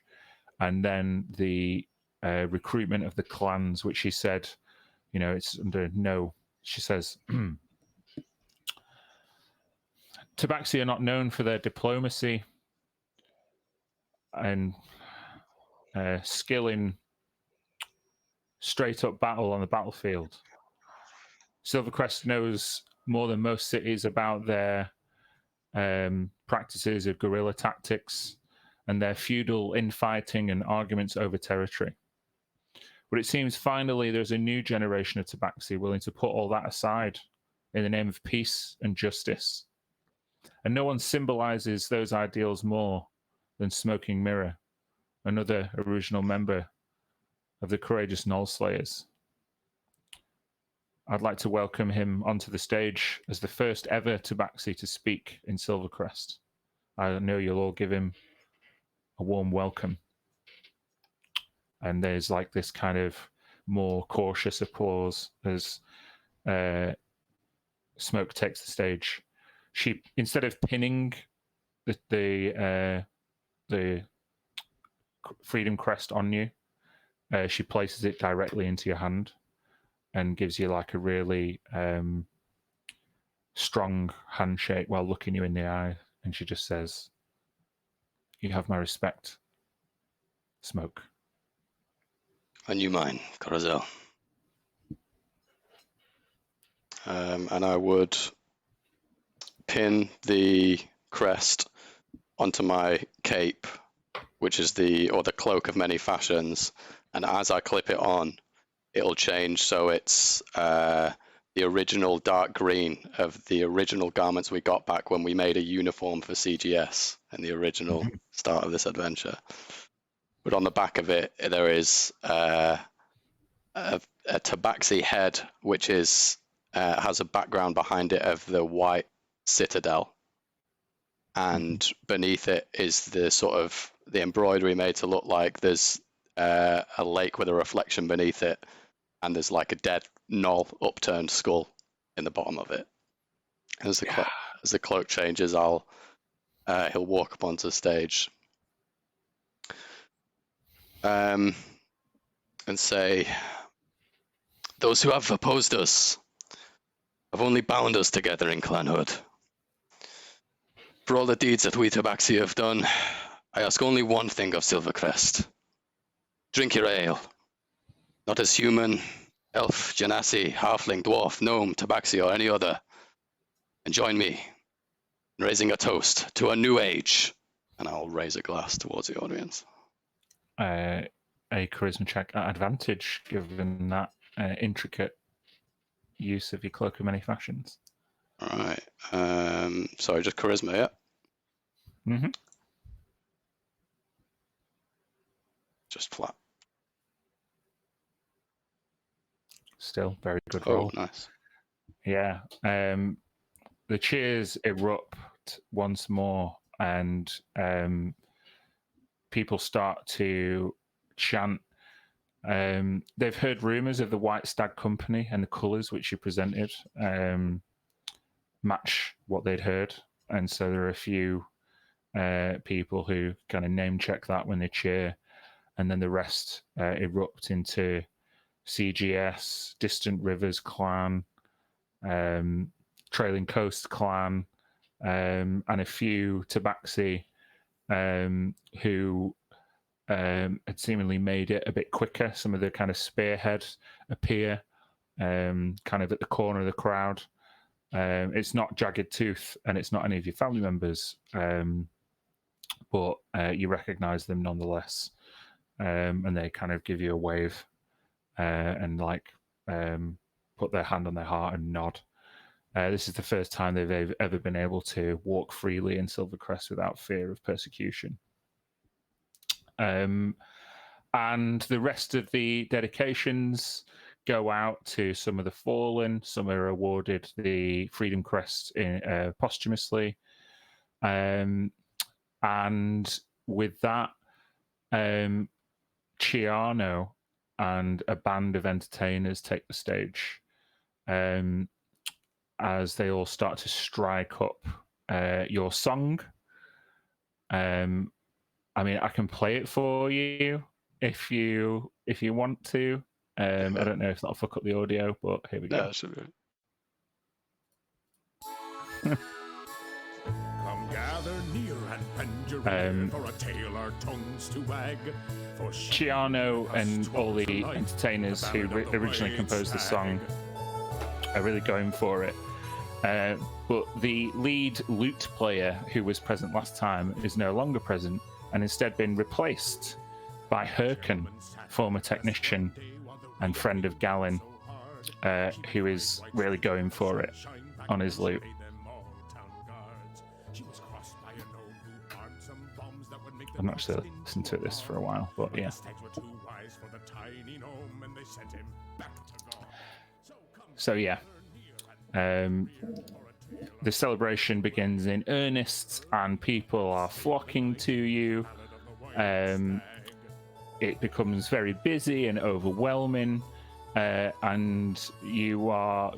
and then the recruitment of the clans, which she said, it's under no. She says, Tabaxi are not known for their diplomacy and skill in straight up battle on the battlefield. Silvercrest knows more than most cities about their practices of guerrilla tactics and their feudal infighting and arguments over territory. But it seems finally there's a new generation of Tabaxi willing to put all that aside in the name of peace and justice. And no one symbolizes those ideals more than Smoking Mirror, another original member of the Courageous Knoll Slayers. I'd like to welcome him onto the stage as the first ever Tabaxi to speak in Silvercrest. I know you'll all give him a warm welcome. And there's like this kind of more cautious applause as Smoke takes the stage. She, instead of pinning the Freedom Crest on you, she places it directly into your hand and gives you like a really strong handshake while looking you in the eye. And she just says, "You have my respect, Smoke." And you mine, Corazel. And I would pin the crest onto my cape, which is the cloak of many fashions. And as I clip it on, it'll change so it's the original dark green of the original garments we got back when we made a uniform for CGS in the original start of this adventure. But on the back of it, there is a Tabaxi head, which is has a background behind it of the white citadel, and beneath it is the sort of the embroidery made to look like there's a lake with a reflection beneath it, and there's like a dead knoll upturned skull in the bottom of it. As the cloak changes, he'll walk up onto the stage and say, "Those who have opposed us have only bound us together in clanhood. For all the deeds that we Tabaxi have done, I ask only one thing of Silvercrest. Drink your ale, not as human, elf, genasi, halfling, dwarf, gnome, Tabaxi, or any other, and join me in raising a toast to a new age." And I'll raise a glass towards the audience. A charisma check at advantage, given that intricate use of your cloak of many fashions. All right. Sorry, just charisma, yeah? Mm-hmm. Just flat. Still very good Oh, roll. nice. Yeah. The cheers erupt once more, and people start to chant. They've heard rumors of the White Stag Company and the colors which you presented. match what they'd heard, and so there are a few people who kind of name check that when they cheer, and then the rest erupt into CGS, Distant Rivers Clan, Trailing Coast Clan, and a few Tabaxi who had seemingly made it a bit quicker. Some of the kind of spearhead appear kind of at the corner of the crowd. It's not Jagged Tooth, and it's not any of your family members, but you recognize them nonetheless, and they kind of give you a wave and put their hand on their heart and nod. This is the first time they've ever been able to walk freely in Silvercrest without fear of persecution. And the rest of the dedications go out to some of the fallen. Some are awarded the Freedom Crest posthumously. And with that, Chiano and a band of entertainers take the stage as they all start to strike up your song. I mean, I can play it for you if you want to. I don't know if that'll fuck up the audio, but here we go. No, it should be. Come gather near and bend your ear for a tale our tongues to wag. For Chiano and all the entertainers who originally composed the song are really going for it. But the lead lute player who was present last time is no longer present and instead been replaced by Herken, former technician and friend of Galen, who is really going for it on his lute. I'm not sure listened to this for a while, but yeah. So yeah, the celebration begins in earnest, and people are flocking to you. It becomes very busy and overwhelming, and you are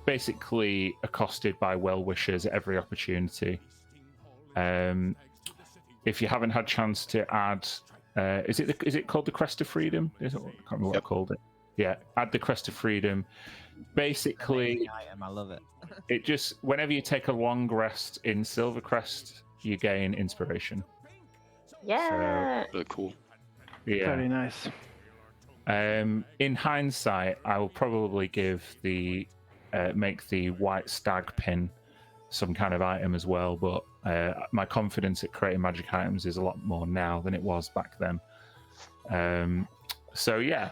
basically accosted by well-wishers at every opportunity. If you haven't had a chance to add, is it called the Crest of Freedom? I can't remember what I called it. Yeah, add the Crest of Freedom. Basically, I love it. It just, whenever you take a long rest in Silvercrest, you gain inspiration. Yeah. Really cool. Yeah. Very nice. In hindsight, I will probably give make the white stag pin some kind of item as well, but my confidence at creating magic items is a lot more now than it was back then. So yeah.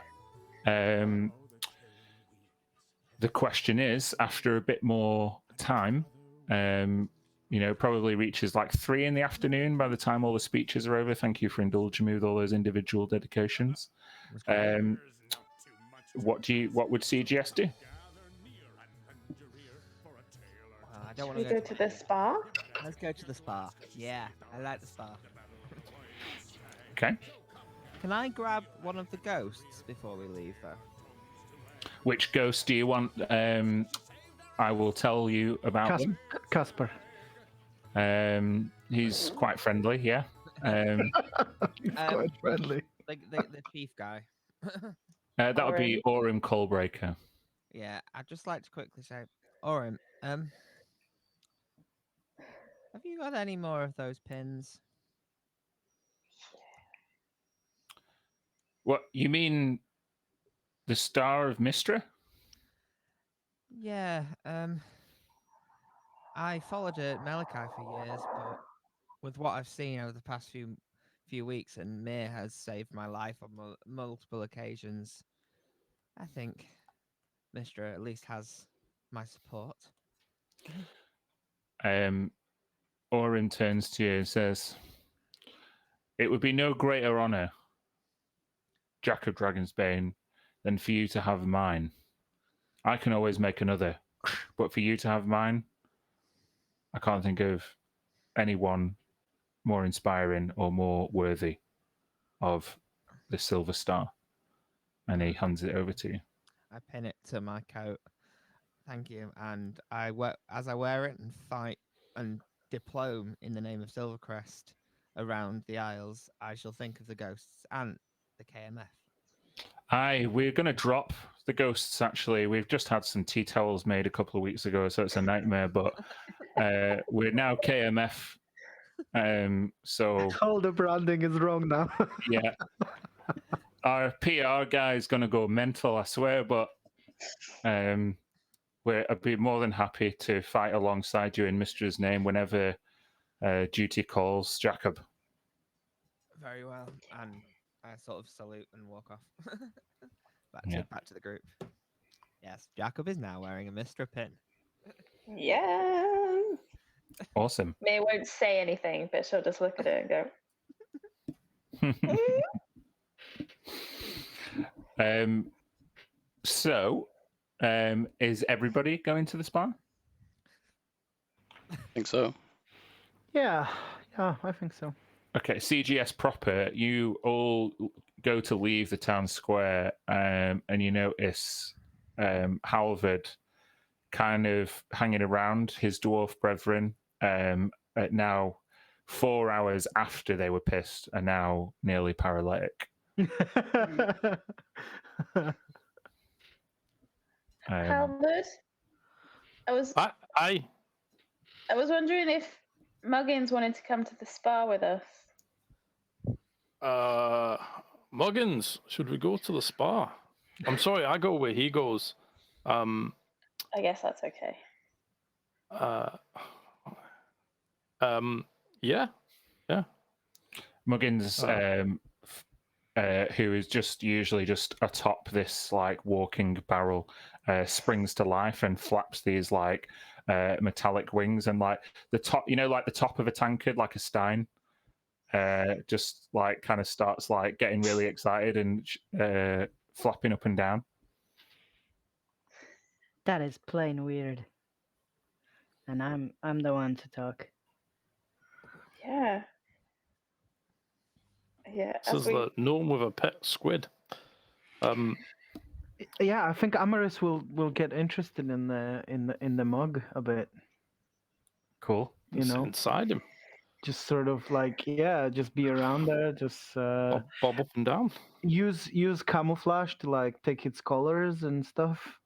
The question is, after a bit more time, probably reaches like 3 in the afternoon by the time all the speeches are over. Thank you for indulging me with all those individual dedications. What would CGS do? I don't Should want we to go to the spa? Let's go to the spa. Yeah, I like the spa. Okay. Can I grab one of the ghosts before we leave, though? Which ghost do you want? I will tell you about them. Casper. He's quite friendly, yeah. He's quite friendly. The chief guy. That would be Aurum Coalbreaker. Yeah, I'd just like to quickly say, Aurum, have you got any more of those pins? What, you mean the Star of Mystra? Yeah, I followed it at Malachi for years, but with what I've seen over the past few weeks, and Mir has saved my life on multiple occasions, I think Mystra at least has my support. Aurum turns to you and says, "It would be no greater honor, Jack of Dragonsbane, than for you to have mine. I can always make another, but for you to have mine, I can't think of anyone more inspiring or more worthy of the Silver Star." And he hands it over to you. I pin it to my coat. Thank you. And I wear as I wear it and fight and diplome in the name of Silvercrest around the Isles, I shall think of the ghosts and the KMF. Aye, we're going to drop the ghosts, actually. We've just had some tea towels made a couple of weeks ago, so it's a nightmare, but we're now KMF. So, All the branding is wrong now. yeah. Our PR guy is going to go mental, I swear, but I'd be more than happy to fight alongside you in Mistra's name whenever duty calls, Jacob. Very well. And I sort of salute and walk off. Yeah. Back to the group. Yes, Jacob is now wearing a Mistra pin. Yeah. Awesome. May won't say anything, but she'll just look at it and go, So, is everybody going to the spa? I think so. Yeah, I think so. Okay, CGS proper, you all go to leave the town square, and you notice Halvard kind of hanging around his dwarf brethren. At now 4 hours after they were pissed, are now nearly paralytic. Halberd, I was wondering if Muggins wanted to come to the spa with us. Muggins, should we go to the spa? I'm sorry, I go where he goes. I guess that's okay. Yeah. Muggins, who is just usually just atop this like walking barrel, springs to life and flaps these like metallic wings, and like the top, like the top of a tankard, like a stein, just like kind of starts like getting really excited and flapping up and down. That is plain weird. And I'm the one to talk. Yeah. Yeah. This is the gnome with a pet squid. Yeah, I think Amaris will get interested in the mug a bit. Cool. Inside him. Just sort of like, yeah, just be around there, just Bob up and down. Use camouflage to like take its colors and stuff.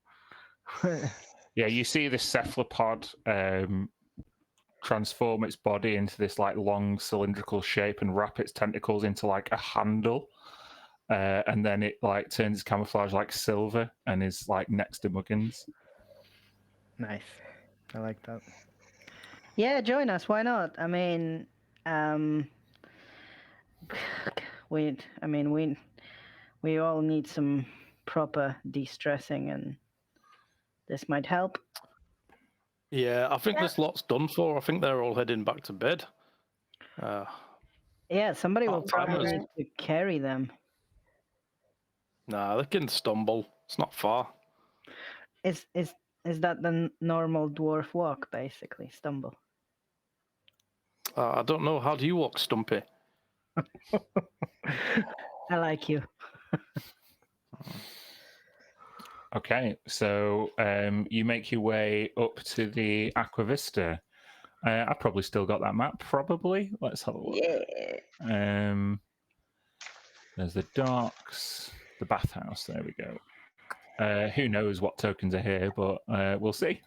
Yeah, you see this cephalopod transform its body into this like long cylindrical shape and wrap its tentacles into like a handle, and then it like turns its camouflage like silver and is like next to Muggins. Nice, I like that. Yeah, join us. Why not? I mean, we all need some proper de-stressing, and this might help. Yeah, I think this lot's done for. I think they're all heading back to bed. Yeah, somebody will probably Alzheimer's. need to carry them. Nah, they can stumble. It's not far. Is that the normal dwarf walk, basically? Stumble. I don't know. How do you walk, Stumpy? I like you. Okay, so you make your way up to the Aqua Vista. I've probably still got that map, probably. Let's have a look. Yeah. There's the docks, the bathhouse, there we go. Who knows what tokens are here, but we'll see.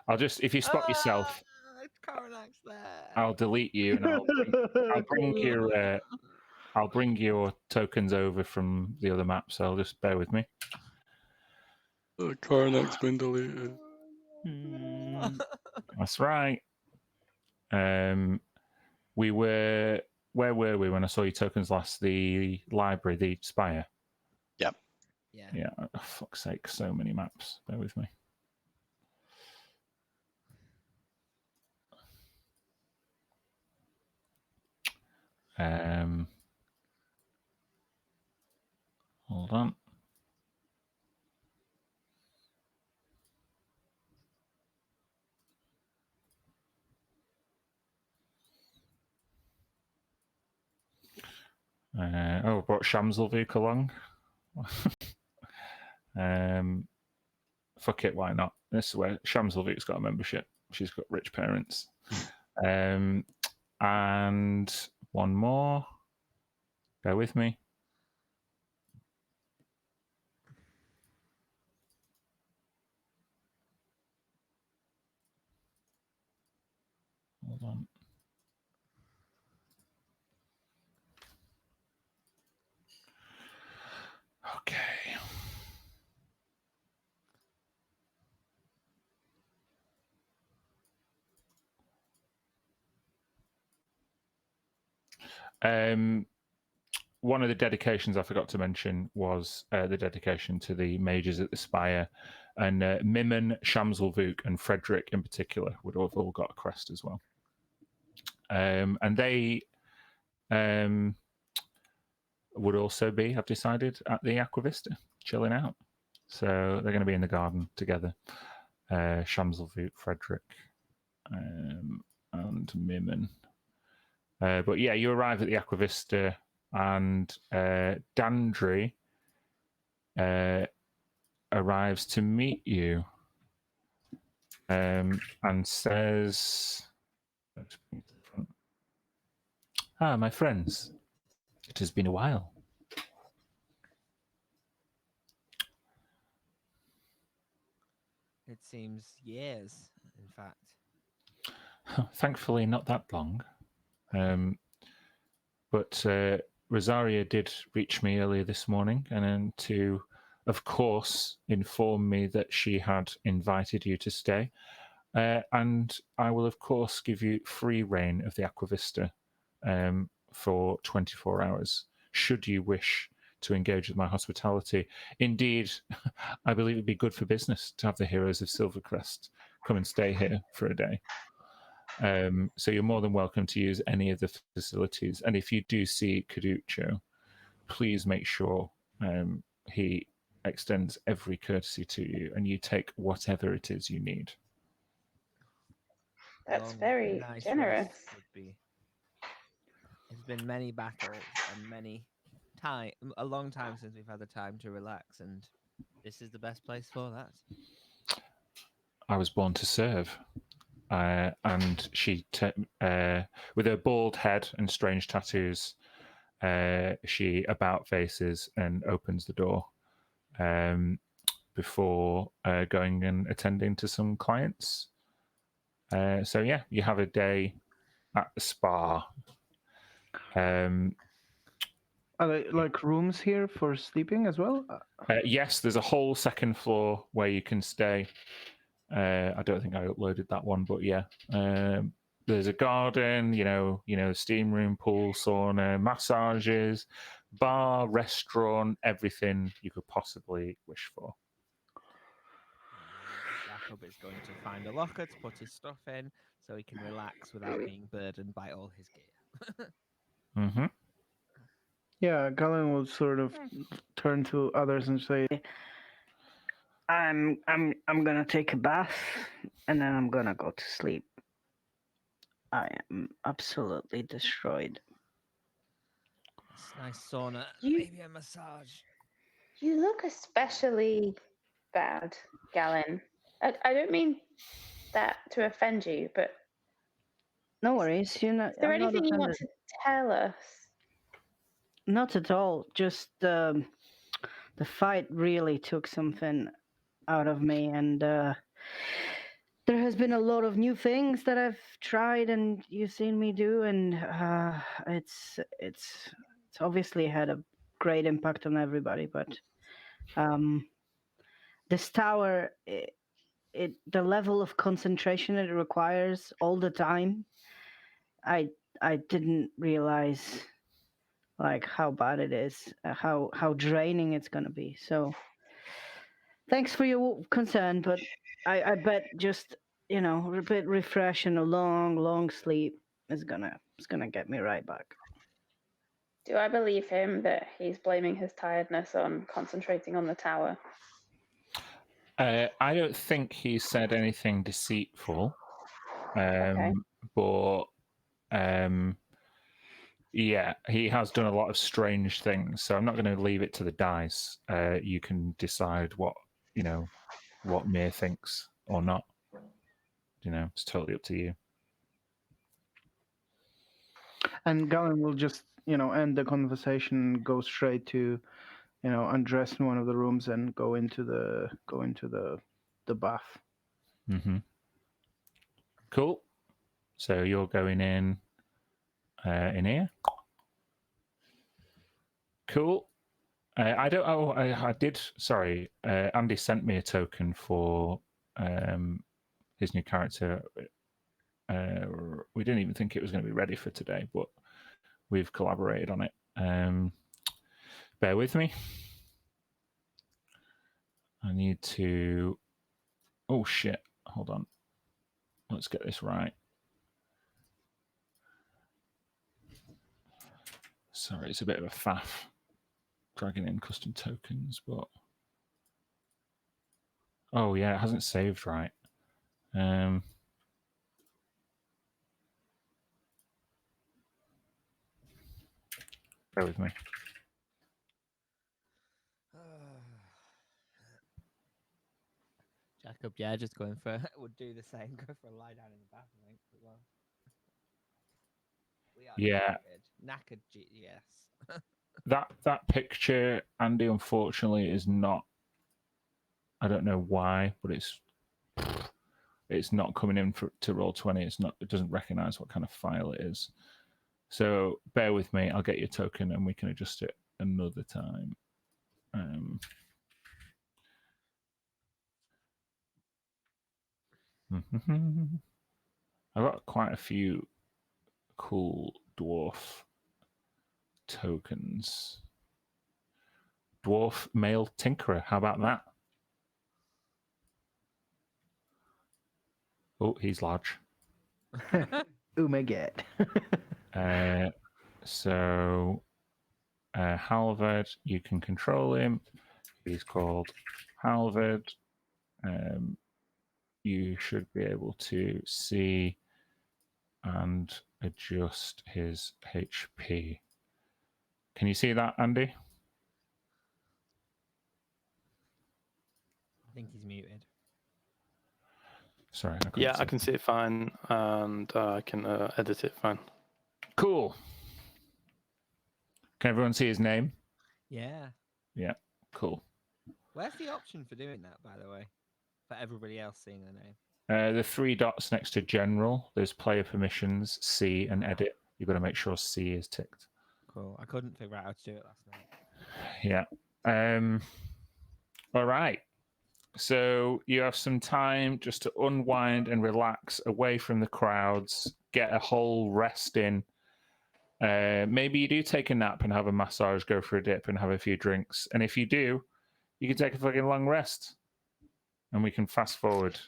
I'll just, if you spot yourself, I'll delete you and I'll bring your tokens over from the other map, so just bear with me. The Karnak's been deleted. That's right. Where were we when I saw your tokens last? The library, the spire. Yep. Yeah. Oh, fuck's sake, so many maps. Bear with me. Hold on. Brought Shamselvik along. Fuck it, why not? This is where Shamselvik's got a membership. She's got rich parents. And one more. Bear with me. Hold on. Okay. One of the dedications I forgot to mention was the dedication to the mages at the Spire, and Mimon, Shamselvuk, and Frederick in particular would have all got a crest as well. And they would also be, I've decided, at the Aquavista, chilling out. So they're going to be in the garden together. Shamselvuk, Frederick, and Mimon. But yeah, you arrive at the Aquavista, and Dandry arrives to meet you and says, "Ah, my friends, it has been a while." It seems years, in fact. Thankfully, not that long. But Rosaria did reach me earlier this morning and to, of course, inform me that she had invited you to stay. And I will, of course, give you free reign of the Aquavista for 24 hours, should you wish to engage with my hospitality. Indeed, I believe it'd be good for business to have the heroes of Silvercrest come and stay here for a day. So you're more than welcome to use any of the facilities. And if you do see Caduccio, please make sure he extends every courtesy to you and you take whatever it is you need. That's Long, very nice generous. rest would be. It's been many battles and a long time since we've had the time to relax, and this is the best place for that. I was born to serve. And she, with her bald head and strange tattoos, she about faces and opens the door before going and attending to some clients. So yeah, you have a day at the spa. Are there like rooms here for sleeping as well? Yes, there's a whole second floor where you can stay. I don't think I uploaded that one, but yeah. There's a garden, steam room, pool, sauna, massages, bar, restaurant, everything you could possibly wish for. Jacob is going to find a locker to put his stuff in so he can relax without being burdened by all his gear. Mm-hmm. Yeah, Galen will sort of turn to others and say, I'm gonna take a bath and then I'm gonna go to sleep. I am absolutely destroyed. It's nice sauna, You- maybe a massage. You look especially bad, Galen. I don't mean that to offend you, but No worries. You're not. is there I'm not anything you want offended. to tell us? Not at all. Just the fight really took something out of me, and there has been a lot of new things that I've tried and you've seen me do, and it's obviously had a great impact on everybody. But this tower, the level of concentration it requires all the time, I didn't realize like how bad it is, how draining it's gonna be. So thanks for your concern, but I bet just a bit refresh and a long sleep is gonna get me right back. Do I believe him that he's blaming his tiredness on concentrating on the tower? I don't think he said anything deceitful, Okay. but Yeah, he has done a lot of strange things, so I'm not going to leave it to the dice. You can decide what Mir thinks or not. It's totally up to you. And Galen will just, end the conversation, go straight to, undress in one of the rooms and go into the bath. Mm-hmm. Cool. So you're going in here. Cool. I don't. Oh, I did. Sorry, Andy sent me a token for his new character. We didn't even think it was going to be ready for today, but we've collaborated on it. Bear with me. I need to. Oh shit! Hold on. Let's get this right. Sorry, it's a bit of a faff dragging in custom tokens, but oh yeah, it hasn't saved right. Bear with me. Jacob, yeah, just going for would do the same. Go for a lie down in the bath, I think. As well. We are Yeah. knackered. Yes. That picture, Andy, unfortunately, is not. I don't know why, but it's not coming in to Roll20. It's not. It doesn't recognize what kind of file it is. So bear with me. I'll get your token and we can adjust it another time. I've got quite a few cool dwarf tokens. Dwarf male tinkerer. How about that? Oh, he's large. Oh my god. So Halvard, you can control him. He's called Halvard. You should be able to see and adjust his HP. Can you see that, Andy? I think he's muted. Sorry. I can see it fine, and I can edit it fine. Cool. Can everyone see his name? Yeah. Yeah. Cool. Where's the option for doing that, by the way? For everybody else seeing their name? The 3 dots next to General. There's Player Permissions, C, and Edit. You've got to make sure C is ticked. Cool. I couldn't figure out how to do it last night. Yeah. All right. So you have some time just to unwind and relax away from the crowds, get a whole rest in. Maybe you do take a nap and have a massage, go for a dip and have a few drinks. And if you do, you can take a fucking long rest. And we can fast forward.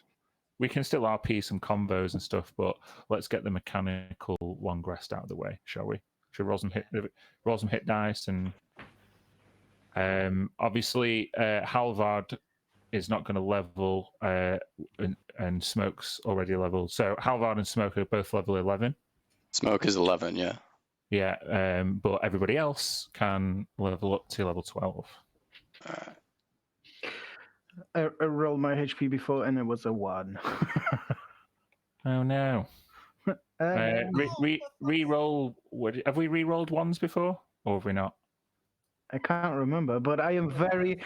We can still RP some combos and stuff, but let's get the mechanical long rest out of the way, shall we? Should we roll some hit dice? And obviously, Halvard is not going to level, and Smoke's already leveled. So Halvard and Smoke are both level 11. Smoke is 11, yeah. Yeah, but everybody else can level up to level 12. I rolled my HP before and it was a 1. Oh no. Re-roll. Have we re-rolled ones before, or have we not? I can't remember, but I am very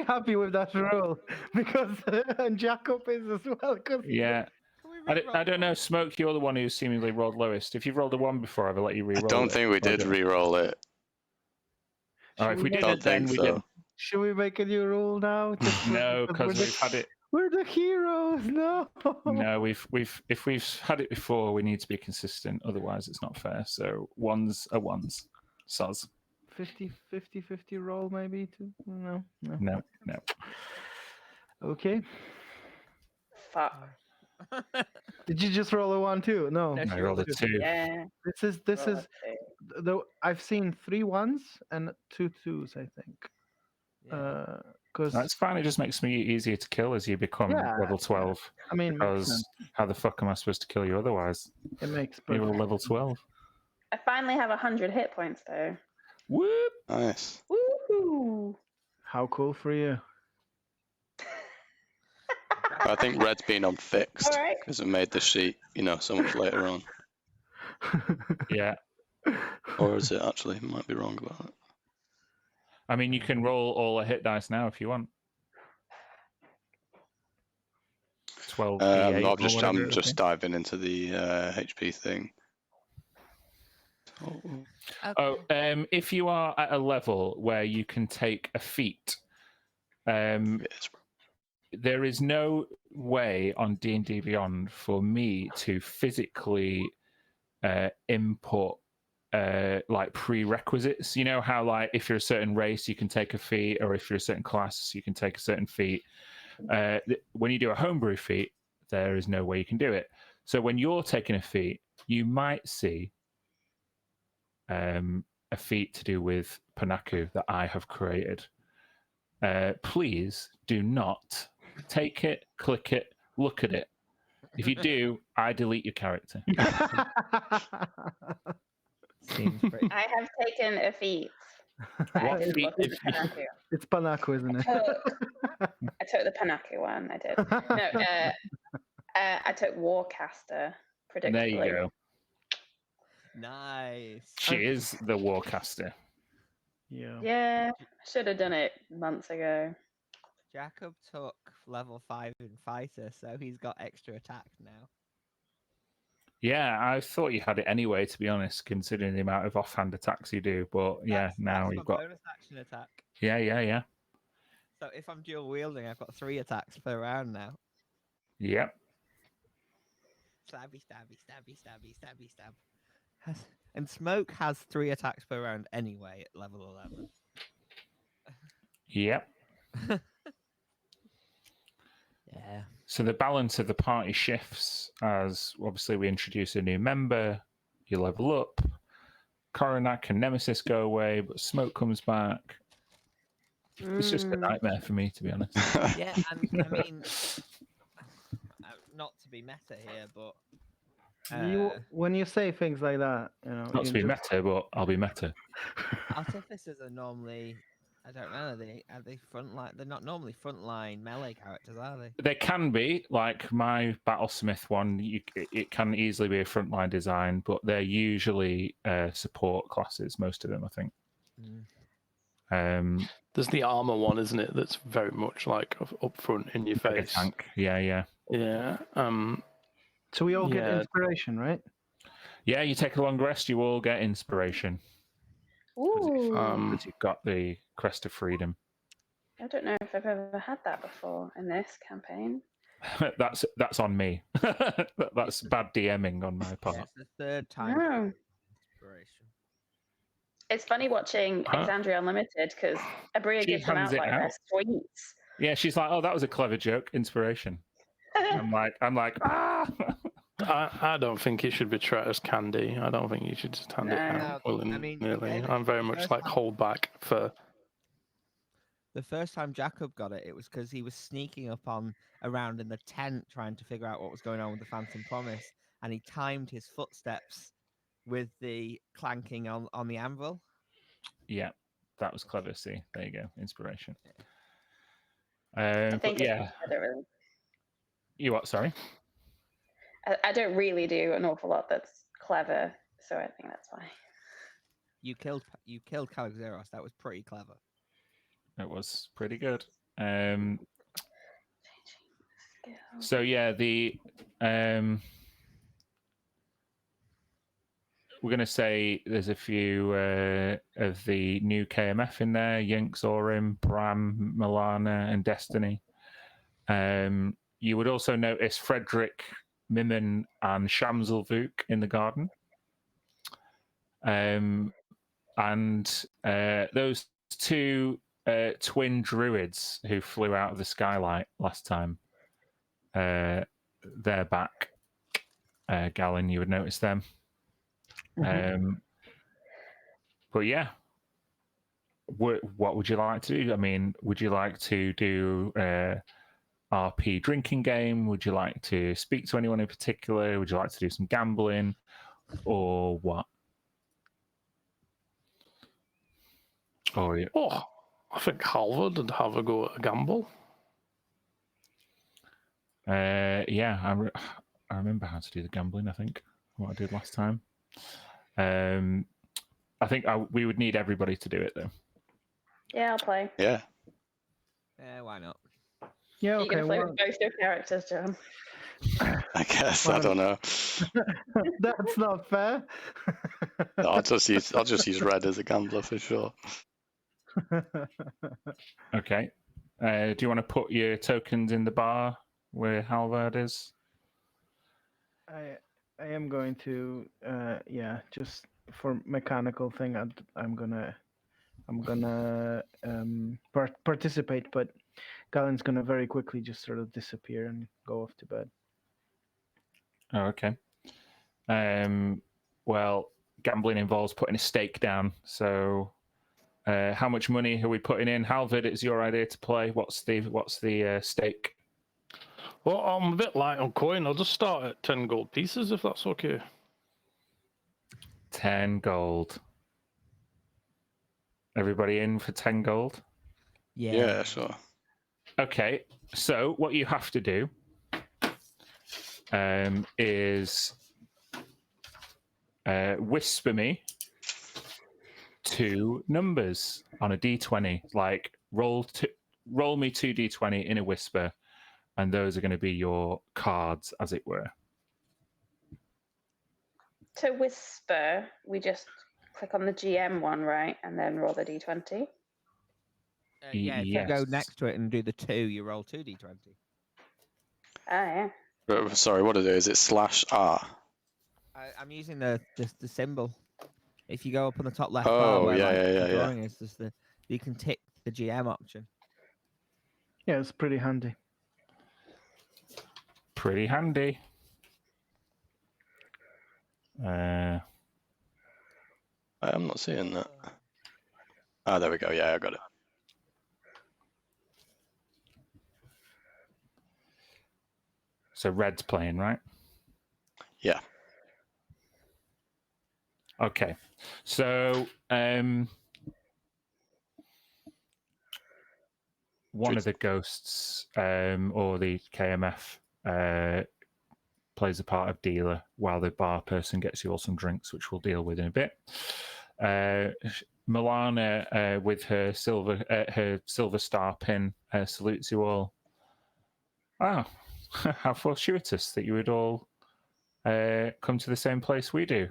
happy with that roll because and Jacob is as well. Yeah. I don't know, Smoke, you're the one who seemingly rolled lowest. If you've rolled a 1 before, I will let you re-roll it. I don't think we did re-roll it. All right, if we didn't, then we didn't. Should we make a new rule now? No, because we've had it. We're the heroes, no. No, if we've had it before, we need to be consistent. Otherwise, it's not fair. So ones are ones. Soz. 50 roll maybe too. No. Okay. Fuck. Did you just roll a 1 too? No. I rolled a 2. Yeah. This is though I've seen 3 1s and 2 2s, I think. Yeah. Because that's fine. It just makes me easier to kill as you become level 12. I mean, because how the fuck am I supposed to kill you otherwise? It makes you're level 12. I finally have 100 hit points though. Whoop! Nice. Woohoo! How cool for you. I think red's been unfixed All right. because it made the sheet, so much later on. Yeah. Or is it actually? I might be wrong about it. I mean, you can roll all the hit dice now if you want. 12 D8 I'm just, or whatever I'm it would just be. diving into the HP thing. Oh, if you are at a level where you can take a feat, Yes. there is no way on D&D Beyond for me to physically input like prerequisites. You know how like if you're a certain race you can take a feat, or if you're a certain class you can take a certain feat. When you do a homebrew feat, there is no way you can do it. So when you're taking a feat, you might see a feat to do with Panaku that I have created. Please do not take it, click it, look at it. If you do, I delete your character. Seems pretty. I have taken a feat. What I did feat look at did the Panaku. It's Panaku, isn't it? I took the Panaku one. I did. No, I took Warcaster. Predictably. There you go. Nice. She is the Warcaster. Yeah. Yeah, should have done it months ago. Jacob took level 5 in fighter, so he's got extra attack now. Yeah, I thought you had it anyway, to be honest, considering the amount of offhand attacks you do. But yeah, now that's you've my got. bonus action attack. Yeah. So if I'm dual wielding, I've got 3 attacks per round now. Yep. Stabby, stabby, stabby, stabby, stabby, stab. And Smoke has 3 attacks per round anyway at level 11. Yep. Yeah. So the balance of the party shifts as obviously we introduce a new member, you level up, Coronac and Nemesis go away, but Smoke comes back. It's just a nightmare for me, to be honest. Yeah, and I mean, not to be meta here, but When you say things like that, Not to be meta, but I'll be meta. artificers are normally, I don't know, are they frontline? They're not normally frontline melee characters, are they? They can be, like my Battlesmith one, it can easily be a frontline design, but they're usually support classes, most of them, I think. There's the armor one, isn't it? That's very much like up front in your like a face. tank. Yeah. Yeah. So we all get Yeah. inspiration, right? Yeah, you take a long rest, you all get inspiration. Ooh. Because you've got the Crest of Freedom. I don't know if I've ever had that before in this campaign. That's on me. That's bad DMing on my part. Yeah, it's the 3rd time. No. Inspiration. It's funny watching Exandria Unlimited because Abria She gives them hands out it like out. they're sweets. Yeah, she's like, "Oh, that was a clever joke, inspiration." I'm like, ah. I don't think it should be treated as candy. I don't think you should just hand it No. out willy I mean, nilly. okay, I'm very the much first like time- hold back for. The first time Jacob got it, it was because he was sneaking up around in the tent trying to figure out what was going on with the Phantom Promise, and he timed his footsteps with the clanking on the anvil. Yeah, that was clever. See, there you go, inspiration. I But think yeah, I don't really. you what? Sorry. I don't really do an awful lot that's clever, so I think that's why. You killed Calixeros. That was pretty clever. It was pretty good. So yeah, the we're going to say there's a few of the new KMF in there: Yinks, Orim, Bram, Milana, and Destiny. You would also notice Frederick, Mimon, and Shamselvuk in the garden. And those 2 twin druids who flew out of the skylight last time, they're back. Galen, you would notice them. But yeah, what would you like to do? I mean, would you like to do RP drinking game? Would you like to speak to anyone in particular? Would you like to do some gambling, or what? Oh, yeah. Oh, I think Halvard would have a go at a gamble. Yeah, I remember how to do the gambling, I think, what I did last time. I think we would need everybody to do it, though. Yeah, I'll play. Yeah. Why not? Yeah, Are you okay. going to play Well, with both your characters, John? I guess. Well, I don't know. that's not fair. No, I'll just use red as a gambler for sure. Okay. Do you want to put your tokens in the bar where Halvard is? I am going to yeah, just for mechanical thing. I'm gonna participate, but Galen's gonna very quickly just sort of disappear and go off to bed. Oh, okay. Well, gambling involves putting a stake down. So, how much money are we putting in? Halvard, it's your idea to play. What's the stake? Well, I'm a bit light on coin. I'll just start at 10 gold pieces if that's okay. 10 gold. Everybody in for 10 gold? Yeah, sure. Okay, so what you have to do is whisper me 2 numbers on a d20. Like roll me 2 d20 in a whisper, and those are going to be your cards, as it were. To whisper, we just click on the GM one, right? And then roll the d20. Yeah, if yes. you go next to it and do the 2, you roll 2d20. Ah, yeah. Sorry, what is it? /R? I'm using the symbol. If you go up on the top left Oh, bar where yeah, the yeah. drawing is, you can tick the GM option. Yeah, it's pretty handy. Pretty handy. I'm not seeing that. Ah, there we go. Yeah, I got it. So red's playing, right? Yeah. Okay. So one of the ghosts or the KMF plays the part of dealer while the bar person gets you all some drinks, which we'll deal with in a bit. Milana, with her silver star pin, salutes you all. Oh, how fortuitous that you would all come to the same place we do.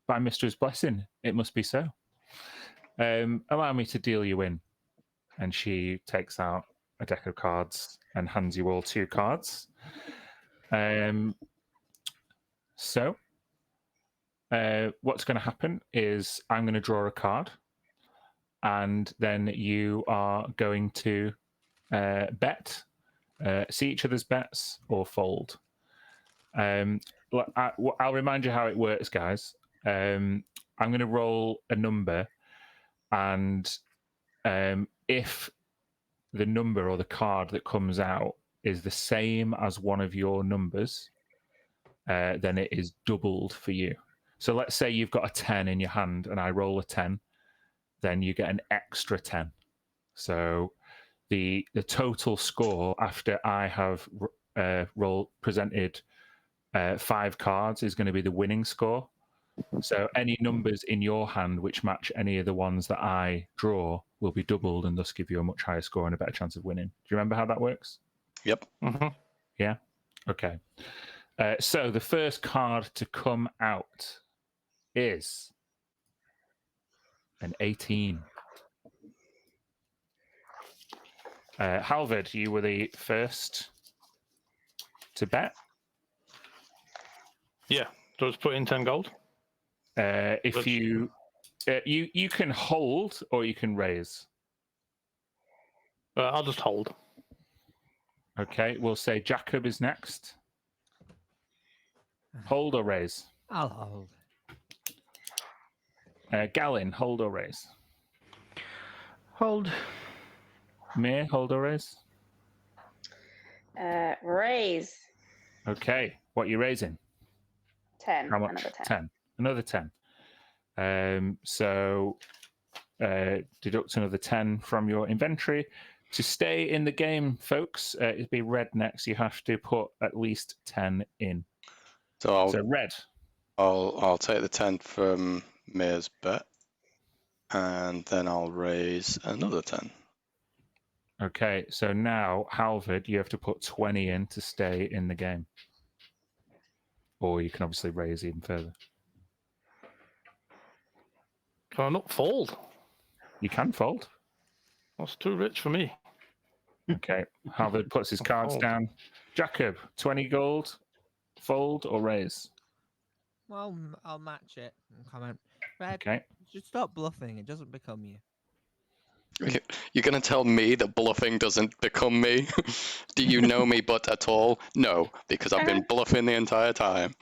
By Mistress' blessing, it must be so. Allow me to deal you in. And she takes out a deck of cards and hands you all 2 cards. So, what's going to happen is I'm going to draw a card, and then you are going to bet, see each other's bets, or fold. I'll remind you how it works, guys. I'm going to roll a number, and if the number or the card that comes out is the same as one of your numbers, then it is doubled for you. So let's say you've got a 10 in your hand and I roll a 10, then you get an extra 10. So the total score after I have presented 5 cards is going to be the winning score. So any numbers in your hand which match any of the ones that I draw will be doubled and thus give you a much higher score and a better chance of winning. Do you remember how that works? Yep. Mm-hmm. Yeah? Okay. So the first card to come out is an 18. Halvard, you were the first to bet. Yeah. So let's put in 10 gold. If you can hold or you can raise. I'll just hold. Okay, we'll say Jacob is next. Hold or raise? I'll hold. Gallin, hold or raise? Hold. Mir, hold or raise? Raise. Okay, what are you raising? 10. How much? Another 10. 10. Another 10. So deduct another 10 from your inventory. To stay in the game, folks, it'd be red next. You have to put at least 10 in. So red. I'll take the 10 from Mia's bet, and then I'll raise another 10. Okay, so now, Halvard, you have to put 20 in to stay in the game. Or you can obviously raise even further. Can I not fold? You can fold. That's too rich for me. Okay, Halvard puts his cards Fold. down. Jacob, 20 gold, fold or raise? Well, I'll match it and comment. Red, Okay. just stop bluffing. It doesn't become you. You're going to tell me that bluffing doesn't become me? Do you know me but at all? No, because I've been bluffing the entire time.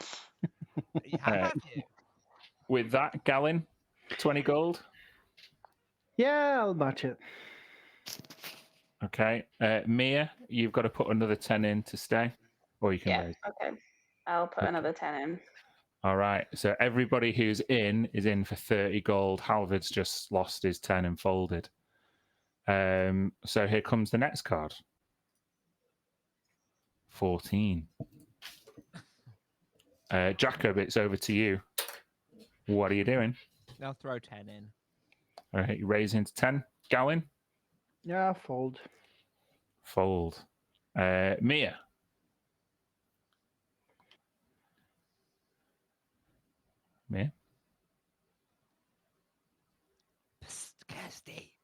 You have you? With that, Gallon, 20 gold. Yeah, I'll match it. Okay. Mia, you've got to put another 10 in to stay, or you can Yeah, raise. okay. I'll put another 10 in. All right. So everybody who's in is in for 30 gold. Halvard's just lost his 10 and folded. So here comes the next card. 14. Jacob, it's over to you. What are you doing? I'll throw 10 in. All right, you raise into 10. Gallon? Yeah, fold. Fold. Mia? Mia? Psst, Kirsty.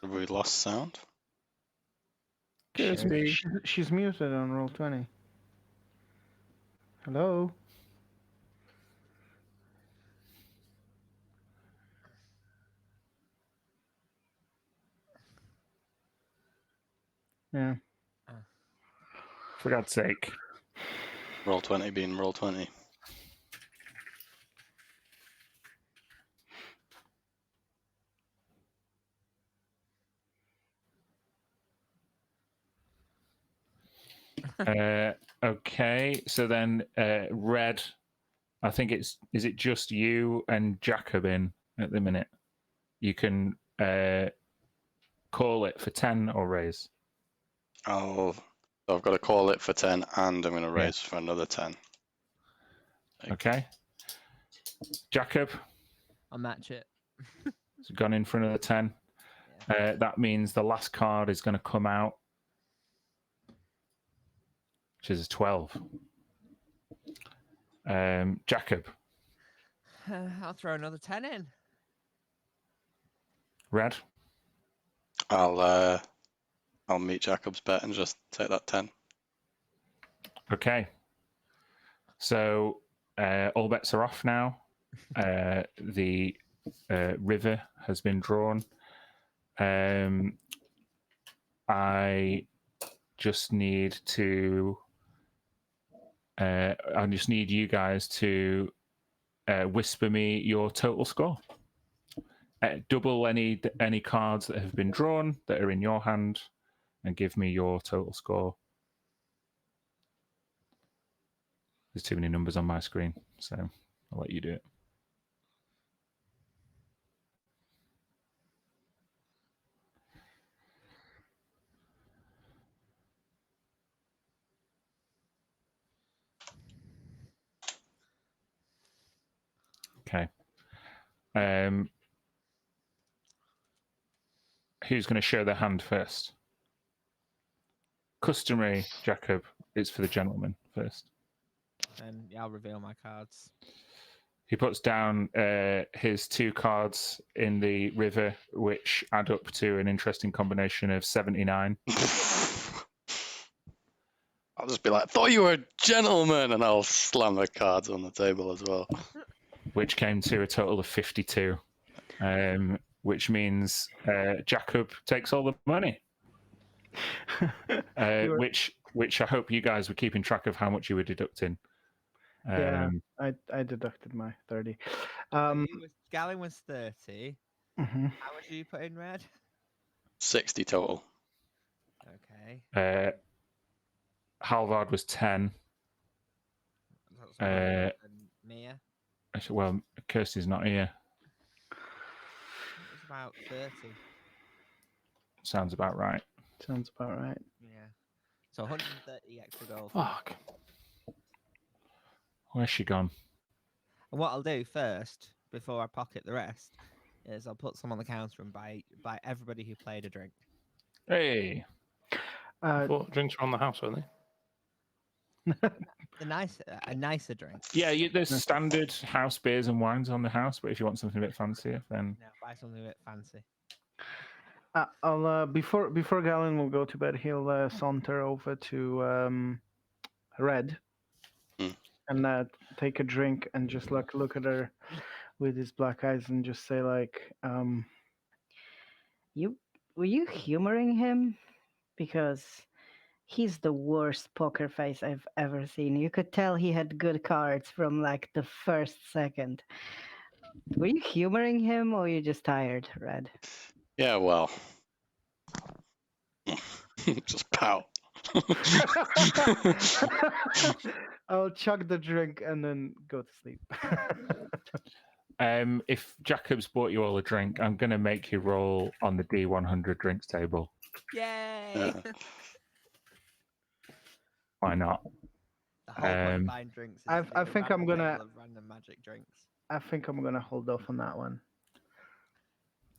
Have we lost sound? Kirsty. She's muted on roll 20. Hello? Yeah. For God's sake. Roll 20 being roll 20. Okay, so then Red, I think is it just you and Jacob in at the minute? You can call it for 10 or raise. I've got to call it for 10 and I'm going to raise for another 10. Okay. Jacob? I'll match it. It's gone in for another 10. Yeah. That means the last card is going to come out, which is a 12. Jacob? I'll throw another 10 in. Red? I'll meet Jacob's bet and just take that 10. Okay. So all bets are off now. The river has been drawn. I just need to. I just need you guys to whisper me your total score. Double any cards that have been drawn that are in your hand, and give me your total score. There's too many numbers on my screen, so I'll let you do it. Okay. Who's going to show their hand first? Customary, Jacob, it's for the gentleman first. And yeah, I'll reveal my cards. He puts down his 2 cards in the river, which add up to an interesting combination of 79. I'll just be like, thought you were a gentleman, and I'll slam the cards on the table as well. Which came to a total of 52, which means Jacob takes all the money. Which I hope you guys were keeping track of how much you were deducting. Yeah, I deducted my 30. Gallon was 30. Mhm. How much did you put in, Red? 60 total. Okay. Halvard was 10. That's more than Mia. Actually, well, Kirsty's not here. It's about 30. Sounds about right. Sounds about right. Yeah. So 130 extra gold. Fuck. Where's she gone? And what I'll do first, before I pocket the rest, is I'll put some on the counter and buy everybody who played a drink. Hey. I thought drinks were on the house, were they? A nicer drink. Yeah, there's standard house beers and wines on the house, but if you want something a bit fancier, then No, buy something a bit fancy. I'll before Galen will go to bed, he'll saunter over to Red and take a drink and just like look at her with his black eyes and just say like, Were you humoring him? Because he's the worst poker face I've ever seen. You could tell he had good cards from like the first second. Were you humoring him or were you just tired, Red? Yeah, well, just pout. I'll chug the drink and then go to sleep. if Jacob's bought you all a drink, I'm going to make you roll on the D100 drinks table. Yay! Why not? The whole point of buying drinks is I think I'm gonna random magic drinks. I think I'm gonna hold off on that one.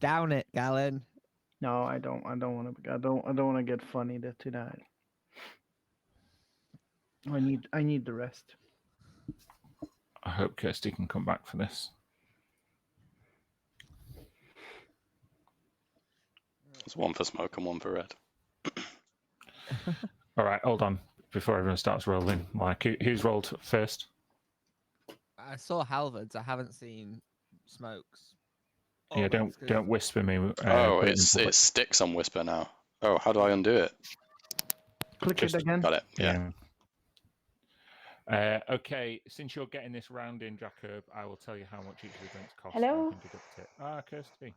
Down it, Galen. No, I don't want to get funny tonight. I need the rest. I hope Kirsty can come back for this. There's one for Smoke and one for Red. All right, hold on. Before everyone starts rolling, Mike, who's rolled first? I saw Halvards. I haven't seen Smokes. Yeah, don't whisper me. It sticks on Whisper now. Oh, how do I undo it? Click it again. Got it. Yeah. Okay, since you're getting this round in, Jacob, I will tell you how much each of the drinks cost. Hello? You can deduct it. Kirsty.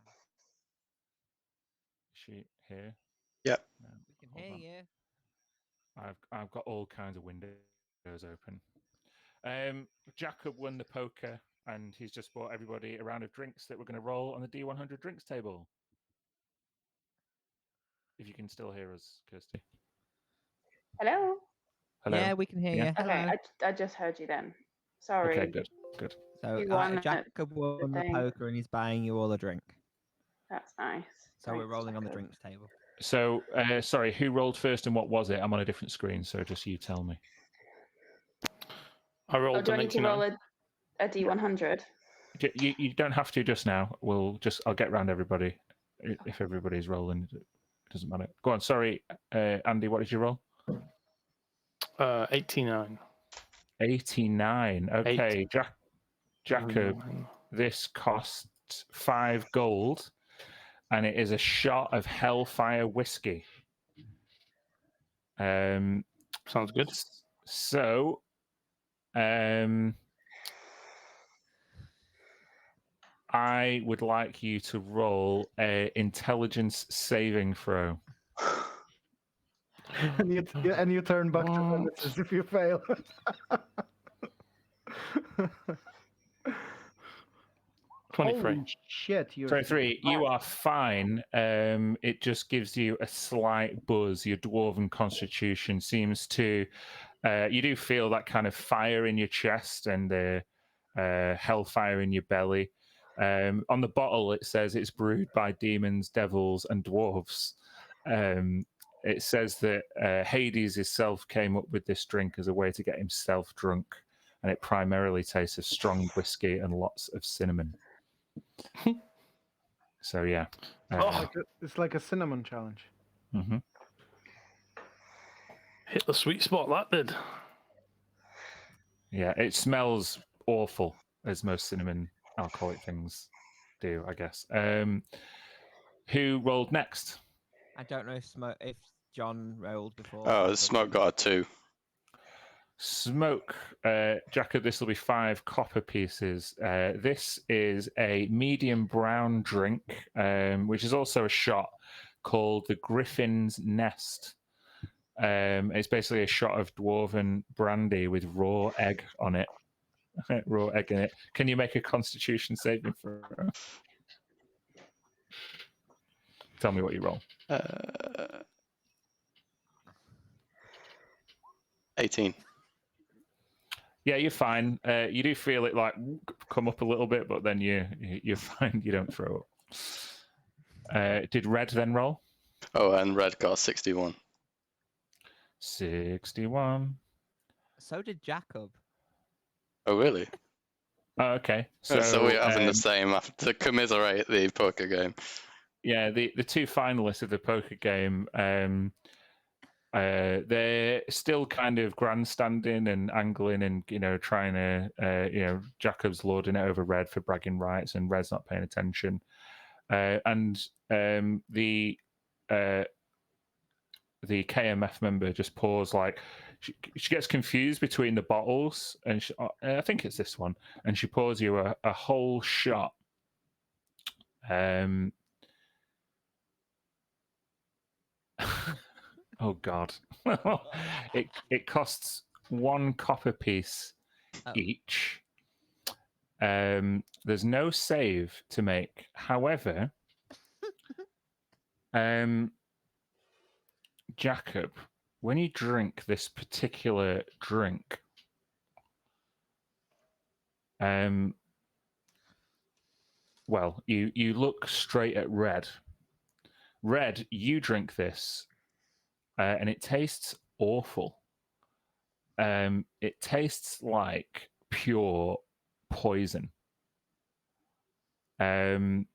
Is she here? Yep. No, We can hold hear on. you. I've got all kinds of windows open. Jacob won the poker, and he's just bought everybody a round of drinks that we're going to roll on the D100 drinks table. If you can still hear us, Kirsty. Hello? Hello? Yeah, we can hear you. Hello. Okay, I just heard you then. Sorry. Okay, good. So You won Jacob won the thing. poker and he's buying you all a drink. That's nice. So we're Thanks, rolling on the Jacob. drinks table. So, sorry, who rolled first and what was it? I'm on a different screen, so just you tell me. I rolled Do I an need to 89. roll a D100? You don't have to just now. I'll get round everybody. If everybody's rolling, it doesn't matter. Go on. Sorry, Andy, what did you roll? 89. 89. Okay, Jacob, 89. this costs 5 gold, and it is a shot of Hellfire whiskey. Sounds good. So, I would like you to roll a intelligence saving throw. and you turn back to Nemesis if you fail. 23. Holy shit, you're 23. You are fine. It just gives you a slight buzz. Your dwarven constitution seems to. You do feel that kind of fire in your chest and hellfire in your belly. On the bottle, it says it's brewed by demons, devils, and dwarves. It says that Hades himself came up with this drink as a way to get himself drunk, and it primarily tastes of strong whiskey and lots of cinnamon. So yeah, it's like a cinnamon challenge. Mm-hmm. Hit the sweet spot, that did. Yeah, it smells awful, as most cinnamon alcoholic things do, I guess. Who rolled next? I don't know if John rolled before. Oh, Smoke got a 2. Smoke, Jacob, this will be 5 copper pieces. This is a medium brown drink, which is also a shot called the Griffin's Nest. It's basically a shot of dwarven brandy with raw egg on it. raw egg in it. Can you make a Constitution saving throw? Tell me what you roll. 18. Yeah, you're fine. You do feel it like come up a little bit, but then you're fine. You don't throw up. Did Red then roll? Oh, and Red got 61. 61. So did Jacob. Oh, really? Oh, okay. So we're having the same to commiserate the poker game. Yeah, the two finalists of the poker game, they're still kind of grandstanding and angling and trying to Jacob's lording it over Red for bragging rights, and Red's not paying attention. And the KMF member just pours like she gets confused between the bottles, and I think it's this one, and she pours you a whole shot. Oh God! it costs 1 copper piece each. There's no save to make. However, Jacob, when you drink this particular drink, well, you look straight at Red. Red, you drink this, and it tastes awful. It tastes like pure poison. You're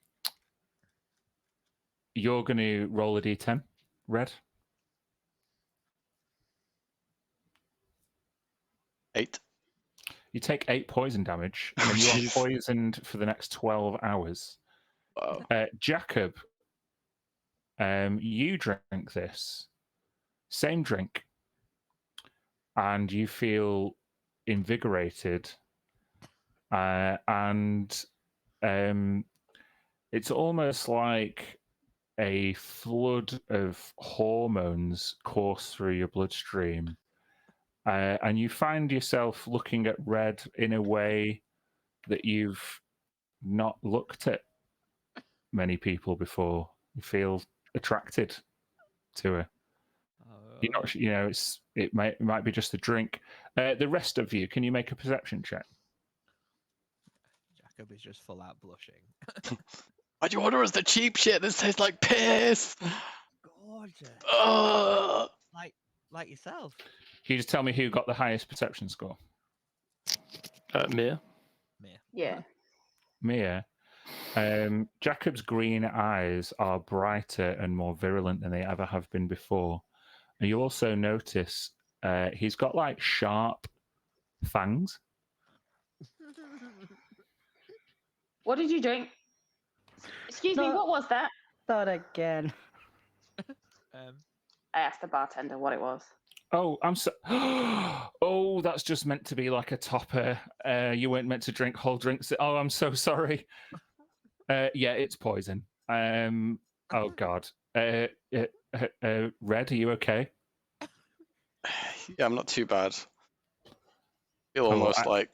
going to roll a d10, Red. 8. You take 8 poison damage, and you are poisoned for the next 12 hours. Wow. Jacob, you drink this, same drink, and you feel invigorated, and it's almost like a flood of hormones course through your bloodstream. And you find yourself looking at Red in a way that you've not looked at many people before. You feel attracted to her. You're not, it might be just a drink. The rest of you, can you make a perception check? Jacob is just full out blushing. Why'd you order us the cheap shit? This tastes like piss. Gorgeous. Oh. Like yourself. Can you just tell me who got the highest perception score? Mia. Yeah. Mia. Jacob's green eyes are brighter and more virulent than they ever have been before. And you also notice he's got like sharp fangs. What did you drink? Excuse me, what was that? Not again. I asked the bartender what it was. Oh, I'm so. Oh, that's just meant to be like a topper. You weren't meant to drink whole drinks. Oh, I'm so sorry. Yeah, it's poison. Oh God. Red, are you okay? Yeah, I'm not too bad. I feel almost like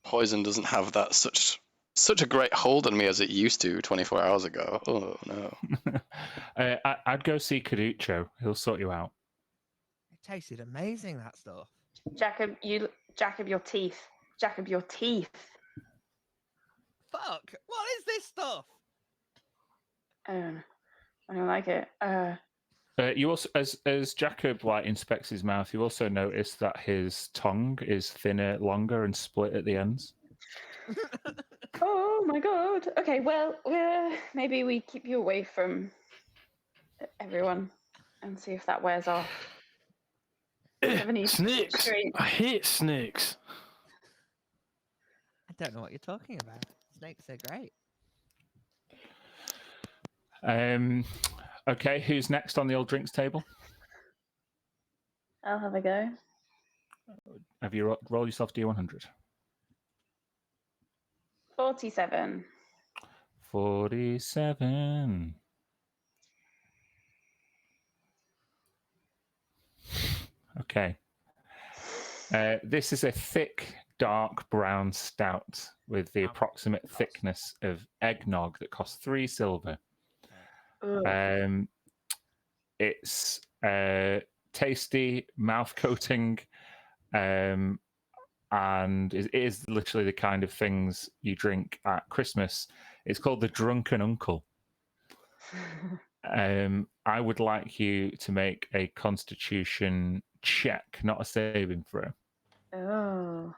poison doesn't have that such a great hold on me as it used to 24 hours ago. Oh no. I'd go see Caduccio. He'll sort you out. It tasted amazing, that stuff. Jacob, your teeth. Jacob, your teeth. Fuck! What is this stuff? I don't like it. You also, as Jacob inspects his mouth, you also notice that his tongue is thinner, longer, and split at the ends. Oh my God. Okay, well, maybe we keep you away from everyone and see if that wears off. Snakes! I hate snakes. I don't know what you're talking about. Snakes are great. Okay, who's next on the old drinks table? I'll have a go. Have you roll yourself D100? 47. 47. Okay. This is a thick dark brown stout with the How much approximate does it cost? thickness of eggnog that costs 3 silver. Ugh. It's tasty, mouth coating, and it is literally the kind of things you drink at Christmas. It's called the Drunken Uncle. I would like you to make a Constitution check, not a saving throw. Oh.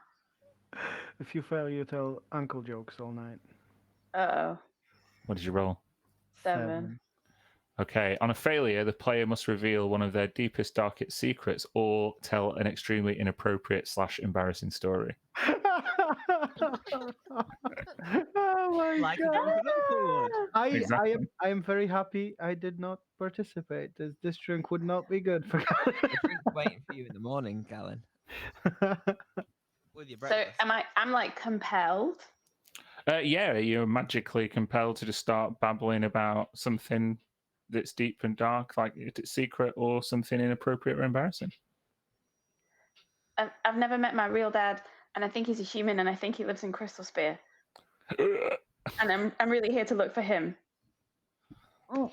If you fail, you tell uncle jokes all night. Uh-oh. What did you roll? 7. Okay, on a failure, the player must reveal one of their deepest, darkest secrets or tell an extremely inappropriate / embarrassing story. Oh my Like a god! drunken uncle would. Exactly. I am very happy I did not participate. This drink would not be good for. The drink's waiting for you in the morning, Galen, with your So breakfast. I'm like compelled? Yeah, you're magically compelled to just start babbling about something that's deep and dark, like it's secret or something inappropriate or embarrassing. I've never met my real dad, and I think he's a human, and I think he lives in Crystal Spear. And I'm really here to look for him. Oh,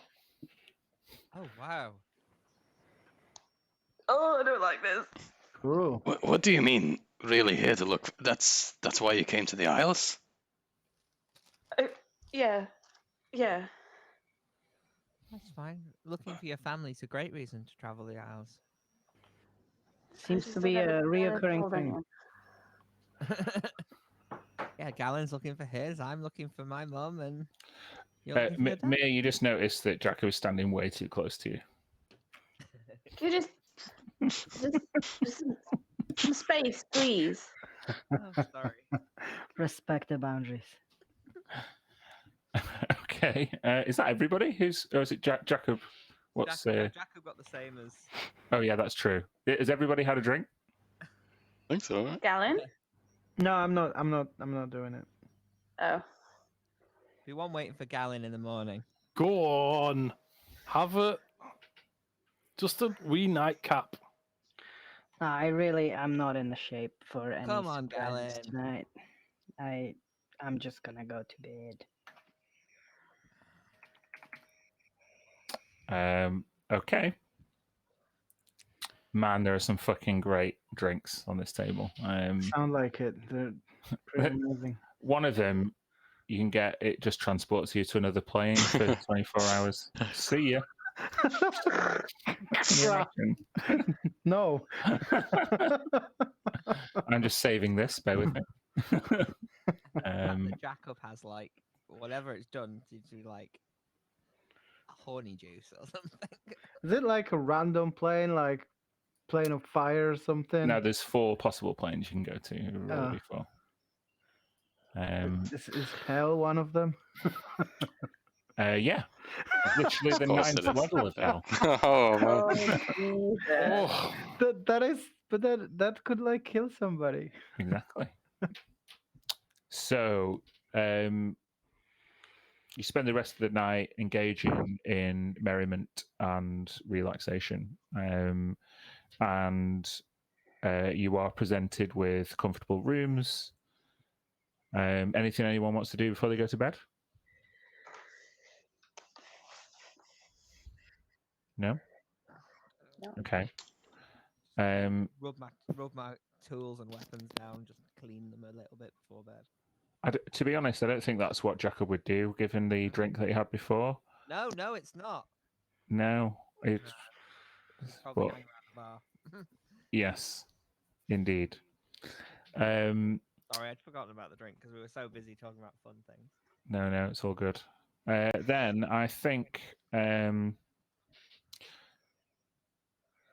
Oh wow! I don't like this. Cool. What do you mean, really here to look? That's why you came to the Isles? Yeah. That's fine. Looking for your family's a great reason to travel the Isles. Seems just to be never a told reoccurring thing. anyone. Yeah, Galen's looking for his. I'm looking for my mum, and you're looking for your dad. Mia, you just noticed that Jacko is standing way too close to you. Can you just some space, please? Oh, sorry. Respect the boundaries. Okay, is that everybody? Or is it Jacob? What's Jacob got the same as. Oh yeah, that's true. Has everybody had a drink? I think so. Right? Galen? No, I'm not doing it. Oh. We want waiting for Galen in the morning. Go on. Have it. Just a wee nightcap. I'm not in the shape for any Come on, spreads Galen. tonight. I'm just gonna go to bed. Okay. Man, there are some fucking great drinks on this table. Sound like it. They're pretty amazing. One of them, you can get, it just transports you to another plane for 24 hours. See ya. Can you imagine? No. I'm just saving this. Bear with me. Jacob has like whatever it's done to like horny juice or something. Is it like a random plane, like plane of fire or something? No, there's 4 possible planes you can go to. Roll before. Is hell one of them? Yeah. Literally the 9th level of hell. Oh man. Oh, That could like kill somebody. Exactly. So, you spend the rest of the night engaging in merriment and relaxation, and you are presented with comfortable rooms. Anything anyone wants to do before they go to bed? No? No. Okay. Rub my tools and weapons down, just clean them a little bit before bed. To be honest, I don't think that's what Jacob would do, given the drink that he had before. No, it's not. No, it's Probably well, hang around the bar. yes, indeed. Sorry, I'd forgotten about the drink because we were so busy talking about fun things. No, it's all good. Then I think,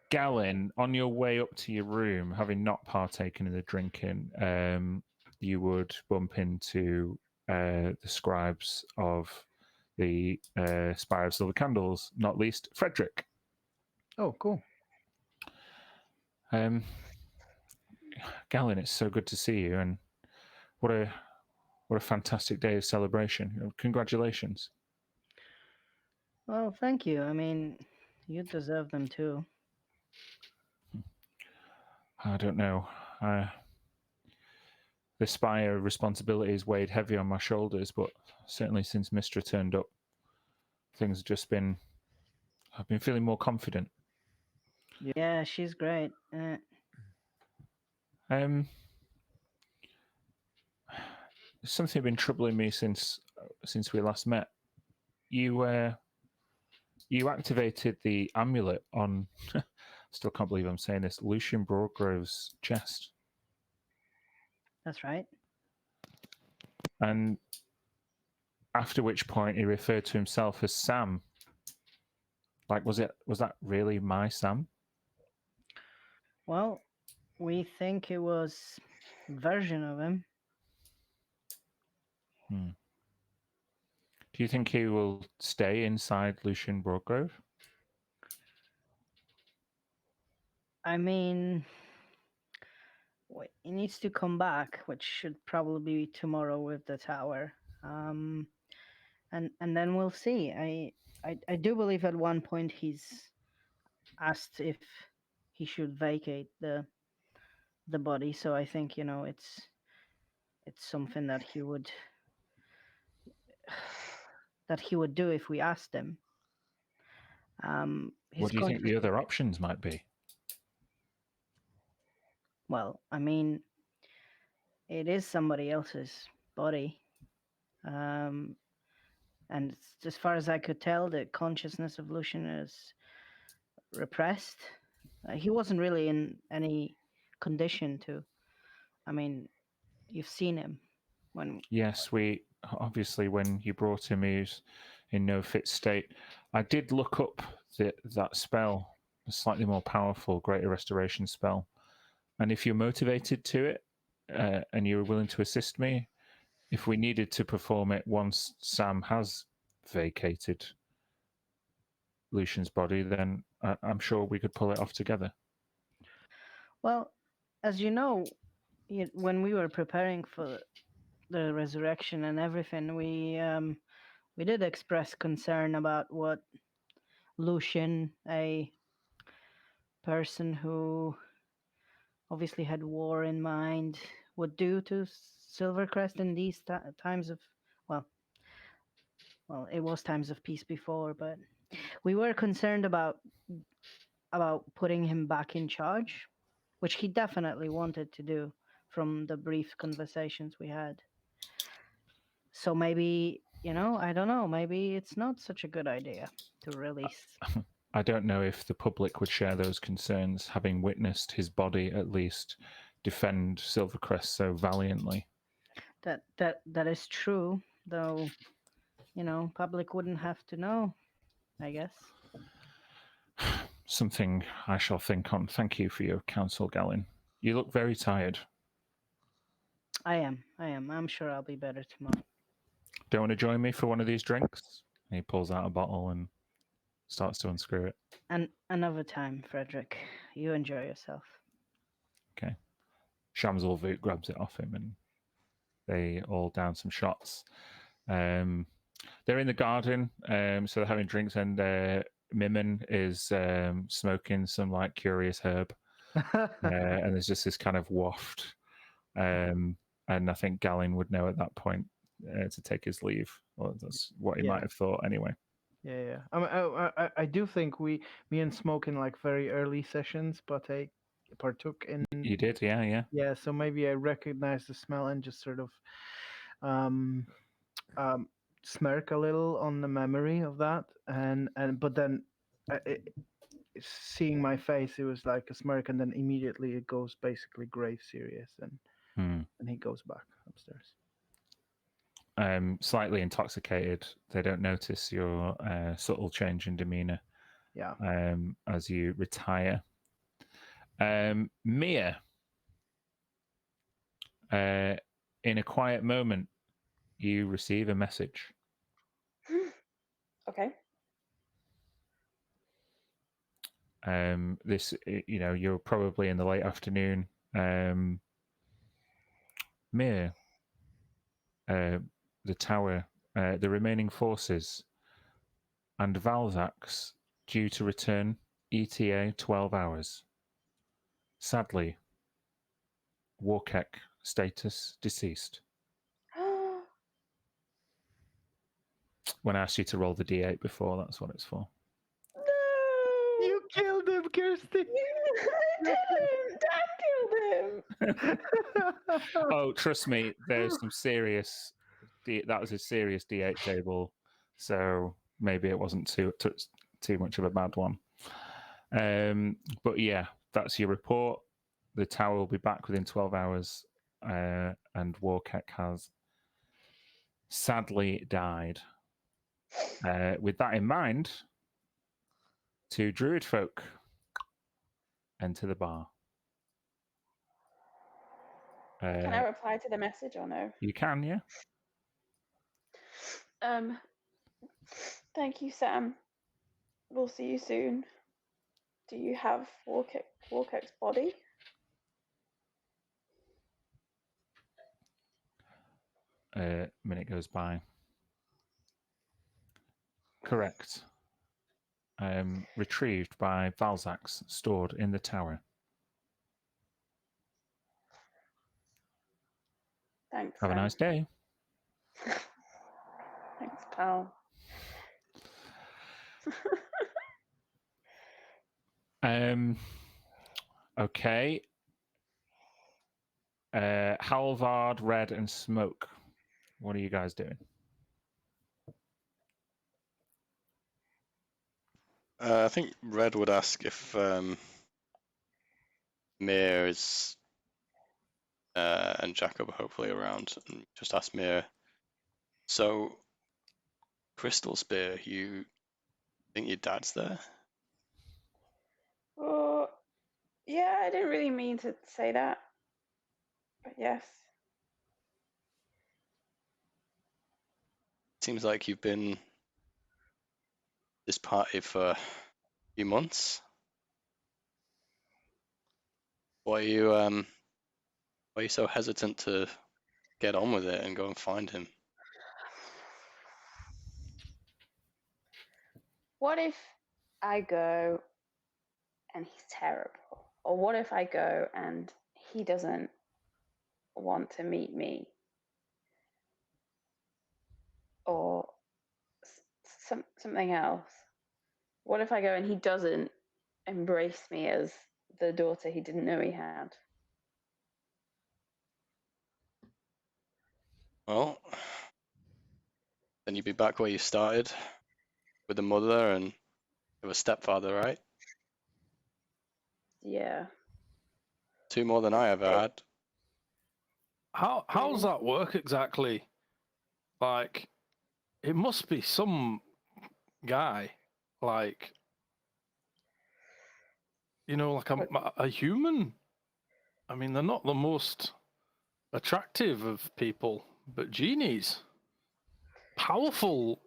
Galen, on your way up to your room, having not partaken in the drinking, you would bump into the scribes of the Spire of Silver Candles, not least Frederick. Oh, cool. Galen, it's so good to see you, and what a fantastic day of celebration. Congratulations. Well, thank you. I mean, you deserve them too. I don't know. the Spire responsibilities weighed heavy on my shoulders, but certainly since Mistra turned up, things have just been. I've been feeling more confident. Yeah, she's great. There's something been troubling me since we last met. You activated the amulet on. Still can't believe I'm saying this. Lucian Broadgrove's chest. That's right. And after which point he referred to himself as Sam. Like, was that really my Sam? Well, we think it was a version of him. Do you think he will stay inside Lucian Broadgrove? I mean, he needs to come back, which should probably be tomorrow with the tower. And then we'll see. I do believe at one point he's asked if he should vacate the body. So I think it's something that he would do if we asked him. What do you think the other options might be? Well, I mean, it is somebody else's body. And as far as I could tell, the consciousness of Lucian is repressed. He wasn't really in any condition to. I mean, you've seen him when. Yes, we obviously when you brought him, he was in no fit state. I did look up that spell, a slightly more powerful Greater Restoration spell, and if you're motivated to it and you're willing to assist me, if we needed to perform it once Sam has vacated Lucian's body, then I'm sure we could pull it off together. Well, as you know, when we were preparing for the resurrection and everything, we did express concern about what Lucian, a person who obviously had war in mind, would do to Silvercrest in these times of well, it was times of peace before, but we were concerned about putting him back in charge, which he definitely wanted to do from the brief conversations we had. So maybe, I don't know, maybe it's not such a good idea to release. I don't know if the public would share those concerns, having witnessed his body at least defend Silvercrest so valiantly. That is true, though, public wouldn't have to know, I guess. Something I shall think on. Thank you for your counsel, Galen. You look very tired. I am. I'm sure I'll be better tomorrow. Don't want to join me for one of these drinks? He pulls out a bottle and starts to unscrew it. And another time, Frederick. You enjoy yourself. Okay. Shamsel grabs it off him and they all down some shots. They're in the garden, so they're having drinks, and Mimon is smoking some like curious herb. And there's just this kind of waft. And I think Galen would know at that point to take his leave. Well, that's what he might have thought anyway. Yeah. I do think me and Smoke in like very early sessions, but I partook in. You did, yeah. Yeah, so maybe I recognized the smell and just sort of smirk a little on the memory of that, but then seeing my face, it was like a smirk, and then immediately it goes basically grave serious, and he goes back upstairs. Slightly intoxicated. They don't notice your subtle change in demeanor. Yeah. As you retire. Mia, in a quiet moment, you receive a message. Okay. This, you're probably in the late afternoon. Mia, the tower, the remaining forces, and Valzax due to return ETA 12 hours. Sadly, Warkek status deceased. When I asked you to roll the d8 before, that's what it's for. No! You killed him, Kirsty. I didn't! Dad killed him! Oh, trust me, there's some serious. That was a serious d8 table, so maybe it wasn't too much of a bad one. But yeah, that's your report. The tower will be back within 12 hours, and Warkek has sadly died. With that in mind, 2 druid folk enter the bar. Can I reply to the message or no? You can, yeah. Thank you, Sam. We'll see you soon. Do you have Warkek's body? Minute goes by. Correct. Retrieved by Valzax, stored in the tower. Thanks. Have a Sam. nice day. Thanks, pal. Okay. Halvard, Red, and Smoke. What are you guys doing? I think Red would ask if Mir is and Jacob are hopefully around, and just ask Mir. So, Crystal Spear, you think your dad's there? Oh, yeah, I didn't really mean to say that. But yes. Seems like you've been this party for a few months. Why are you so hesitant to get on with it and go and find him? What if I go and he's terrible? Or what if I go and he doesn't want to meet me? Or something else? What if I go and he doesn't embrace me as the daughter he didn't know he had? Well, then you'd be back where you started, with a mother and with a stepfather, right? Yeah. 2 more than I ever had. How does that work exactly? Like, it must be some guy, like, you know, like a human. I mean, they're not the most attractive of people, but genies, powerful,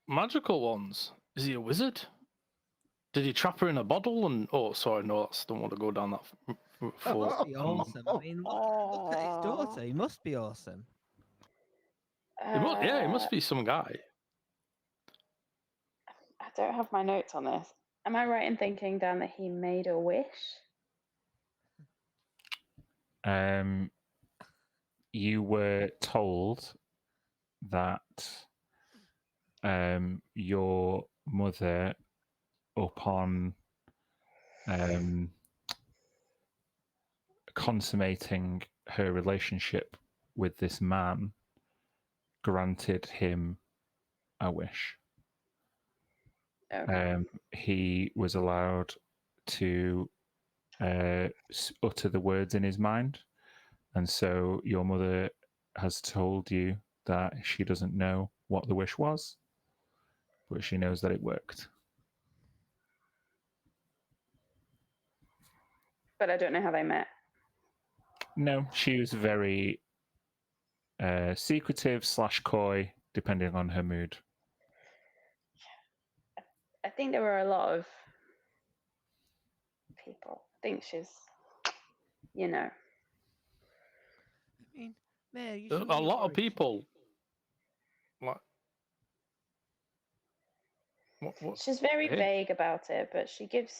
magical ones. Is he a wizard? Did he trap her in a bottle? And oh, sorry, no, I don't want to go down that. He must be awesome. I mean, look at his daughter. He must be awesome. He must be some guy. I don't have my notes on this. Am I right in thinking, Dan, that he made a wish? You were told that your mother, upon consummating her relationship with this man, granted him a wish. Okay. He was allowed to utter the words in his mind, and so your mother has told you that she doesn't know what the wish was, but she knows that it worked. But I don't know how they met. No, she was very secretive / coy, depending on her mood. I think there were a lot of people. I think she's, you know. I mean, Mayor, you A shouldn't be lot of worried. people. Like, what? She's very Eh? vague about it, but she gives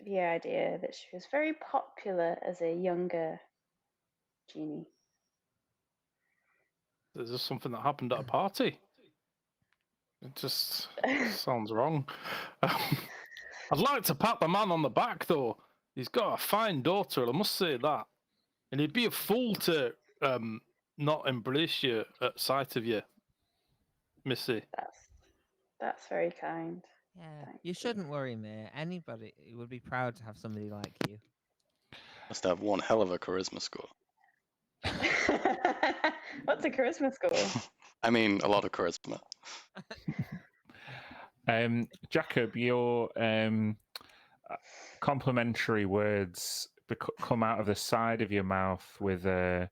the idea that she was very popular as a younger genie. Is this something that happened at a party? It just sounds wrong. I'd like to pat the man on the back, though. He's got a fine daughter, I must say that. And he'd be a fool to not embrace you at sight of you, Missy. That's very kind. Yeah, Thank you shouldn't worry, mate. Anybody would be proud to have somebody like you. Must have one hell of a charisma score. What's a charisma score? I mean, a lot of charisma. Jacob, your complimentary words come out of the side of your mouth with a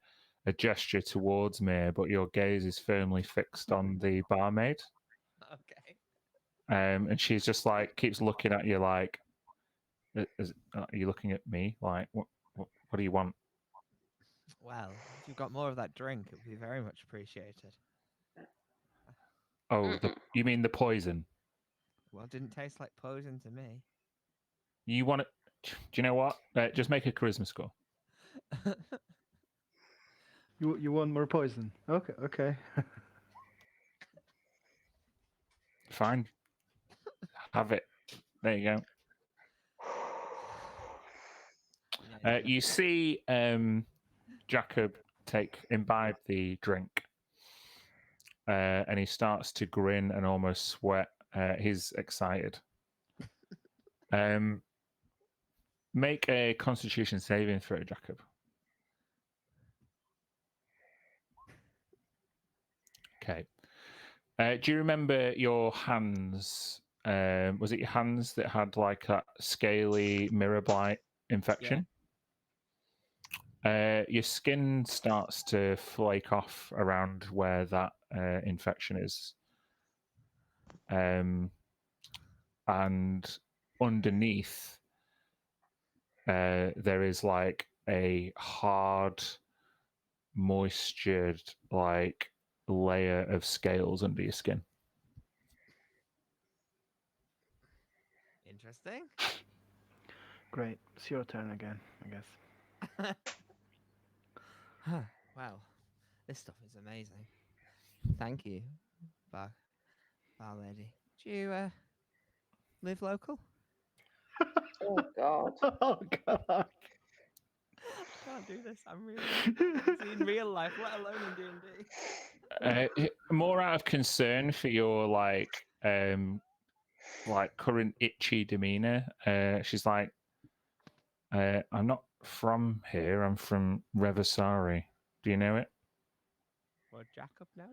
gesture towards me, but your gaze is firmly fixed on the barmaid. Okay. And she's just like keeps looking at you like, are you looking at me? Like, what do you want? Well, if you've got more of that drink, it would be very much appreciated. Oh, you mean the poison? Well, it didn't taste like poison to me. You want it? Do you know what? Just make a charisma score. You want more poison? Okay. Fine. Have it. There you go. You see Jacob imbibe the drink, and he starts to grin and almost sweat. He's excited. Make a Constitution saving throw, Jacob. Okay. Do you remember your hands? Was it your hands that had like a scaly mirror blight infection? Your skin starts to flake off around where that infection is. And underneath, there is like a hard, moistured, like layer of scales under your skin. Interesting. Great. It's your turn again, I guess. Wow, this stuff is amazing. Thank you, bar lady. Do you live local? Oh God. Oh God. I can't do this. I'm really in real life, let alone in D&D. More out of concern for your like current itchy demeanor. She's like, I'm not from here. I'm from Revisari. Do you know it? Would Jacob know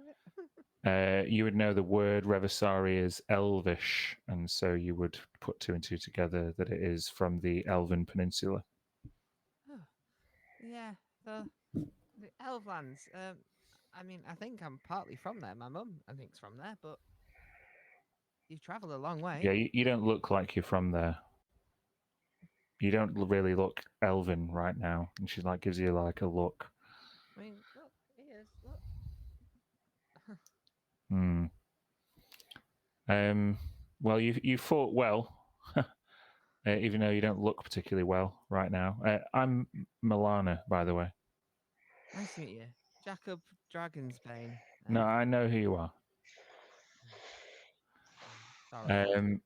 it? You would know the word Revisari is Elvish, and so you would put two and two together that it is from the Elven Peninsula. Oh, yeah, the Elvlands. I mean, I think I'm partly from there. My mum, I think, is from there, but you've travelled a long way. Yeah, you don't look like you're from there. You don't really look Elven right now. And she like gives you like a look. I mean, look, he is. Look. Well, you fought well, even though you don't look particularly well right now. I'm Milana, by the way. Nice to meet you, Jacob Dragonsbane. No, I know who you are. Sorry.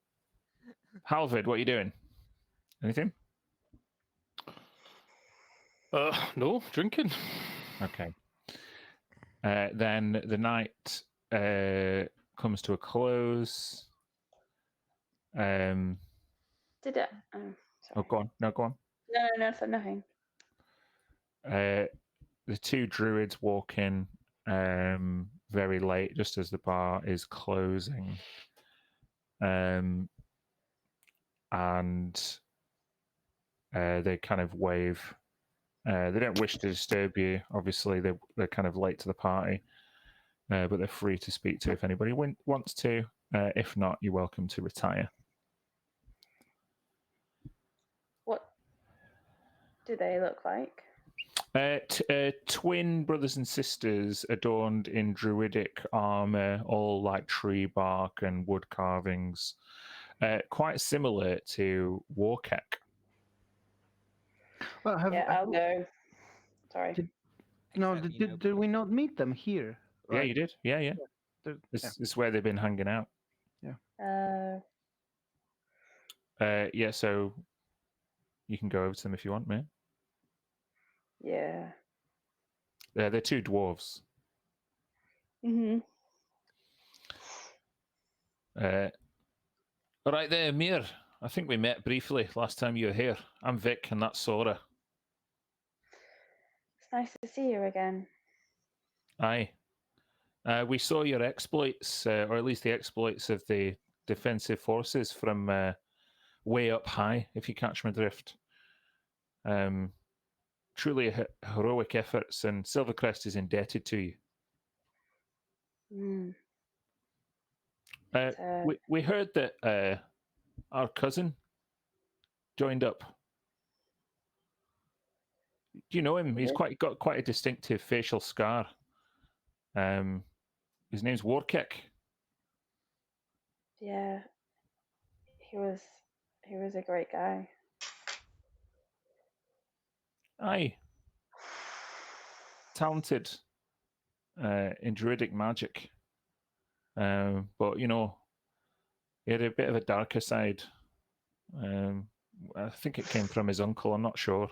Halvard, what are you doing? Anything? No, drinking. Okay. Then the night comes to a close. Did it? Oh, sorry. Oh, go on. No, go on. No, for nothing. The two druids walk in very late, just as the bar is closing. And they kind of wave. They don't wish to disturb you. Obviously, they're kind of late to the party, but they're free to speak to if anybody wants to. If not, you're welcome to retire. What do they look like? Twin brothers and sisters adorned in druidic armor, all like tree bark and wood carvings, quite similar to Warkek. Well, Yeah, I'll go. Sorry. No, Except, did we not meet them here? Yeah, Right. you did. Yeah, yeah. Yeah. This is where they've been hanging out. Yeah, so you can go over to them if you want, man. Yeah. They're two dwarves. Mhm. All right there, Mir. I think we met briefly last time you were here. I'm Vic, and that's Sora. It's nice to see you again. Aye. We saw your exploits, or at least the exploits of the defensive forces from way up high, if you catch my drift. Truly heroic efforts, and Silvercrest is indebted to you. Mm. We heard that our cousin joined up. Do you know him? He's got quite a distinctive facial scar. His name's Warkick. Yeah. He was a great guy. Aye. Talented in druidic magic. But, you know, he had a bit of a darker side. I think it came from his uncle, I'm not sure.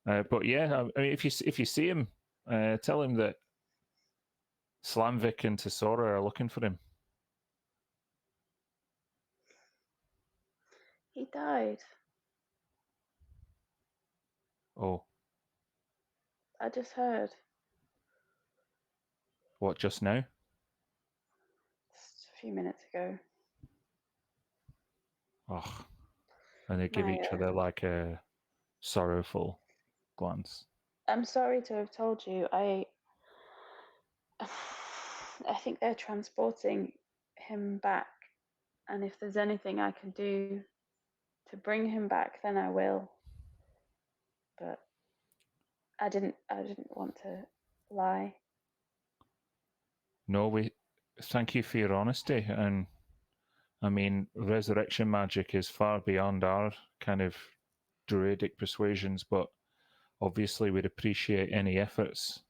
But yeah, I mean, if you see him, tell him that Slamvik and Tesora are looking for him. He died. Oh, I just heard. what, just now? Just a few minutes ago. Oh, and they give each other like a sorrowful glance. I'm sorry to have told you. I think they're transporting him back, and if there's anything I can do to bring him back, then I will. But I didn't want to lie. No, we thank you for your honesty, and I mean, resurrection magic is far beyond our kind of druidic persuasions, but obviously we'd appreciate any efforts.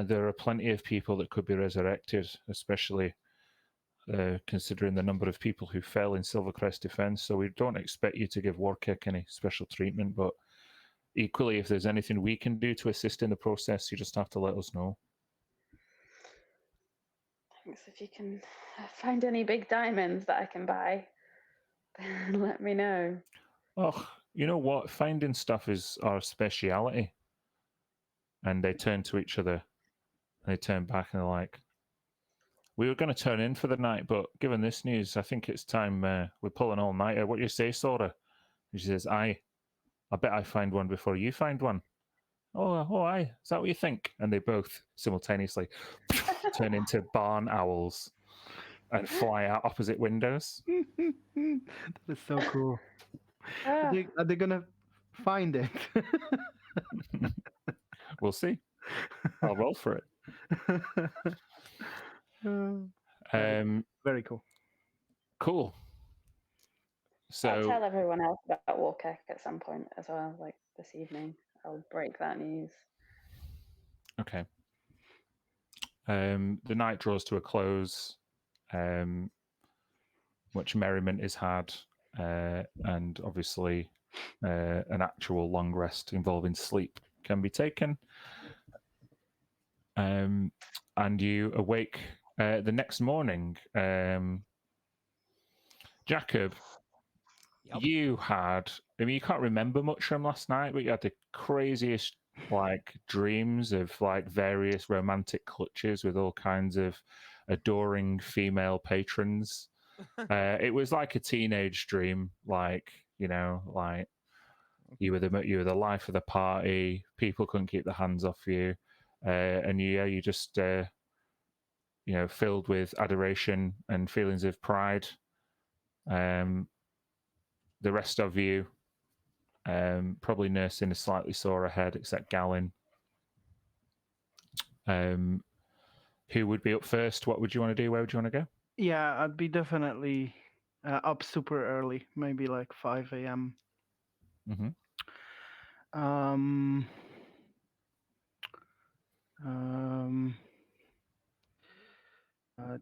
There are plenty of people that could be resurrected, especially considering the number of people who fell in Silvercrest defense. So we don't expect you to give Warkick any special treatment, but equally, if there's anything we can do to assist in the process, you just have to let us know. Thanks. If you can find any big diamonds that I can buy, then let me know. Oh, you know what? Finding stuff is our speciality. And they turn to each other, and they turn back, and they're like, we were going to turn in for the night, but given this news, I think it's time we're pulling all-nighter. What do you say, Sora? And she says, aye. I bet I find one before you find one. Oh, aye. Is that what you think? And they both simultaneously turn into barn owls and fly out opposite windows. That is so cool. Are they gonna find it? We'll see. I'll roll for it. Very cool. Cool. So I'll tell everyone else about Warkick at some point as well, like this evening. I'll break that news. Okay. The night draws to a close. Much merriment is had, and obviously an actual long rest involving sleep can be taken. And you awake the next morning. Jacob, Yep. you had, I mean, you can't remember much from last night, but you had the craziest like dreams of like various romantic clutches with all kinds of adoring female patrons. It was like a teenage dream, like, you know, like you were the life of the party. People couldn't keep their hands off you, and you just you know, filled with adoration and feelings of pride. The rest of you probably nursing a slightly sore head, except Gallin. Who would be up first? What would you want to do? Where would you want to go? Yeah, I'd be definitely up super early, maybe like 5 a.m. Mm-hmm. Um, um,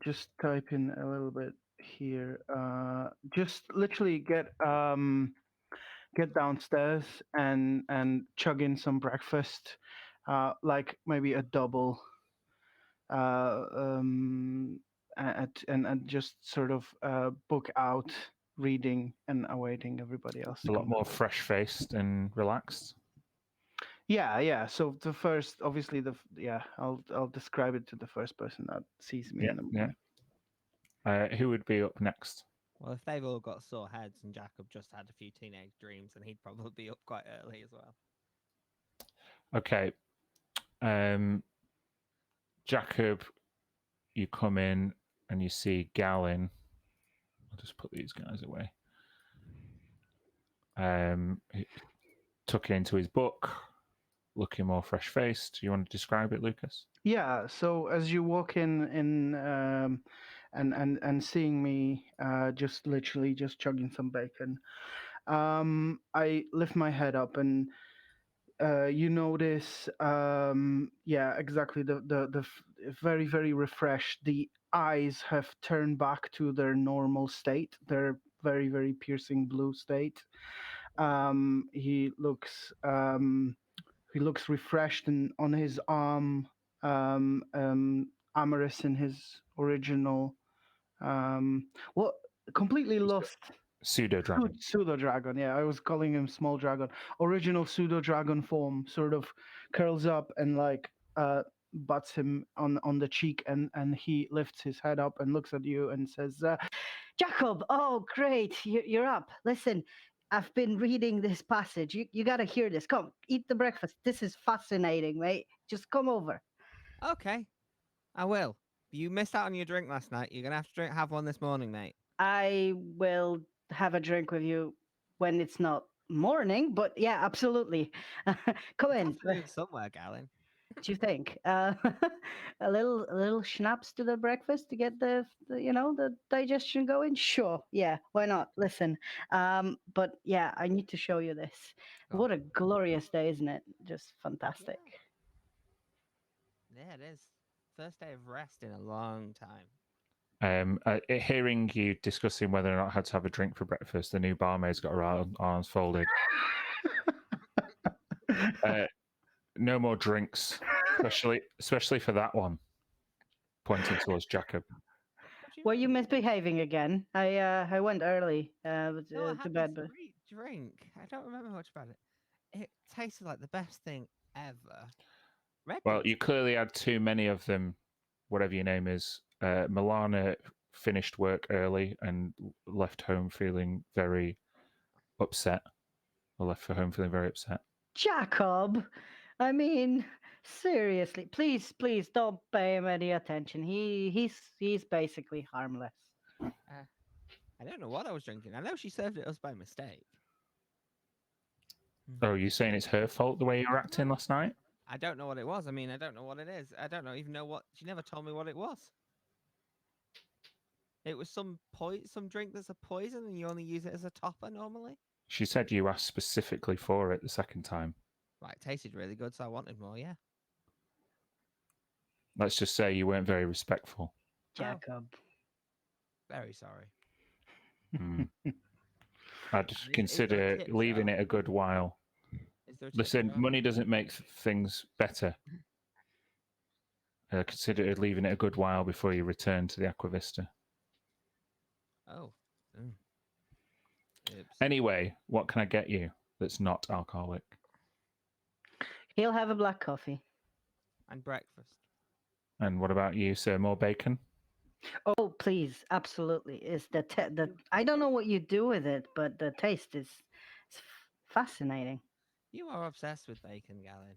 just type in a little bit here. Just literally get downstairs and chug in some breakfast, like maybe a double, and just sort of book out reading and awaiting everybody else. A to lot come more back. fresh-faced and relaxed. Yeah. So the first, obviously, I'll describe it to the first person that sees me in the Yeah. morning. Who would be up next? Well, if they've all got sore heads and Jacob just had a few teenage dreams, then he'd probably be up quite early as well. Okay. Jacob, you come in and you see Gallin. I'll just put these guys away. He took it into his book, looking more fresh-faced. Do you want to describe it, Lucas? Yeah. So as you walk in, and seeing me, just literally just chugging some bacon, I lift my head up and you notice, yeah, exactly very, very refreshed. The eyes have turned back to their normal state, their very, very piercing blue state. He looks refreshed, and on his arm, Amaris in his original, what completely lost. Pseudo dragon. Pseudo dragon, yeah. I was calling him small dragon. Original pseudo dragon form sort of curls up and like butts him on the cheek, and he lifts his head up and looks at you and says, Jacob, oh great, you're up. Listen, I've been reading this passage. You gotta hear this. Come, eat the breakfast. This is fascinating, mate. Just come over. Okay, I will. You missed out on your drink last night. You're gonna have to have one this morning, mate. I will have a drink with you when it's not morning, but yeah, absolutely. Come in. Afternoon somewhere, Gallin. Do you think a little schnapps to the breakfast to get the the digestion going? Sure, yeah, why not? Listen, but yeah, I need to show you this. Go What a glorious day, isn't it? Just fantastic. Yeah, it is. First day of rest in a long time. Hearing you discussing whether or not how to have a drink for breakfast, the new barmaid's got her arms folded. No more drinks, especially for that one. Pointing towards Jacob. Were you misbehaving again? I went early No, I to had bed, this but great drink. I don't remember much about it. It tasted like the best thing ever. Red Well, beets. you clearly had too many of them, whatever your name is. Milana finished work early and left home feeling very upset. Or left for home feeling very upset. Jacob, I mean, seriously, please don't pay him any attention. He's basically harmless. I don't know what I was drinking. I know she served it us by mistake. Oh, you saying it's her fault the way you were acting last night? I don't know what it was. I mean, I don't know what it is. I don't even know what. She never told me what it was. It was some drink that's a poison, and you only use it as a topper normally. She said you asked specifically for it the second time. Right, it tasted really good, so I wanted more. Yeah. Let's just say you weren't very respectful. Jacob. Very sorry. I'd consider leaving it a good while. Listen, money doesn't make things better. Consider leaving it a good while before you return to the Aquavista. Oh. Anyway, what can I get you that's not alcoholic? He'll have a black coffee. And breakfast. And what about you, sir? More bacon? Oh, please, absolutely. Is the I don't know what you do with it, but the taste is fascinating. You are obsessed with bacon, Gallin.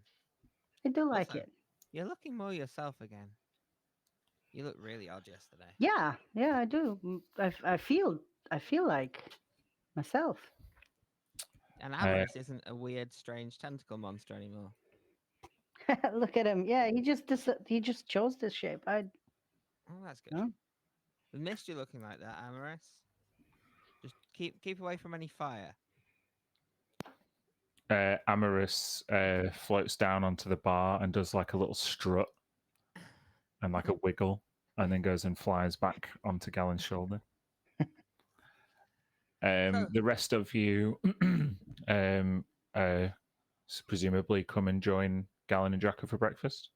I do like Also, it. You're looking more yourself again. You look really odd yesterday. Yeah, I do. I feel like myself. And Amaris isn't a weird, strange tentacle monster anymore. Look at him. Yeah, he just chose this shape. Oh, that's good. Huh? We missed you looking like that, Amaris. Just keep away from any fire. Amorous floats down onto the bar and does like a little strut and like a wiggle, and then goes and flies back onto Galen's shoulder. The rest of you presumably come and join Galen and Draco for breakfast.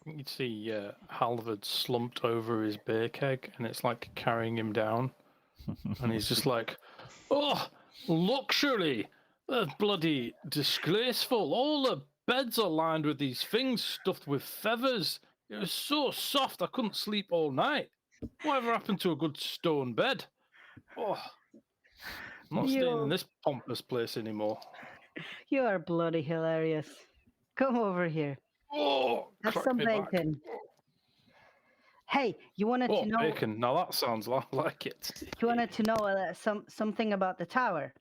You'd see Halvard slumped over his beer keg, and it's like carrying him down. And he's just like, "Oh, luxury! That's bloody disgraceful. All the beds are lined with these things stuffed with feathers. It was so soft I couldn't sleep all night. Whatever happened to a good stone bed? Oh, I'm not staying in this pompous place anymore." You are bloody hilarious. Come over here. Oh, Have crack some me back. bacon. Hey, you wanted Oh, to know? bacon. Now that sounds like it. You wanted to know something about the tower.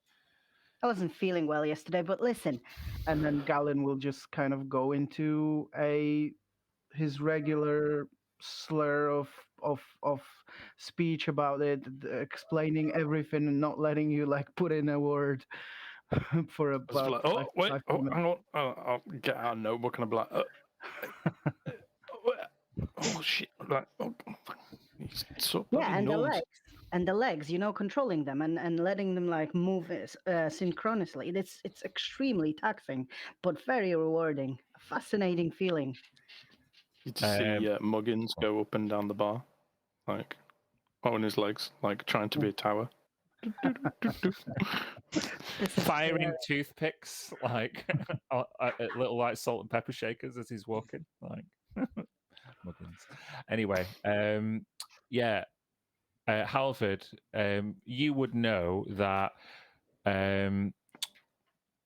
I wasn't feeling well yesterday, but listen. And then Galen will just kind of go into his regular slur of speech about it, explaining everything and not letting you like put in a word for about Like, oh, wait, five oh, minutes. hang on. I'll get out a notebook and I'll be like, oh shit! Like, oh, he's so bloody Yeah, and knows. the legs, controlling them and letting them like move synchronously. It's extremely taxing, but very rewarding. A fascinating feeling. You just see Muggins go up and down the bar, like on his legs, like trying to be a tower. Firing toothpicks like little like salt and pepper shakers as he's walking, like Muggins. Anyway, Halvard, you would know that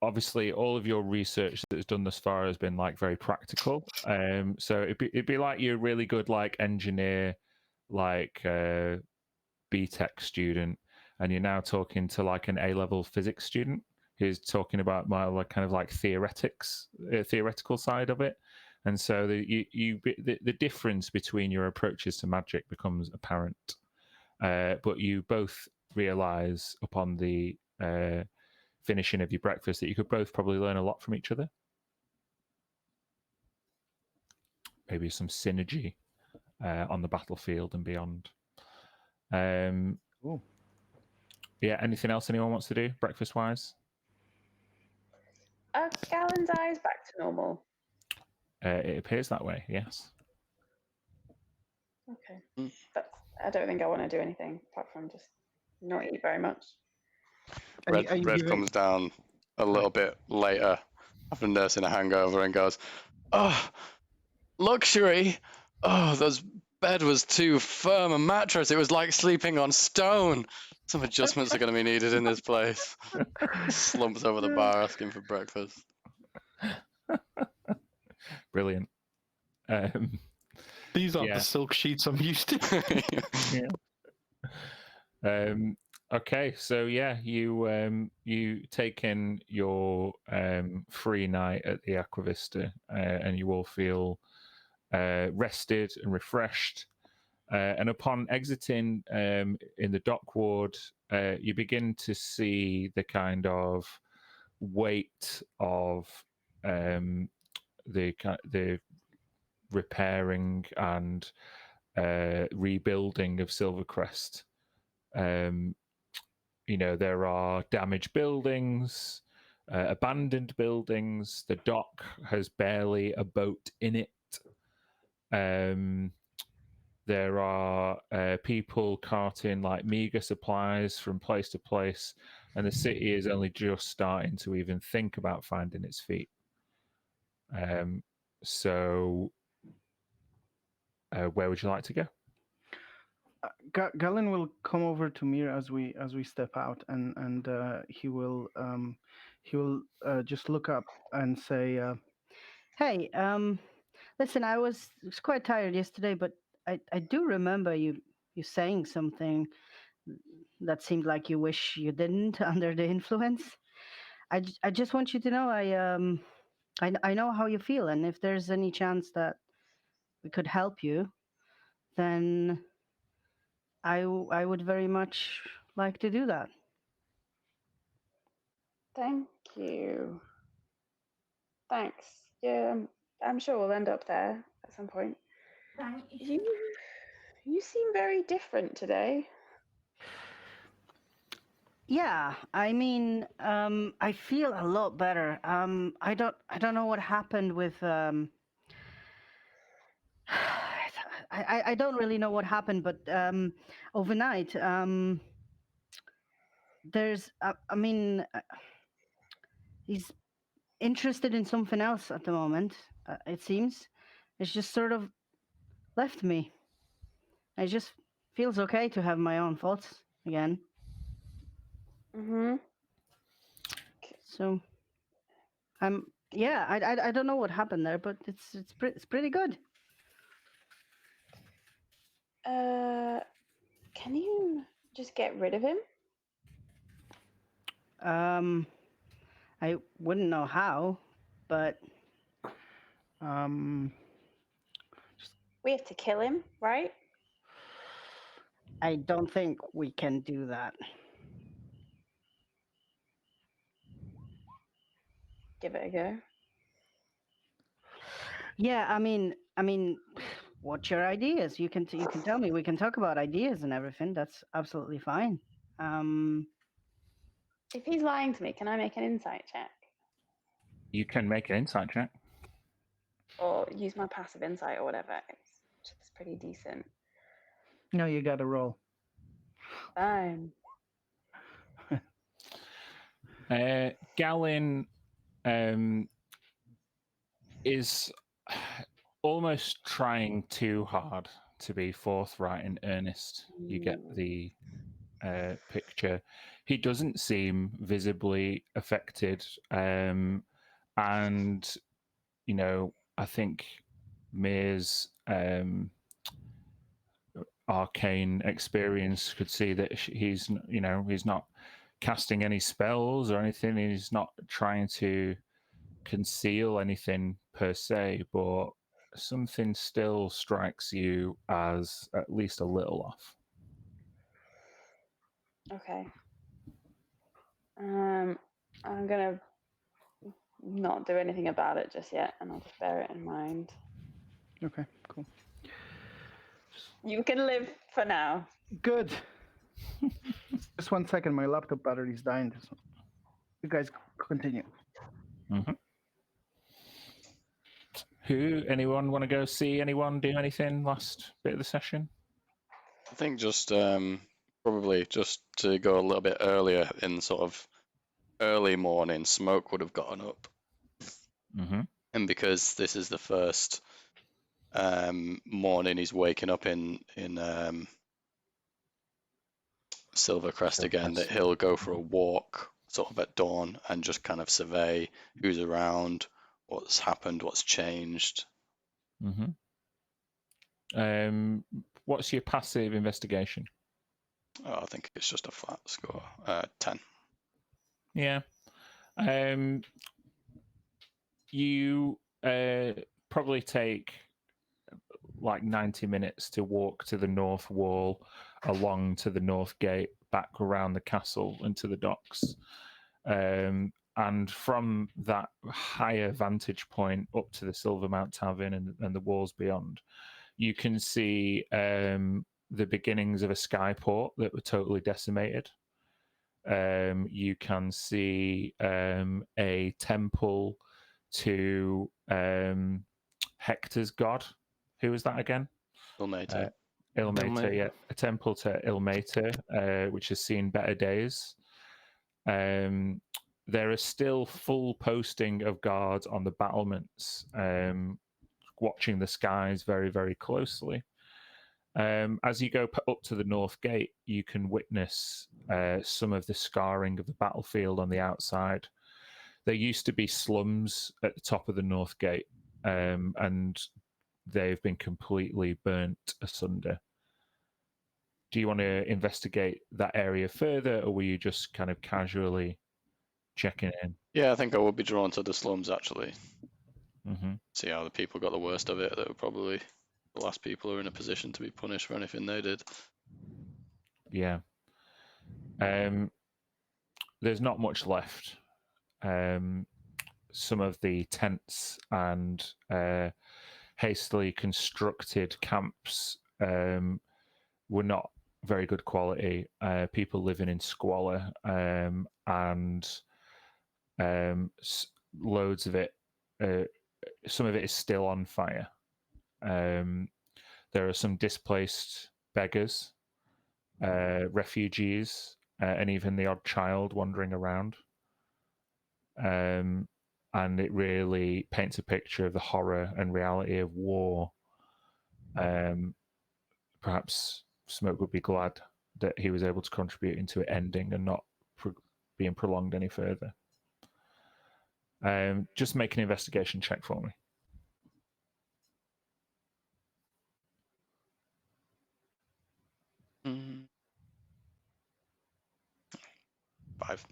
obviously all of your research that's done thus far has been like very practical. So it'd be like you're a really good like engineer, like BTech student, and you're now talking to like an A-level physics student who's talking about my like kind of like theoretical side of it. And so the difference between your approaches to magic becomes apparent. But you both realize upon the finishing of your breakfast that you could both probably learn a lot from each other. Maybe some synergy on the battlefield and beyond. Yeah, anything else anyone wants to do breakfast-wise? Are Galen's eyes back to normal? It appears that way, yes. Okay. I don't think I want to do anything apart from just not eat very much. Red comes down a little bit later after nursing a hangover and goes, "Oh, luxury! Oh, this bed was too firm a mattress. It was like sleeping on stone. Some adjustments are going to be needed in this place." Slumps over the bar asking for breakfast. Brilliant. These aren't the silk sheets I'm used to. Okay, so yeah, you take in your free night at the Aquavista, and you all feel rested and refreshed. And upon exiting in the dock ward, you begin to see the kind of weight of the repairing and rebuilding of Silvercrest. There are damaged buildings, abandoned buildings. The dock has barely a boat in it. There are people carting like meager supplies from place to place, and the city is only just starting to even think about finding its feet. So where would you like to go? Galen will come over to Mir as we step out, and he will just look up and say, "Hey, listen, I was quite tired yesterday, but I do remember you saying something that seemed like you wish you didn't under the influence. I just want you to know I know how you feel, and if there's any chance that we could help you, then I would very much like to do that." Thank you. Thanks. Yeah, I'm sure we'll end up there at some point. You seem very different today. Yeah, I mean, I feel a lot better. I don't know what happened with I don't really know what happened, but overnight, there's I mean, he's interested in something else at the moment. It seems it's just sort of left me. It just feels okay to have my own thoughts again. Mm-hmm. So, yeah, I don't know what happened there, but it's pretty good. Can you just get rid of him? I wouldn't know how, but We have to kill him, right? I don't think we can do that. Give it a go. Yeah, I mean, what's your ideas? You can tell me. We can talk about ideas and everything. That's absolutely fine. If he's lying to me, can I make an insight check? You can make an insight check. Or use my passive insight or whatever. It's pretty decent. No, you got to roll. Fine. Gallin is almost trying too hard to be forthright and earnest. You get the picture. He doesn't seem visibly affected, and you know, I think Mir's arcane experience could see that he's, you know, he's not casting any spells or anything. He's not trying to conceal anything per se, but something still strikes you as at least a little off. Okay. I'm gonna not do anything about it just yet, and I'll just bear it in mind. Okay, cool. You can live for now. Good. Just 1 second, my laptop battery's dying. So you guys continue. Mm-hmm. Anyone want to go see anyone do anything last bit of the session? I think just probably just to go a little bit earlier in sort of early morning, Smoke would have gotten up. Mm-hmm. And because this is the first morning he's waking up in Silvercrest again, that he'll go for a walk sort of at dawn and just kind of survey who's around, what's happened, what's changed. Mm-hmm. What's your passive investigation? Oh, I think it's just a flat score, 10. Yeah. You probably take like 90 minutes to walk to the north wall, along to the north gate, back around the castle and to the docks. And from that higher vantage point up to the Silvermount Tavern and the walls beyond, you can see the beginnings of a skyport that were totally decimated. You can see a temple to Hector's god. Who was that again? Ilmater. Ilmater, yeah. A temple to Ilmater, which has seen better days. There are still full posting of guards on the battlements, watching the skies very, very closely. As you go up to the north gate, you can witness some of the scarring of the battlefield on the outside. There used to be slums at the top of the north gate, and they've been completely burnt asunder. Do you want to investigate that area further, or were you just kind of casually checking in? Yeah, I think I would be drawn to the slums, actually. Mm-hmm. See how the people got the worst of it. They were probably the last people who are in a position to be punished for anything they did. Yeah. There's not much left some of the tents and hastily constructed camps were not very good quality. People living in squalor, and loads of it. Some of it is still on fire. There are some displaced beggars, refugees, and even the odd child wandering around. And it really paints a picture of the horror and reality of war. Perhaps Smoke would be glad that he was able to contribute into it ending and not being prolonged any further. Just make an investigation check for me. Mm. 5.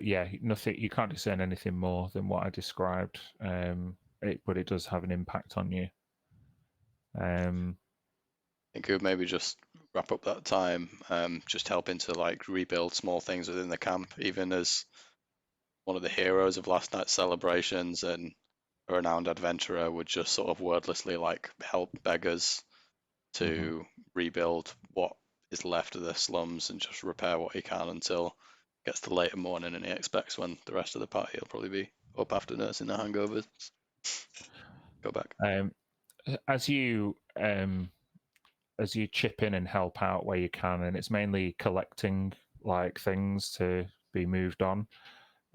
Yeah, nothing. You can't discern anything more than what I described, but it does have an impact on you. I think it would maybe just wrap up that time, just helping to like rebuild small things within the camp, even as one of the heroes of last night's celebrations and a renowned adventurer would just sort of wordlessly like help beggars to rebuild what is left of the slums and just repair what he can until it gets to later morning, and he expects when the rest of the party will probably be up after nursing the hangovers. Go back. As you chip in and help out where you can, and it's mainly collecting like things to be moved on.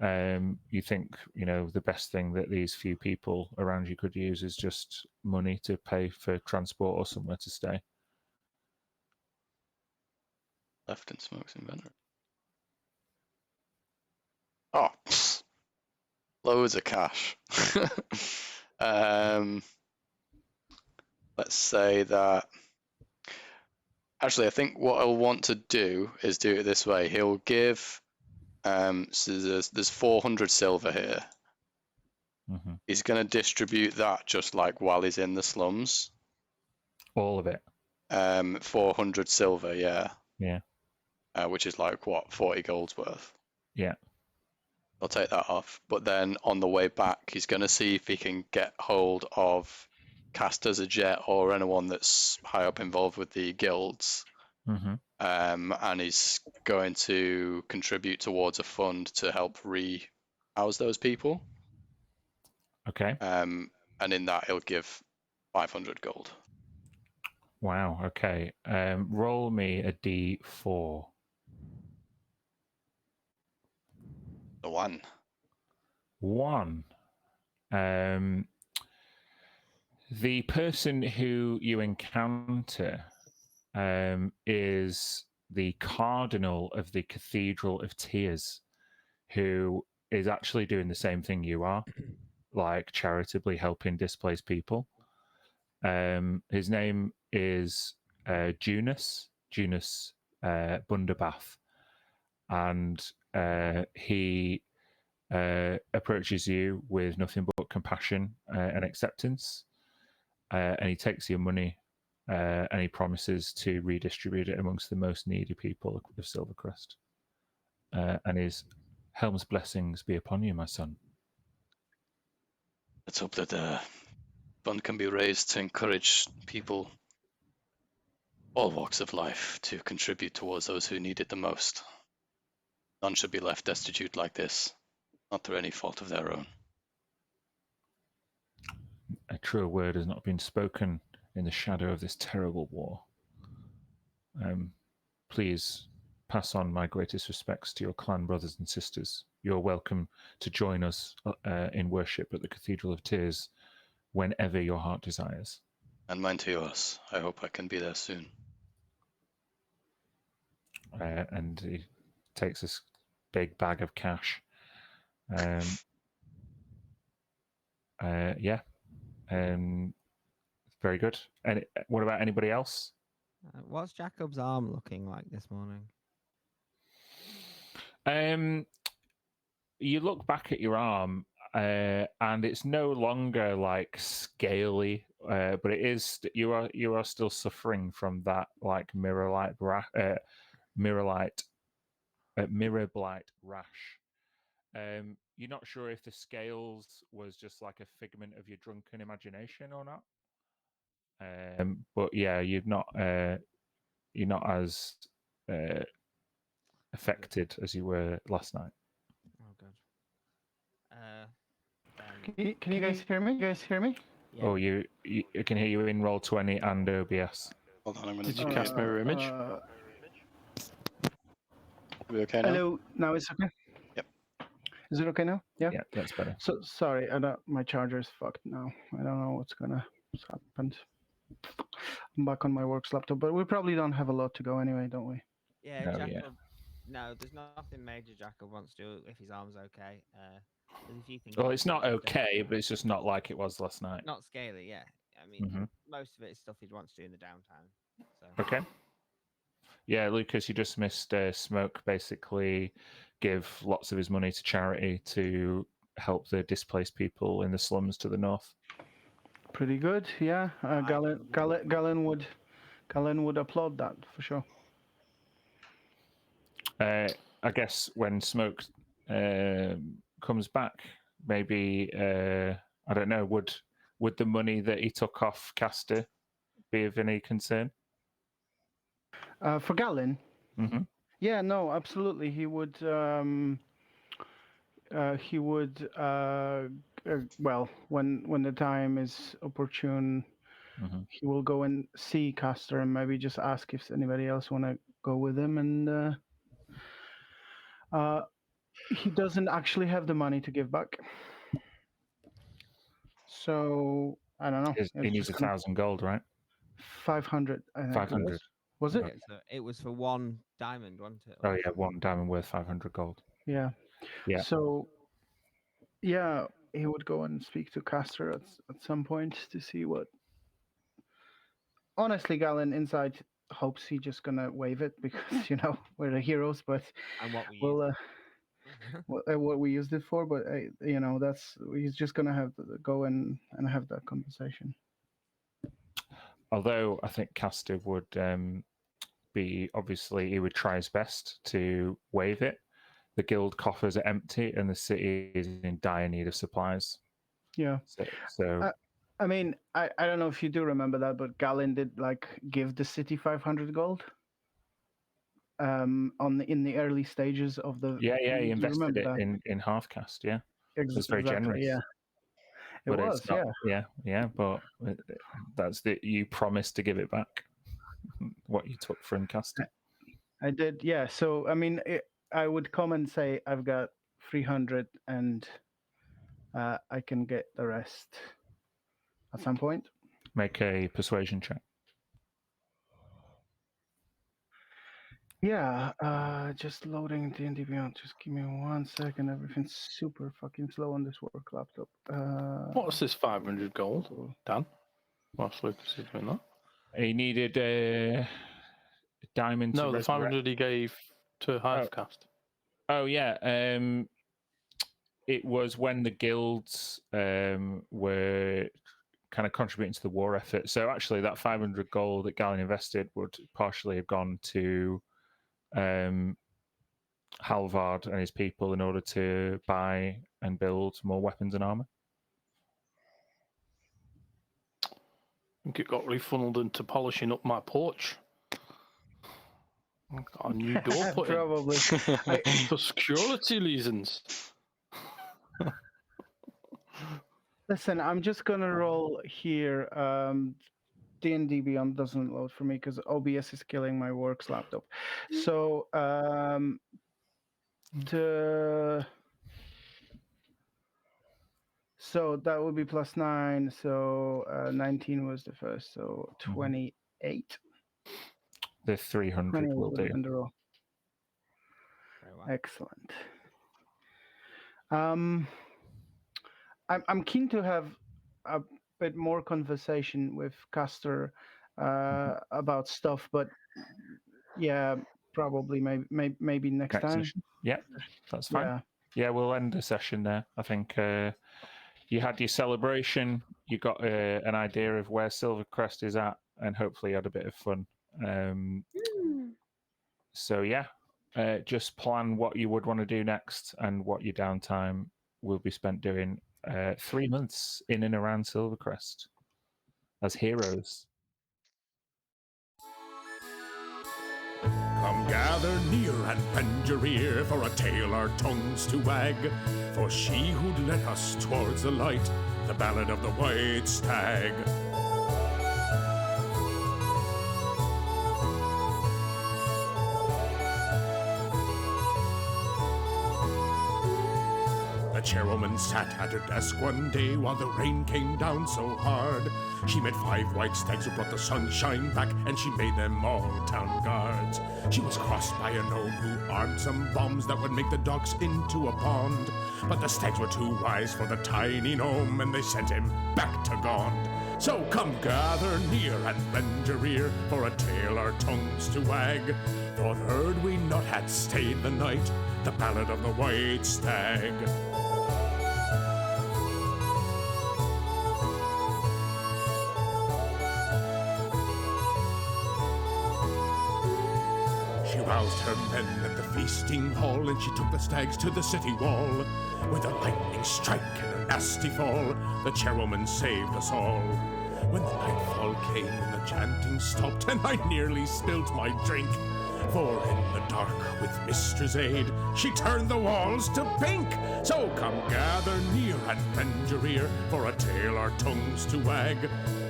You think, the best thing that these few people around you could use is just money to pay for transport or somewhere to stay. Left in Smoke's inventory. Oh, loads of cash. Let's say that. Actually, I think what I'll want to do is do it this way. He'll give. So there's 400 silver here. He's going to distribute that just like while he's in the slums. All of it. 400 silver, yeah. Yeah. Which is like what, 40 gold's worth. Yeah. I'll take that off. But then on the way back, he's going to see if he can get hold of Casters a Jet or anyone that's high up involved with the guilds. And he's going to contribute towards a fund to help re-house those people. Okay. And in that, he'll give 500 gold. Wow. Okay. Roll me a d4. The 1. 1. The person who you encounter is the Cardinal of the Cathedral of Tears, who is actually doing the same thing you are, like charitably helping displaced people. His name is Junus Bunderbath, and he approaches you with nothing but compassion and acceptance, and he takes your money and he promises to redistribute it amongst the most needy people of Silvercrest. And his Helm's blessings be upon you, my son. Let's hope that the fund can be raised to encourage people, all walks of life, to contribute towards those who need it the most. None should be left destitute like this, not through any fault of their own. A truer word has not been spoken in the shadow of this terrible war. Please pass on my greatest respects to your clan brothers and sisters. You're welcome to join us in worship at the Cathedral of Tears whenever your heart desires. And mine to yours. I hope I can be there soon. And he takes this big bag of cash. Yeah. Very good. And what about anybody else? What's Jacob's arm looking like this morning? You look back at your arm, and it's no longer like scaly, but it is. You are still suffering from that like mirror light Mirror Blight Rash. You're not sure if the scales was just like a figment of your drunken imagination or not. But yeah, you're not as affected as you were last night. Oh god. Can you guys hear me? Yeah. Oh, you I can hear you in Roll20 and OBS. Hold on a minute. Did you cast mirror image? Are we okay now? Hello. Now it's okay. Yep. Is it okay now? Yeah. Yeah, that's better. So sorry, my charger's fucked now. I don't know what's happened. I'm back on my work's laptop, but we probably don't have a lot to go anyway, don't we? Yeah, No, Jackal. yeah. No, there's nothing major Jackal wants to do if his arm's okay. If you can Well, it's not okay, but it's just not like it was last night. Not scaly, yeah. I mean, most of it is stuff he'd want to do in the downtime. So. Okay. Yeah, Lucas, you just missed Smoke basically give lots of his money to charity to help the displaced people in the slums to the north. Pretty good, yeah. Galen would applaud that for sure. I guess when Smoke comes back, maybe I don't know. Would the money that he took off Castor be of any concern? For Galen? Mm-hmm. Yeah, no, absolutely. He would. Well, when the time is opportune, he will go and see Castor and maybe just ask if anybody else want to go with him. And he doesn't actually have the money to give back, so I don't know. He needs 1,000 gold, right? 500. I think 500. Was it? Okay, so it was for 1 diamond, wasn't it? Oh yeah, 1 diamond worth 500 gold. Yeah. Yeah. So, yeah, he would go and speak to Castor at some point to see what. Honestly, Galen inside hopes he's just gonna waive it because we're the heroes, but and what we what we used it for. But he's just gonna have to go and have that conversation. Although I think Castor would he would try his best to waive it. The guild coffers are empty and the city is in dire need of supplies. Yeah. So I mean, I don't know if you do remember that, but Galen did give the city 500 gold. In the early stages of the he invested it in Halfcast. Yeah, it was very generous. Yeah, but it's not, yeah. But that's you promised to give it back. What you took from Castor. I did, yeah. So I mean, I would come and say I've got 300, and I can get the rest at some point. Make a persuasion check. Yeah, just loading D&D Beyond. Just give me 1 second. Everything's super fucking slow on this work laptop. What's this 500 gold, Dan? Whilst Lucas is doing that. He needed a diamond. No, the 500 he gave to Halfcast. Oh yeah. It was when the guilds were kind of contributing to the war effort. So actually, that 500 gold that Galen invested would partially have gone to Halvard and his people in order to buy and build more weapons and armor. I think it got refunneled into polishing up my porch. I've got a new door put Probably. in. For security reasons. Listen, I'm just gonna roll here. D&D Beyond doesn't load for me because OBS is killing my work's laptop. So so that would be +9. So 19 was the first. So 28. The 300 will do. Excellent. I'm keen to have a bit more conversation with Castor about stuff, but yeah, probably maybe next time. Session. Yeah, that's fine. Yeah, we'll end the session there. I think you had your celebration. You got an idea of where Silver Crest is at, and hopefully you had a bit of fun. So yeah, just plan what you would want to do next and what your downtime will be spent doing. 3 months in and around Silvercrest as heroes. Come gather near and bend your ear for a tale our tongues to wag. For she who'd led us towards the light, the ballad of the white stag. The chairwoman sat at her desk one day while the rain came down so hard. She made 5 white stags who brought the sunshine back, and she made them all town guards. She was crossed by a gnome who armed some bombs that would make the docks into a pond. But the stags were too wise for the tiny gnome, and they sent him back to Gond. So come gather near and bend your ear for a tale our tongues to wag. Thought heard we not had stayed the night, the ballad of the white stag. She roused her men at the feasting hall, and she took the stags to the city wall. With a lightning strike and a nasty fall, the chairwoman saved us all. When the nightfall came and the chanting stopped, and I nearly spilt my drink, for in the dark with Mistress' aid, she turned the walls to pink. So come gather near and bend your ear for a tale our tongues to wag.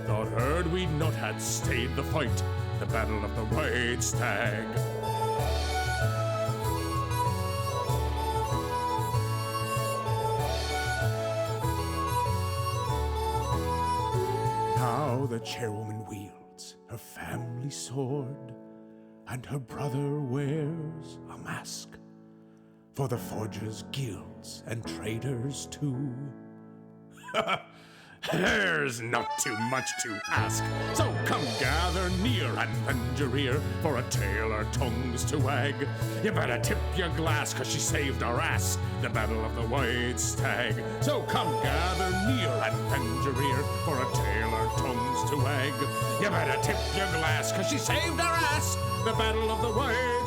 Thought heard we'd not had stayed the fight, the battle of the white stag. Now the chairwoman wields her family sword, and her brother wears a mask for the forgers' guilds and traders too. There's not too much to ask, so come gather near and bend your ear for a tale our tongues to wag. You better tip your glass, 'cause she saved our ass, the battle of the white stag. So come gather near and bend your ear for a tale our tongues to wag. You better tip your glass, 'cause she saved our ass, the battle of the white